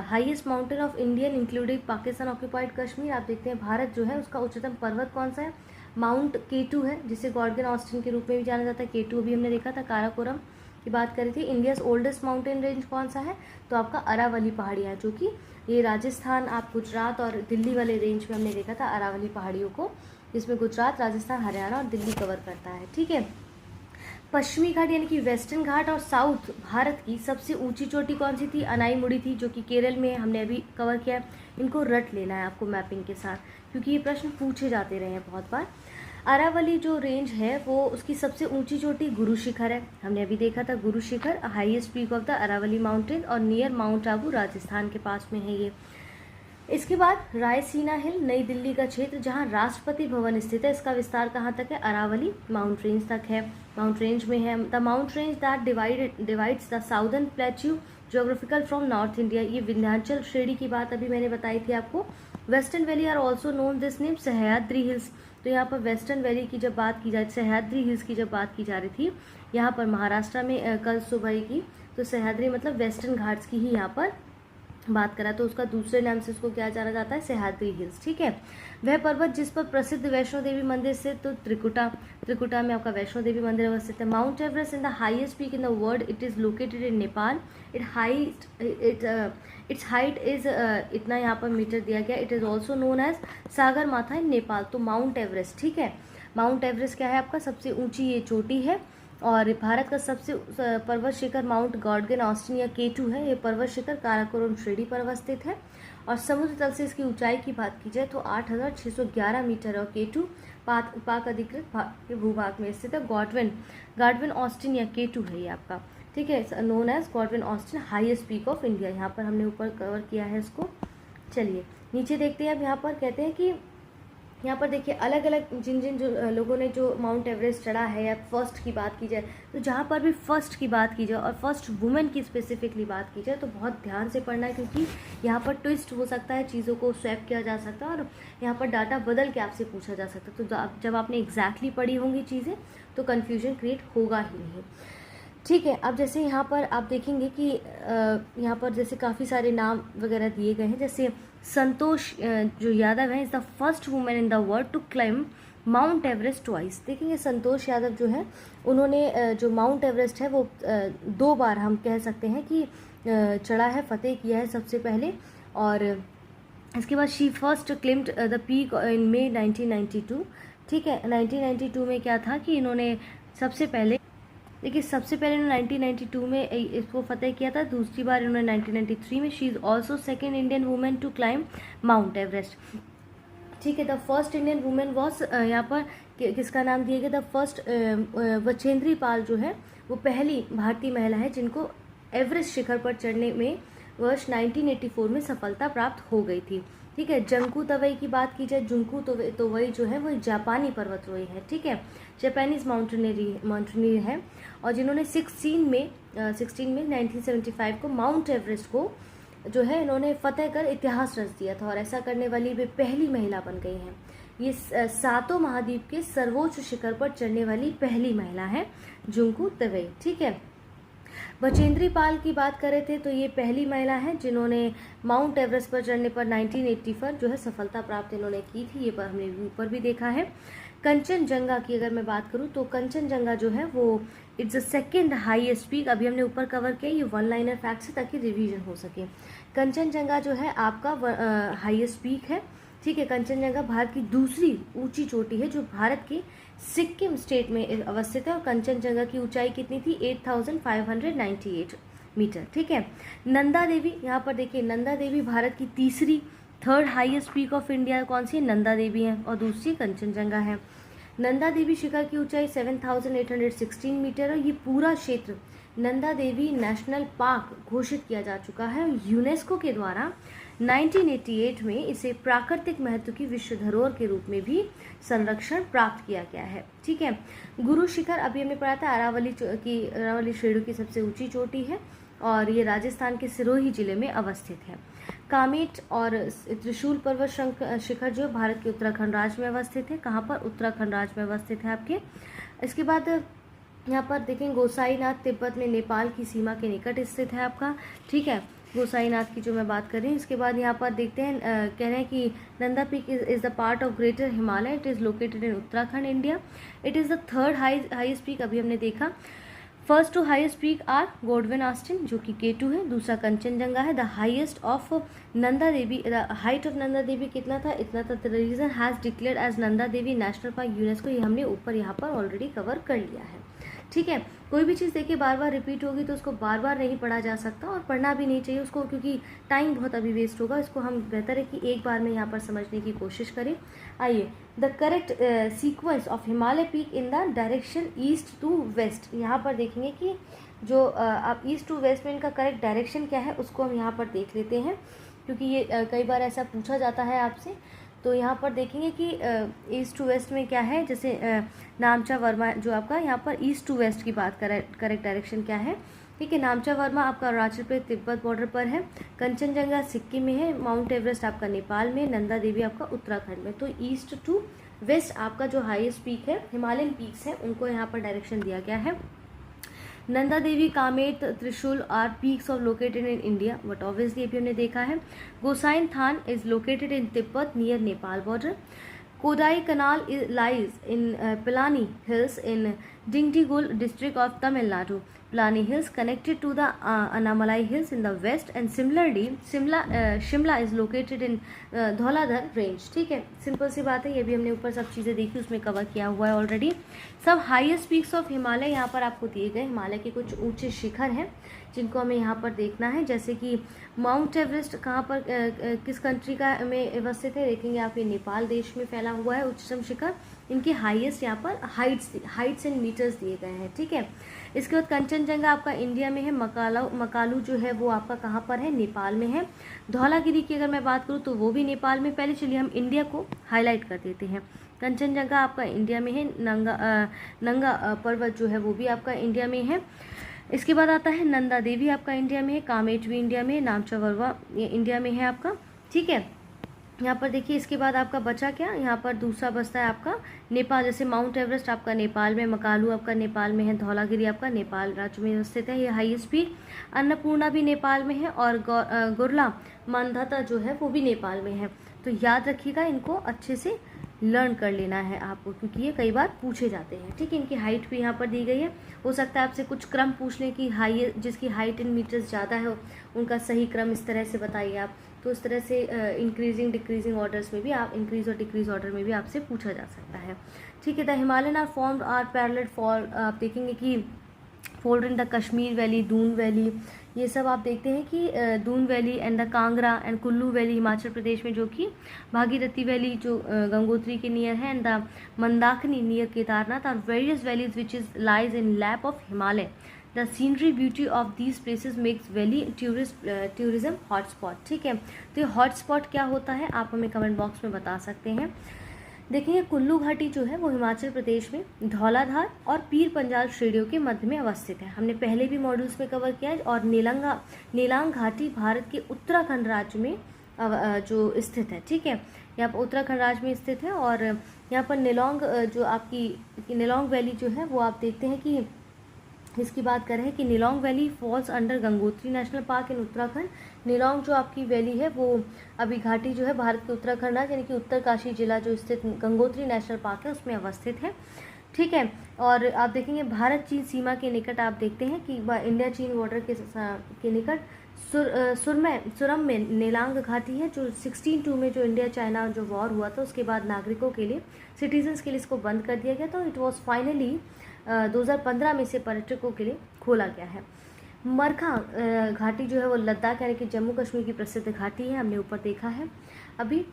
highest mountain of Indian including Pakistan occupied Kashmir. आप देखते हैं भारत जो है उसका उच्चतम पर्वत कौन सा है, माउंट K2 है, जिसे गॉर्डन ऑस्टिन के रूप में भी जाना जाता है। K2 भी हमने देखा था, काराकोरम की बात करी थी। इंडियाज ओल्डेस्ट माउंटेन रेंज कौन सा है, तो आपका अरावली पहाड़ियाँ, जो कि ये राजस्थान, आप गुजरात और दिल्ली वाले रेंज में हमने देखा था अरावली पहाड़ियों को, जिसमें गुजरात, राजस्थान, हरियाणा और दिल्ली कवर करता है। ठीक है, पश्चिमी घाट यानी कि वेस्टर्न घाट और साउथ भारत की सबसे ऊंची चोटी कौन सी थी, अनाईमुड़ी थी, जो कि केरल में हमने अभी कवर किया है। इनको रट लेना है आपको मैपिंग के साथ, क्योंकि ये प्रश्न पूछे जाते रहे हैं बहुत बार। अरावली जो रेंज है वो उसकी सबसे ऊंची चोटी गुरु शिखर है, हमने अभी देखा था Guru Shikhar, highest peak of the Aravali mountain और नियर माउंट आबू, राजस्थान के पास में है ये। इसके बाद रायसीना हिल, नई दिल्ली का क्षेत्र जहां राष्ट्रपति भवन स्थित है, इसका विस्तार कहां तक है, अरावली माउंट रेंज तक है, माउंट रेंज में है। The mount range that divides the southern plateau geographical from north India, ये विंध्याचल श्रेणी की बात अभी मैंने बताई थी आपको। Western valley are also known this name Sahyadri hills, तो यहाँ पर वेस्टर्न वैली की जब बात की जाए, सह्याद्री हिल्स की जब बात की जा रही थी यहाँ पर महाराष्ट्र में कल सुबह की, तो सह्याद्री मतलब वेस्टर्न घाट्स की ही यहाँ पर बात करा, तो उसका दूसरे नाम से उसको क्या जाना जाता है, सह्याद्री हिल्स। ठीक है, वह पर्वत जिस पर प्रसिद्ध वैष्णो देवी मंदिर से, तो त्रिकुटा में आपका वैष्णो देवी मंदिर अवस्थित है। Mount Everest in the highest peak in the world, it is located in Nepal. Its height is इतना यहाँ पर मीटर दिया गया। It is also known as Sagar Matha in Nepal, तो माउंट एवरेस्ट। ठीक है, माउंट एवरेस्ट क्या है आपका, सबसे ऊंची ये चोटी है। और भारत का सबसे पर्वत शिखर माउंट गॉर्डन ऑस्टिन या K2 है। ये पर्वत शिखर काराकोरम श्रेणी पर अवस्थित है। और समुद्र तल से इसकी ऊंचाई की बात की जाए तो 8,611 मीटर है। और K2 पाक अधिकृत भूभाग में स्थित है। गॉर्डन ऑस्टिन या K2 है ये आपका। ठीक है, known as Godwin Austen, highest peak of India. यहाँ पर हमने ऊपर कवर किया है इसको। चलिए नीचे देखते हैं। अब यहाँ पर कहते हैं कि यहाँ पर देखिए अलग अलग जिन जो लोगों ने जो माउंट एवरेस्ट चढ़ा है, या फर्स्ट की बात की जाए तो जहाँ पर भी फर्स्ट की बात की जाए और फर्स्ट वुमेन की स्पेसिफिकली बात की जाए तो बहुत ध्यान से पढ़ना है, क्योंकि यहाँ पर ट्विस्ट हो सकता है, चीज़ों को स्वैप किया जा सकता है और यहाँ पर डाटा बदल के आपसे पूछा जा सकता है। तो जब आपने एग्जैक्टली पढ़ी होंगी चीज़ें तो कन्फ्यूजन क्रिएट होगा ही नहीं। ठीक है, अब जैसे यहाँ पर आप देखेंगे कि यहाँ पर जैसे काफ़ी सारे नाम वगैरह दिए गए हैं। जैसे संतोष जो यादव है, is the first women in the world to climb Mount Everest twice. देखेंगे संतोष यादव जो है उन्होंने जो माउंट एवरेस्ट है वो 2 बार हम कह सकते हैं कि चढ़ा है, फतेह किया है सबसे पहले। और इसके बाद she first climbed the peak in May 1992। ठीक है, 1992 में क्या था कि इन्होंने सबसे पहले इन्होंने 1992 में इसको फतेह किया था। दूसरी बार इन्होंने 1993 में। She is also second Indian women to climb Mount Everest. ठीक है, the first Indian women was, यहाँ पर किसका नाम दिया गया, द फर्स्ट बचेंद्री पाल जो है वो पहली भारतीय महिला है जिनको एवरेस्ट शिखर पर चढ़ने में वर्ष 1984 में सफलता प्राप्त हो गई थी। ठीक है, जंकू तवई की बात की जाए, जुंकू तोवई जो है वो जापानी पर्वतरोही है। ठीक है, जापानीज माउंटेनियर है और जिन्होंने 16 में 1975 को माउंट एवरेस्ट को जो है इन्होंने फतेह कर इतिहास रच दिया था और ऐसा करने वाली वे पहली महिला बन गई हैं। ये 7 महाद्वीप के सर्वोच्च शिखर पर चढ़ने वाली पहली महिला है जुंकू तवई। ठीक है, बचेंद्री पाल की बात करें थे तो ये पहली महिला है जिन्होंने माउंट एवरेस्ट पर चढ़ने पर 1980 पर जो है सफलता प्राप्त इन्होंने की थी, ये पर हमने ऊपर भी देखा है। कंचनजंगा की अगर मैं बात करूं तो कंचनजंगा जो है वो it's the second highest peak, अभी हमने ऊपर कवर किया, ये वन लाइनर फैक्ट्स है ताकि रिवीजन हो सके। कंचनजंगा जो है आपका हाईएस्ट पीक है, ठीक है। कंचनजंगा भारत की दूसरी ऊंची चोटी है जो भारत के सिक्किम स्टेट में अवस्थित है और कंचनजंगा की ऊंचाई कितनी थी 8598 मीटर, ठीक है। नंदा देवी, यहाँ पर देखिए नंदा देवी भारत की तीसरी third highest peak of India कौन सी है, नंदा देवी है, और दूसरी कंचनजंगा है। नंदा देवी शिखर की ऊंचाई 7816 मीटर है। ये पूरा क्षेत्र नंदा देवी नेशनल पार्क घोषित किया जा चुका है। यूनेस्को के द्वारा 1988 में इसे प्राकृतिक महत्व की विश्व धरोहर के रूप में भी संरक्षण प्राप्त किया गया है, ठीक है। गुरु शिखर अभी हमने पढ़ा था अरावली श्रेणी की सबसे ऊंची चोटी है और ये राजस्थान के सिरोही जिले में अवस्थित है। कामेट और त्रिशूल पर्वत शिखर जो भारत के उत्तराखंड राज्य में अवस्थित है। कहाँ पर, उत्तराखंड राज्य में अवस्थित है आपके। इसके बाद यहाँ पर देखें गोसाईनाथ तिब्बत में नेपाल की सीमा के निकट स्थित है आपका, ठीक है। गोसाईनाथ की जो मैं बात कर रही हूँ। इसके बाद यहाँ पर देखते हैं कह रहे हैं कि Nanda peak is the part of greater Himalaya, it is located in Uttarakhand India, it is the third highest peak, अभी हमने देखा। First two highest peak are Godwin Austen जो कि K2 है, दूसरा कंचनजंगा है। The highest of Nanda Devi, the height of Nanda Devi कितना था, इतना था। The region has declared as Nanda Devi national park UNESCO, ये हमने ऊपर यहाँ पर ऑलरेडी कवर कर लिया है, ठीक है। कोई भी चीज़ देखिए बार बार रिपीट होगी तो उसको बार बार नहीं पढ़ा जा सकता और पढ़ना भी नहीं चाहिए उसको, क्योंकि टाइम बहुत अभी वेस्ट होगा। इसको हम बेहतर है कि एक बार में यहाँ पर समझने की कोशिश करें। आइए, the correct sequence of Himalaya peak in the direction east to west, यहाँ पर देखेंगे कि जो आप ईस्ट टू वेस्ट में इनका करेक्ट डायरेक्शन क्या है उसको हम यहाँ पर देख लेते हैं, क्योंकि ये कई बार ऐसा पूछा जाता है आपसे। तो यहाँ पर देखेंगे कि ईस्ट टू वेस्ट में क्या है, जैसे नामचा वर्मा जो आपका यहाँ पर ईस्ट टू वेस्ट की बात करेक्ट डायरेक्शन क्या है, ठीक है। नामचा वर्मा आपका अरुणाचल प्रदेश तिब्बत बॉर्डर पर है, कंचनजंगा सिक्किम में है, माउंट एवरेस्ट आपका नेपाल में, नंदा देवी आपका उत्तराखंड में। तो ईस्ट टू वेस्ट आपका जो हाईएस्ट पीक है, हिमालयन पीक्स हैं, उनको यहाँ पर डायरेक्शन दिया गया है। Nanda Devi, Kamet, Trishul are peaks of located in India, but obviously अभी हमने देखा है। Gosainthan is located in Tibet near Nepal border. Kodaikanal lies in Pilani hills in Dindigul district of Tamil Nadu. Pilani Hills connected to the Annamalai Hills in the west, and similarly Shimla is located in Dhauladhar range, ठीक है। Simple सी बात है, ये भी हमने ऊपर सब चीज़ें देखी, उसमें कवर किया हुआ है ऑलरेडी। सब हाईएस्ट पीक्स ऑफ हिमालय यहाँ पर आपको दिए गए। हिमालय के कुछ ऊंचे शिखर हैं जिनको हमें यहाँ पर देखना है, जैसे कि माउंट एवरेस्ट कहाँ पर किस कंट्री का में अवस्थित है, देखेंगे आप, ये नेपाल देश में फैला हुआ है उच्चतम शिखर। इनके हाईएस्ट यहाँ पर हाइट्स इन मीटर्स दिए गए हैं, ठीक है। इसके बाद कंचनजंगा आपका इंडिया में है। मकालू जो है वो आपका कहाँ पर है, नेपाल में है। धौलागिरी की अगर मैं बात करूँ तो वो भी नेपाल में। पहले चलिए हम इंडिया को हाईलाइट कर देते हैं। कंचनजंगा आपका इंडिया में है। नंगा पर्वत जो है वो भी आपका इंडिया में है। इसके बाद आता है नंदा देवी आपका इंडिया में है। कामेट भी इंडिया में, नामचा वर्मा ये इंडिया में है आपका, ठीक है। यहाँ पर देखिए, इसके बाद आपका बचा क्या, यहाँ पर दूसरा बचता है आपका नेपाल। जैसे माउंट एवरेस्ट आपका नेपाल में, मकालू आपका नेपाल में है, धौलागिरी आपका नेपाल राज्य में स्थित है, ये हाईएस्ट पीक। अन्नपूर्णा भी नेपाल में है और गुरला मानधाता जो है वो भी नेपाल में है। तो याद रखिएगा, इनको अच्छे से लर्न कर लेना है आपको, क्योंकि ये कई बार पूछे जाते हैं, ठीक है। इनकी हाइट भी यहाँ पर दी गई है। हो सकता है आपसे कुछ क्रम पूछ लें कि जिसकी हाइट इन मीटर्स ज़्यादा है उनका सही क्रम इस तरह से बताइए आप। तो इस तरह से इंक्रीजिंग डिक्रीजिंग ऑर्डर्स में भी आप, इंक्रीज और डिक्रीज ऑर्डर में भी आपसे पूछा जा सकता है, ठीक है। The Himalayan are formed are parallel fall, आप देखेंगे कि fold in the Kashmir valley, Doon valley, ये सब आप देखते हैं कि Doon valley and the Kangra and Kullu valley Himachal Pradesh में, जो कि भागीरथी वैली जो गंगोत्री के नियर है, and the Mandakini near Kedarnath are various valleys which is lies in lap of Himalaya. The scenery beauty of these places makes valley tourism hotspot, ठीक है। तो ये हॉटस्पॉट क्या होता है आप हमें कमेंट बॉक्स में बता सकते हैं। देखिए, कुल्लू घाटी जो है वो हिमाचल प्रदेश में धौलाधार और पीर पंजाल श्रेणियों के मध्य में अवस्थित है। हमने पहले भी मॉड्यूल्स में कवर किया है। और नीलांग घाटी भारत के उत्तराखंड राज्य में जो स्थित है, ठीक है। यहाँ पर उत्तराखंड राज्य में स्थित है। और यहाँ पर निलोंग जो आपकी निलोंग वैली जो है वो आप देखते हैं कि इसकी बात कर रहे हैं कि Nilong valley falls under Gangotri national park in Uttarakhand. Nilong जो आपकी वैली है वो अभी घाटी जो है भारत के उत्तराखंड यानी कि उत्तरकाशी जिला जो स्थित गंगोत्री नेशनल पार्क है उसमें अवस्थित है। ठीक है, और आप देखेंगे भारत चीन सीमा के निकट आप देखते हैं कि इंडिया चीन बॉर्डर के निकट सुरम में नेलांग घाटी है, जो 16/2 में जो इंडिया चाइना जो वॉर हुआ था उसके बाद नागरिकों के लिए, सिटीजन्स के लिए इसको बंद कर दिया गया था। इट वॉज फाइनली 2015 में से पर्यटकों के लिए खोला गया है। मरखा घाटी जो है वो लद्दाख यानी कि जम्मू कश्मीर की प्रसिद्ध घाटी है, हमने ऊपर देखा है अभी।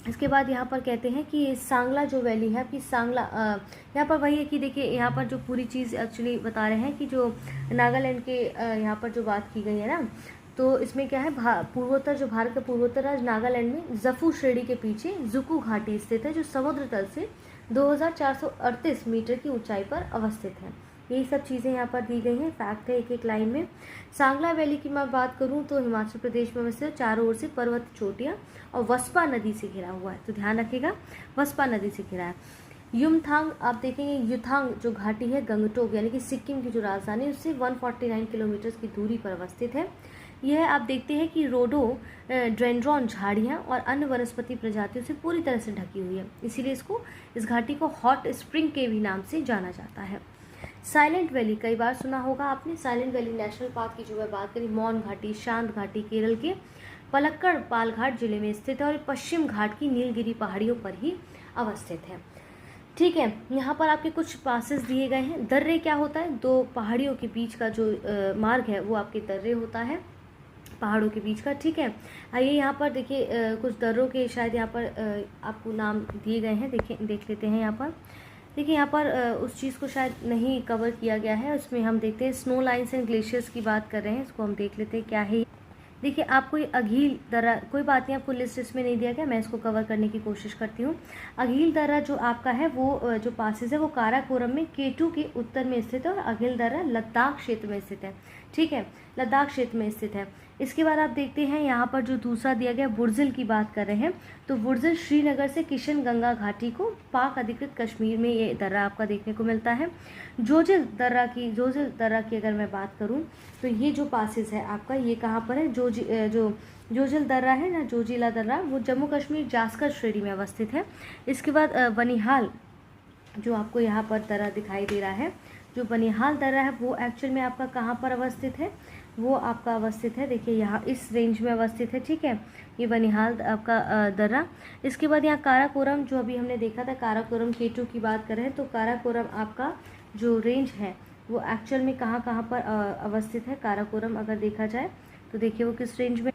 इसके बाद यहाँ पर कहते हैं कि सांगला जो वैली है कि सांगला यहाँ पर वही है कि देखिए यहाँ पर जो पूरी चीज़ एक्चुअली बता रहे हैं कि जो नागालैंड के यहाँ पर जो बात की गई है ना, तो इसमें क्या है पूर्वोत्तर जो भारत का पूर्वोत्तर राज्य नागालैंड में जफू श्रेणी के पीछे जुकू घाटी स्थित है, जो समुद्र तल से 2438 मीटर की ऊंचाई पर अवस्थित है। यही सब चीज़ें यहाँ पर दी गई हैं, फैक्ट है एक एक लाइन में। सांगला वैली की मैं बात करूँ तो हिमाचल प्रदेश में वैसे चारों ओर से पर्वत चोटियाँ और वस्पा नदी से घिरा हुआ है, तो ध्यान रखिएगा वस्पा नदी से घिरा है। युमथांग आप देखेंगे, युथांग जो घाटी है गंगटोक यानी कि सिक्किम की जो राजधानी है उससे 149 किलोमीटर की दूरी पर अवस्थित है। यह आप देखते हैं कि रोडोडेंड्रॉन झाड़ियाँ और अन्य वनस्पति प्रजातियों से पूरी तरह से ढकी हुई है, इसीलिए इस घाटी को हॉट स्प्रिंग के भी नाम से जाना जाता है। साइलेंट वैली कई बार सुना होगा आपने, साइलेंट वैली नेशनल पार्क की जो मैं बात करी, मौन घाटी शांत घाटी केरल के पलक्कड़ पालघाट जिले में स्थित है और पश्चिम घाट की नीलगिरी पहाड़ियों पर ही अवस्थित है। ठीक है, यहाँ पर आपके कुछ पासेस दिए गए हैं। दर्रे क्या होता है, दो पहाड़ियों के बीच का जो मार्ग है वो आपके दर्रे होता है, पहाड़ों के बीच का। ठीक है, आइए यहाँ पर देखिए कुछ दर्रों के शायद यहाँ पर आपको नाम दिए गए हैं, देख लेते हैं। यहाँ पर देखिए यहाँ पर उस चीज़ को शायद नहीं कवर किया गया है, उसमें हम देखते हैं स्नो लाइन्स एंड ग्लेशियर्स की बात कर रहे हैं, इसको हम देख लेते हैं क्या है। देखिए आपको ये अघील दर्रा, कोई बात नहीं आपको लिस्ट इसमें नहीं दिया गया, मैं इसको कवर करने की कोशिश करती हूँ। अघील दर्रा जो आपका है वो जो पासेस है वो काराकोरम में केटू के उत्तर में स्थित है और अघील दर्रा लद्दाख क्षेत्र में स्थित है। ठीक है, लद्दाख क्षेत्र में स्थित है। इसके बाद आप देखते हैं यहाँ पर जो दूसरा दिया गया बुर्जिल की बात कर रहे हैं, तो बुर्जिल श्रीनगर से किशन गंगा घाटी को पाक अधिकृत कश्मीर में ये दर्रा आपका देखने को मिलता है। जोजिल दर्रा की अगर मैं बात करूँ तो ये जो पासेस है आपका ये कहाँ पर है, जोजिल दर्रा है ना, जोजिला दर्रा, वो जम्मू कश्मीर जास्कर श्रेणी में अवस्थित है। इसके बाद बनिहाल जो आपको यहाँ पर दर्रा दिखाई दे रहा है, जो बनिहाल दर्रा है वो एक्चुअल में आपका कहाँ पर अवस्थित है, वो आपका अवस्थित है देखिए यहाँ इस रेंज में अवस्थित है। ठीक है, ये बनिहाल आपका दर्रा। इसके बाद यहाँ काराकोरम जो अभी हमने देखा था, काराकोरम केटू की बात कर रहे हैं, तो काराकोरम आपका जो रेंज है वो एक्चुअल में कहाँ पर अवस्थित है। काराकोरम अगर देखा जाए तो देखिए वो किस रेंज में,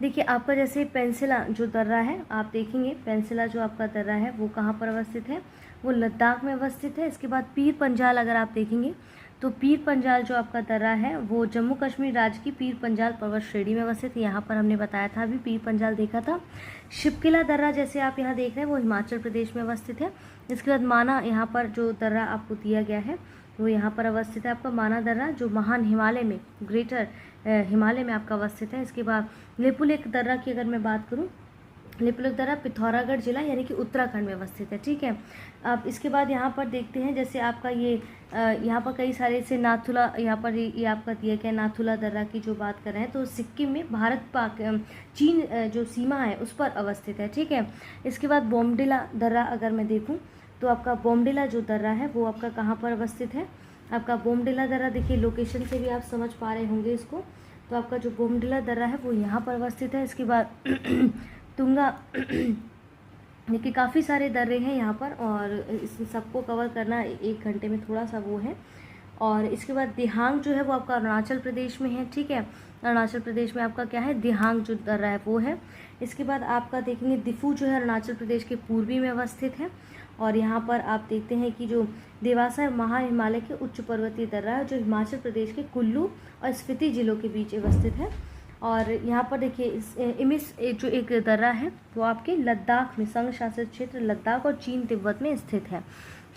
देखिए आपका जैसे पेंसिला जो दर्रा है आप देखेंगे, पेंसिला जो आपका दर्रा है वो कहाँ पर अवस्थित है, वो लद्दाख में अवस्थित है। इसके बाद पीर पंजाल अगर आप देखेंगे तो पीर पंजाल जो आपका दर्रा है वो जम्मू कश्मीर राज्य की पीर पंजाल पर्वत श्रेणी में अवस्थित है, यहाँ पर हमने बताया था अभी पीर पंजाल देखा था। शिपकिला दर्रा जैसे आप यहाँ देख रहे हैं वो हिमाचल प्रदेश में अवस्थित है। इसके बाद माना यहाँ पर जो दर्रा आपको दिया गया है वो यहाँ पर अवस्थित है आपका माना दर्रा, जो महान हिमालय में ग्रेटर हिमालय में आपका अवस्थित है। इसके बाद लेपुलेख दर्रा की अगर मैं बात करूँ, लेपुलेख दर्रा पिथौरागढ़ जिला यानी कि उत्तराखंड में अवस्थित है। ठीक है, अब इसके बाद यहाँ पर देखते हैं जैसे आपका ये यहाँ पर कई सारे से नाथुला, यहाँ पर ये आपका दिया गया नाथुला दर्रा की जो बात कर रहे हैं, तो सिक्किम में भारत पाक चीन जो सीमा है उस पर अवस्थित है। ठीक है, इसके बाद बोमडिला दर्रा अगर मैं देखूँ तो आपका बोमडिला जो दर्रा है वो आपका कहाँ पर अवस्थित है, आपका बोमडिला दर्रा देखिए लोकेशन से भी आप समझ पा रहे होंगे इसको, तो आपका जो बोमडिला दर्रा है वो यहाँ पर अवस्थित है। इसके बाद तुंगा, देखिए काफ़ी सारे दर्रे हैं यहाँ पर और इस सबको कवर करना 1 घंटे में थोड़ा सा वो है। और इसके बाद दिहांग जो है वो आपका अरुणाचल प्रदेश में है। ठीक है, अरुणाचल प्रदेश में आपका क्या है, दिहांग जो दर्रा है वो है। इसके बाद आपका देखेंगे दिफू जो है अरुणाचल प्रदेश के पूर्वी में अवस्थित है। और यहाँ पर आप देखते हैं कि जो देवासा महा हिमालय के उच्च पर्वतीय दर्रा है जो हिमाचल प्रदेश के कुल्लू और स्पीति जिलों के बीच अवस्थित है। और यहाँ पर देखिए इमिस जो एक दर्रा है वो आपके लद्दाख में, संघ शासित क्षेत्र लद्दाख और चीन तिब्बत में स्थित है।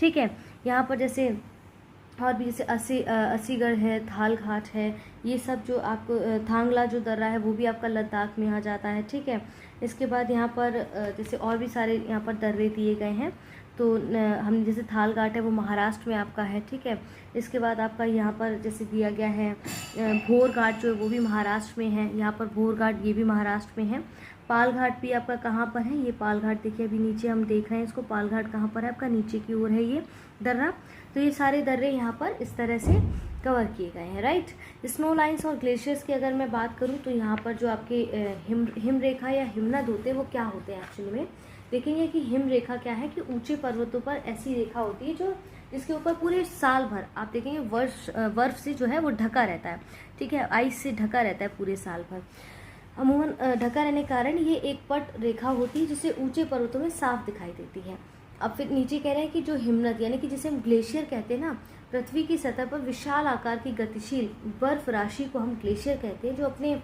ठीक है, यहाँ पर जैसे और भी जैसे असीगढ़ है, थाल घाट है, ये सब जो आपको थांगला जो दर्रा है वो भी आपका लद्दाख में आ जाता है। ठीक है, इसके बाद यहाँ पर जैसे और भी सारे यहाँ पर दर्रे दिए गए हैं, तो हम जैसे थाल घाट है वो महाराष्ट्र में आपका है, ठीक है। इसके बाद आपका यहाँ पर जैसे दिया गया है भोर घाट जो है वो भी महाराष्ट्र में है, यहाँ पर भोर घाट ये भी महाराष्ट्र में है। पाल घाट भी आपका कहाँ पर है, ये पाल घाट देखिए अभी नीचे हम देख रहे हैं इसको, पाल घाट कहाँ पर है आपका, नीचे की ओर है ये दर्रा। तो ये सारे दर्रे यहाँ पर इस तरह से कवर किए गए हैं, राइट। स्नो लाइन्स और ग्लेशियर्स की अगर मैं बात करूँ तो यहाँ पर जो आपके हिम रेखा या हिमनद होते हैं वो क्या होते हैं एक्चुअली में, देखेंगे कि हिम रेखा क्या है कि ऊंचे पर्वतों पर ऐसी रेखा होती है जो जिसके ऊपर पूरे साल भर आप देखेंगे बर्फ से जो है वो ढका रहता है, ठीक है, आइस से ढका रहता है पूरे साल भर। अमूमन ढका रहने के कारण ये एक पट रेखा होती है जिसे ऊंचे पर्वतों में साफ दिखाई देती है। अब फिर नीचे कह रहे हैं कि जो हिमनद यानी कि जिसे हम ग्लेशियर कहते हैं ना, पृथ्वी की सतह पर विशाल आकार की गतिशील बर्फ राशि को हम ग्लेशियर कहते हैं, जो अपने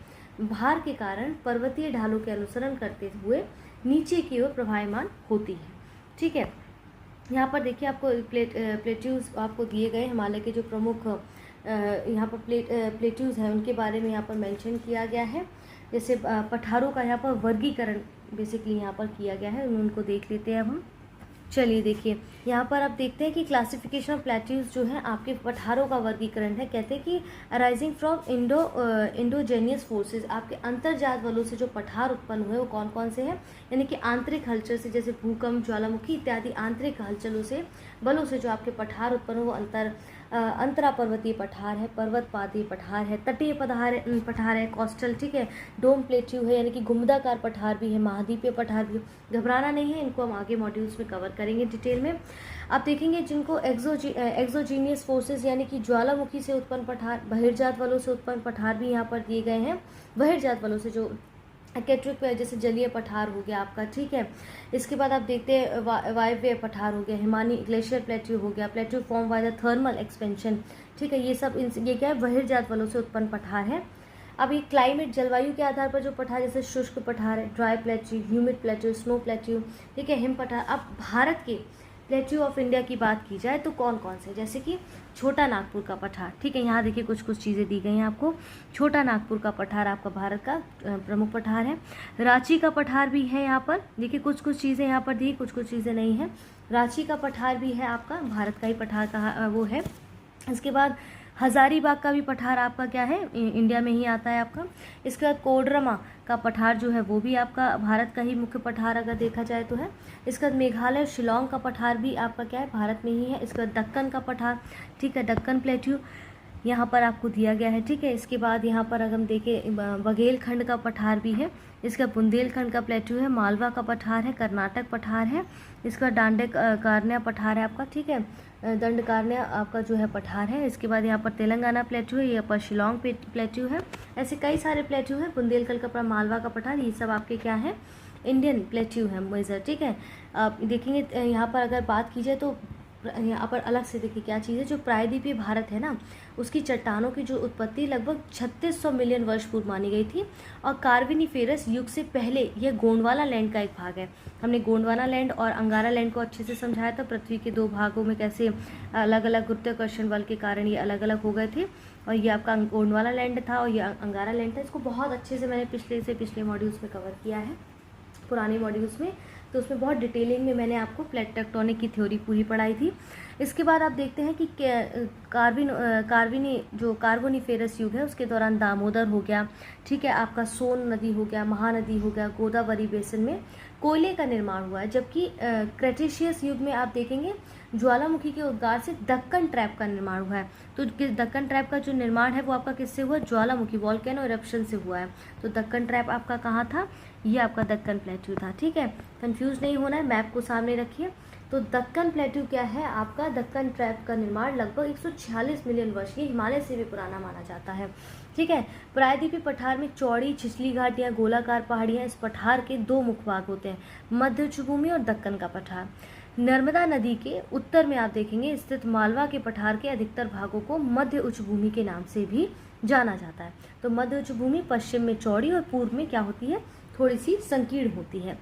भार के कारण पर्वतीय ढालों के अनुसरण करते हुए नीचे की ओर प्रवाहमान होती है, ठीक है। यहाँ पर देखिए आपको प्लेट्यूज आपको दिए गए हिमालय के जो प्रमुख यहाँ पर प्लेट्यूज हैं उनके बारे में यहाँ पर मेंशन किया गया है। जैसे पठारों का यहाँ पर वर्गीकरण बेसिकली यहाँ पर किया गया है, उनको देख लेते हैं अब हम। चलिए देखिए यहाँ पर आप देखते हैं कि क्लासिफिकेशन ऑफ प्लेट्यूज जो है आपके पठारों का वर्गीकरण है। कहते हैं कि अराइजिंग फ्रॉम इंडोजेनियस फोर्सेस, आपके अंतर्जात बलों से जो पठार उत्पन्न हुए वो कौन कौन से हैं, यानी कि आंतरिक हलचल से, जैसे भूकंप, ज्वालामुखी इत्यादि आंतरिक हलचलों से बलों से जो आपके पठार उत्पन्न हुए वो अंतरा पर्वतीय पठार है, पर्वतपातीय पठार है, तटीय पठार है, कोस्टल, ठीक है, डोम प्लेट्यू है यानी कि घुमदाकार पठार भी है, महाद्वीपीय पठार भी। घबराना नहीं है, इनको हम आगे मॉड्यूल्स में कवर करेंगे डिटेल में। आप देखेंगे जिनको एक्सोजीनियस फोर्सेस यानी कि ज्वालामुखी से उत्पन्न पठार, बहिर्जात बलों से उत्पन्न पठार भी यहाँ पर दिए गए हैं। बहिर्जात बलों से जो कैट्रिक जैसे जलीय पठार हो गया आपका, ठीक है। इसके बाद आप देखते हैं वायव्य पठार हो गया, हिमानी ग्लेशियर प्लेट्यू हो गया, plateau form by the thermal expansion, ठीक है। ये सब ये क्या है, बहिर्जात बलों से उत्पन्न पठार है। अब ये क्लाइमेट जलवायु के आधार पर जो पठार, जैसे शुष्क पठार है, dry plateau, humid plateau, snow plateau, ठीक है, हिम पठार। अब भारत के प्लेट्यू ऑफ इंडिया की बात की जाए तो कौन कौन से, जैसे कि छोटा नागपुर का पठार, ठीक है, यहाँ देखिए कुछ कुछ चीज़ें दी गई हैं आपको। छोटा नागपुर का पठार आपका भारत का प्रमुख पठार है। रांची का पठार भी है यहाँ पर, देखिए कुछ कुछ चीज़ें यहाँ पर दी, कुछ कुछ चीज़ें नहीं है। रांची का पठार भी है आपका, भारत का ही पठार का वो है। इसके बाद हजारीबाग का भी पठार आपका क्या है, इंडिया में ही आता है आपका। इसके बाद कोडरमा का पठार जो है वो भी आपका भारत का ही मुख्य पठार अगर देखा जाए तो है। इसके बाद मेघालय और शिलोंग का पठार भी आपका क्या है, भारत में ही है। इसके बाद दक्कन का पठार, ठीक है, दक्कन प्लेट्यू यहाँ पर आपको दिया गया है, ठीक है। इसके बाद यहाँ पर अगर हम देखें बघेलखंड का पठार भी है। इसका बुंदेलखंड का प्लेट्यू है, मालवा का पठार है, कर्नाटक पठार है। इसका कारण्या पठार है आपका, ठीक है, दंडकारण्य आपका जो है पठार है। इसके बाद यहाँ पर तेलंगाना प्लेट्यू है, यहाँ पर शिलोंग प्लेट्यू है। ऐसे कई सारे प्लेट्यू हैं, बुंदेलखंड का, मालवा का पठार, ये सब आपके क्या है, इंडियन प्लेट्यू है मेजर, ठीक है। आप देखेंगे यहाँ पर अगर बात की जाए तो यहाँ पर अलग से देखिए क्या चीज़ है, जो प्रायद्वीपीय भारत है ना, उसकी चट्टानों की जो उत्पत्ति लगभग 3600 मिलियन वर्ष पूर्व मानी गई थी और कार्बोनिफेरस युग से पहले यह गोंडवाना लैंड का एक भाग है। हमने गोंडवाना लैंड और अंगारा लैंड को अच्छे से समझाया था, पृथ्वी के दो भागों में कैसे अलग अलग गुरुत्वाकर्षण बल के कारण ये अलग अलग हो गए थे, और ये आपका गोंडवाना लैंड था और ये अंगारा लैंड था। इसको बहुत अच्छे से मैंने पिछले मॉड्यूल्स में कवर किया है, पुराने मॉड्यूल्स में, तो उसमें बहुत डिटेलिंग में मैंने आपको प्लेट टेक्टोनिक की थ्योरी पूरी पढ़ाई थी। इसके बाद आप देखते हैं कि कार्बोनिफेरस युग है, उसके दौरान दामोदर हो गया, ठीक है, आपका सोन नदी हो गया, महानदी हो गया, गोदावरी बेसिन में कोयले का निर्माण हुआ है। जबकि क्रेटेशियस युग में आप देखेंगे ज्वालामुखी के उद्गार से दक्कन ट्रैप का निर्माण हुआ है। तो दक्कन ट्रैप का जो निर्माण है वो आपका किससे हुआ, ज्वालामुखी वॉल्केनो इरप्शन से हुआ है। तो दक्कन ट्रैप आपका कहाँ था, ये आपका दक्कन प्लेट्यू था, ठीक है। कंफ्यूज नहीं होना है, मैप को सामने रखिए। तो दक्कन प्लेट्यू क्या है आपका, दक्कन ट्रैप का निर्माण लगभग 146 मिलियन वर्ष, ये हिमालय से भी पुराना माना जाता है, ठीक है। प्रायद्वीपीय पठार में चौड़ी छिछली घाट या गोलाकार पहाड़ियाँ, इस पठार के दो मुख्य भाग होते हैं, मध्य उच्चभूमि और दक्कन का पठार। नर्मदा नदी के उत्तर में आप देखेंगे स्थित मालवा के पठार के अधिकतर भागों को मध्य उच्चभूमि के नाम से भी जाना जाता है। तो मध्य उच्चभूमि पश्चिम में चौड़ी और पूर्व में क्या होती है, थोड़ी सी संकीर्ण होती है।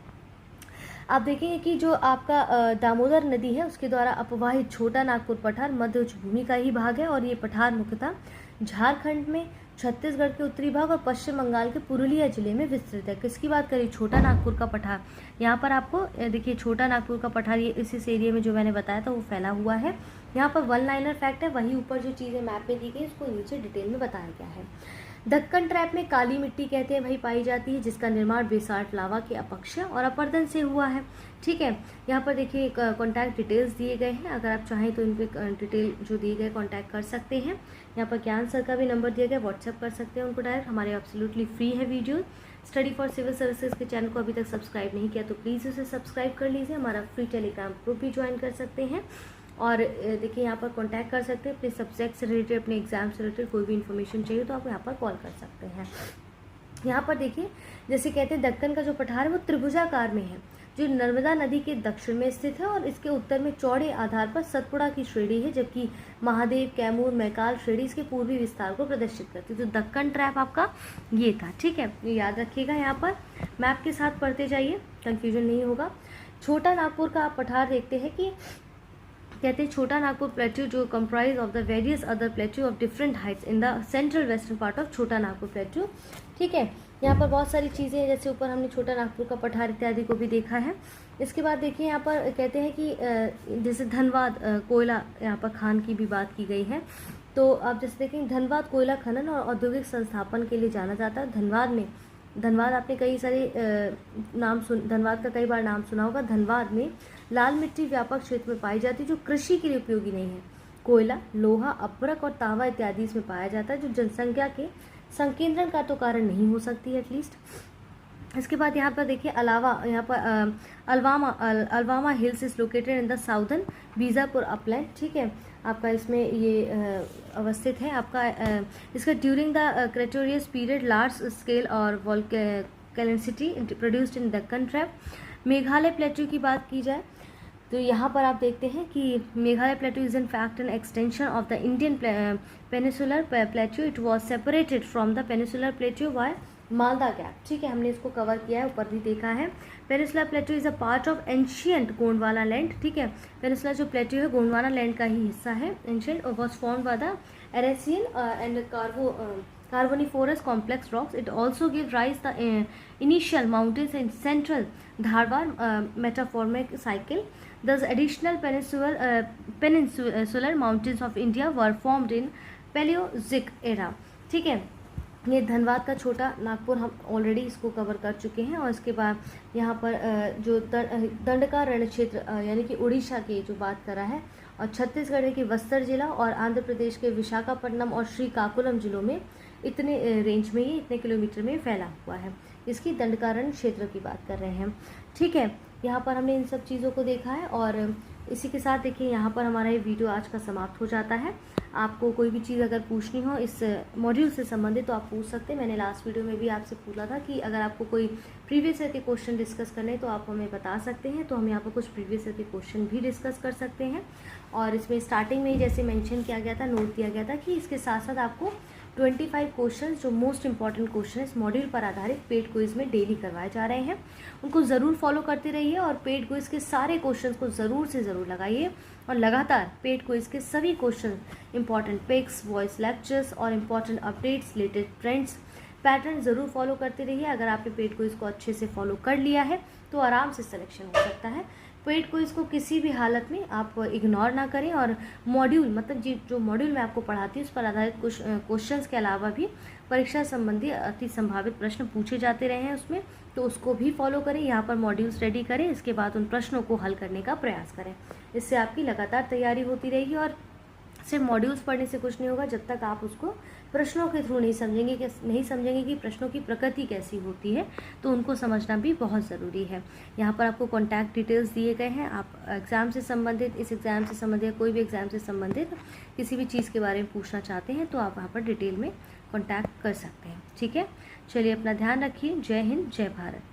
आप देखेंगे कि जो आपका दामोदर नदी है उसके द्वारा अपवाहित छोटा नागपुर पठार मध्य उच्चभूमि का ही भाग है, और ये पठार मुख्यतः झारखंड में छत्तीसगढ़ के उत्तरी भाग और पश्चिम बंगाल के पुरुलिया जिले में विस्तृत है। किसकी बात करें? छोटा नागपुर का पठार। यहाँ पर आपको देखिए छोटा नागपुर का पठार ये इस एरिया में जो मैंने बताया था वो फैला हुआ है। यहाँ पर वन लाइनर फैक्ट है, वहीं ऊपर जो चीज़ें मैप में दी गई इसको नीचे डिटेल में बताया गया है। दक्कन ट्रैप में काली मिट्टी कहते हैं भाई पाई जाती है, जिसका निर्माण बेसाल्ट लावा के अपक्षय और अपर्दन से हुआ है। ठीक है, यहाँ पर देखिए कॉन्टैक्ट डिटेल्स दिए गए हैं, अगर आप चाहें तो इन पर डिटेल जो दिए गए कॉन्टैक्ट कर सकते हैं। यहाँ पर ज्ञान सर का भी नंबर दिया गया, व्हाट्सएप कर सकते हैं उनको डायरेक्ट। हमारे एब्सोल्युटली फ्री है video. Study for civil services के चैनल को अभी तक सब्सक्राइब नहीं किया तो प्लीज़ उसे सब्सक्राइब कर लीजिए। हमारा फ्री टेलीग्राम ग्रुप भी ज्वाइन कर सकते हैं और देखिए यहाँ पर कांटेक्ट कर सकते हैं। अपने सब्जेक्ट से रिलेटेड, अपने एग्जाम से रिलेटेड कोई भी इन्फॉर्मेशन चाहिए तो आप यहाँ पर कॉल कर सकते हैं। यहाँ पर देखिए जैसे कहते हैं दक्कन का जो पठार है वो त्रिभुजाकार में है, जो नर्मदा नदी के दक्षिण में स्थित है और इसके उत्तर में चौड़े आधार पर सतपुड़ा की श्रेणी है, जबकि महादेव, कैमूर, मैकाल श्रेणी इसके पूर्वी विस्तार को प्रदर्शित करती है। तो दक्कन ट्रैप आपका ये था। ठीक है, ये याद रखिएगा, यहाँ पर मैप के साथ पढ़ते जाइए, कन्फ्यूजन नहीं होगा। छोटा नागपुर का आप पठार देखते हैं कि कहते हैं छोटा नागपुर प्लेट्यू जो comprise of the various other plateau of different heights in the central western part of छोटा नागपुर प्लेट्यू। ठीक है, यहाँ पर बहुत सारी चीज़ें हैं, जैसे ऊपर हमने छोटा नागपुर का पठार इत्यादि को भी देखा है। इसके बाद देखिए यहाँ पर कहते हैं कि जैसे धनबाद कोयला, यहाँ पर खान की भी बात की गई है। तो आप जैसे देखें धनबाद कोयला खनन और औद्योगिक संस्थापन के लिए जाना जाता है। धनबाद आपने कई सारे धनबाद का कई बार नाम सुना होगा। धनबाद में लाल मिट्टी व्यापक क्षेत्र में पाई जाती है जो कृषि के लिए उपयोगी नहीं है। कोयला, लोहा, अपरक और तांबा इत्यादि इसमें पाया जाता है, जो जनसंख्या के संकेंद्रण का तो कारण नहीं हो सकती एटलीस्ट। इसके बाद यहाँ पर देखिए यहाँ पर Alwama hills is located in the southern Bijapur upland. ठीक है, आपका इसमें ये अवस्थित है। आपका इसका during the cretaceous period large scale और volcanicity produced in Deccan trap. Meghalaya plateau की बात की जाए तो यहाँ पर आप देखते हैं कि Meghalaya plateau is in fact an extension of the Indian peninsular plateau. It was separated from the peninsular plateau by Malda gap. ठीक है, हमने इसको कवर किया है, ऊपर भी देखा है। Peninsular plateau is a part of ancient Gondwana land. ठीक है, पेनिसुलर जो प्लेट्यू है गोंडवाना लैंड का ही हिस्सा है। Ancient was formed by the Archaean and Carboniferous complex rocks. It also gave rise the initial mountains in central Dharwar metamorphic cycle. Thus, additional peninsular mountains of India were formed in Paleozoic era. ठीक है, ये धनबाद का छोटा नागपुर हम already इसको cover कर चुके हैं। और इसके बाद यहाँ पर जो दंडका रण क्षेत्र यानी कि उड़ीसा की जो बात करा है, और छत्तीसगढ़ के बस्तर जिला और आंध्र प्रदेश के विशाखापट्टनम और श्रीकाकुलम जिलों में इतने रेंज में ये इतने किलोमीटर में फैला हुआ है। इसकी दंडकारण्य क्षेत्र की बात कर रहे हैं। ठीक है, यहाँ पर हमने इन सब चीज़ों को देखा है और इसी के साथ देखिए यहाँ पर हमारा ये वीडियो आज का समाप्त हो जाता है। आपको कोई भी चीज़ अगर पूछनी हो इस मॉड्यूल से संबंधित तो आप पूछ सकते हैं। मैंने लास्ट वीडियो में भी आपसे पूछा था कि अगर आपको कोई प्रीवियस ईयर के क्वेश्चन डिस्कस करने तो आप हमें बता सकते हैं, तो हम यहाँ पर कुछ प्रीवियस ईयर के क्वेश्चन भी डिस्कस कर सकते हैं। और इसमें स्टार्टिंग में ही जैसे मेंशन किया गया था, नोट दिया गया था कि इसके साथ साथ आपको 25 क्वेश्चन जो मोस्ट इंपॉर्टेंट क्वेश्चन इस मॉड्यूल पर आधारित पेड क्विज में डेली करवाए जा रहे हैं। उनको ज़रूर फॉलो करते रहिए और पेड क्विज के सारे क्वेश्चंस को ज़रूर से ज़रूर लगाइए और लगातार पेड क्विज के सभी question, important picks, voice lectures और important updates, latest trends, pattern ज़रूर फॉलो करते रहिए। अगर आपने पेड क्विज को अच्छे से फॉलो कर लिया है तो आराम से सिलेक्शन हो सकता है। पेड क्विज को किसी भी हालत में आप इग्नोर ना करें और मॉड्यूल मतलब जो मॉड्यूल मैं आपको पढ़ाती हूँ उस पर आधारित कुछ क्वेश्चंस के अलावा भी परीक्षा संबंधी अति संभावित प्रश्न पूछे जाते रहे हैं उसमें, तो उसको भी फॉलो करें। यहाँ पर मॉड्यूल्स रेडी करें, इसके बाद उन प्रश्नों को हल करने का प्रयास करें। इससे आपकी लगातार तैयारी होती रहेगी और सिर्फ मॉड्यूल्स पढ़ने से कुछ नहीं होगा जब तक आप उसको प्रश्नों के थ्रू नहीं समझेंगे कि प्रश्नों की प्रकृति कैसी होती है, तो उनको समझना भी बहुत ज़रूरी है। यहाँ पर आपको कॉन्टैक्ट डिटेल्स दिए गए हैं। आप एग्ज़ाम से संबंधित, इस एग्ज़ाम से संबंधित या कोई भी एग्ज़ाम से संबंधित किसी भी चीज़ के बारे में पूछना चाहते हैं तो आप वहाँ पर डिटेल में कॉन्टैक्ट कर सकते हैं। ठीक है, चलिए अपना ध्यान रखिए। जय हिंद, जय भारत।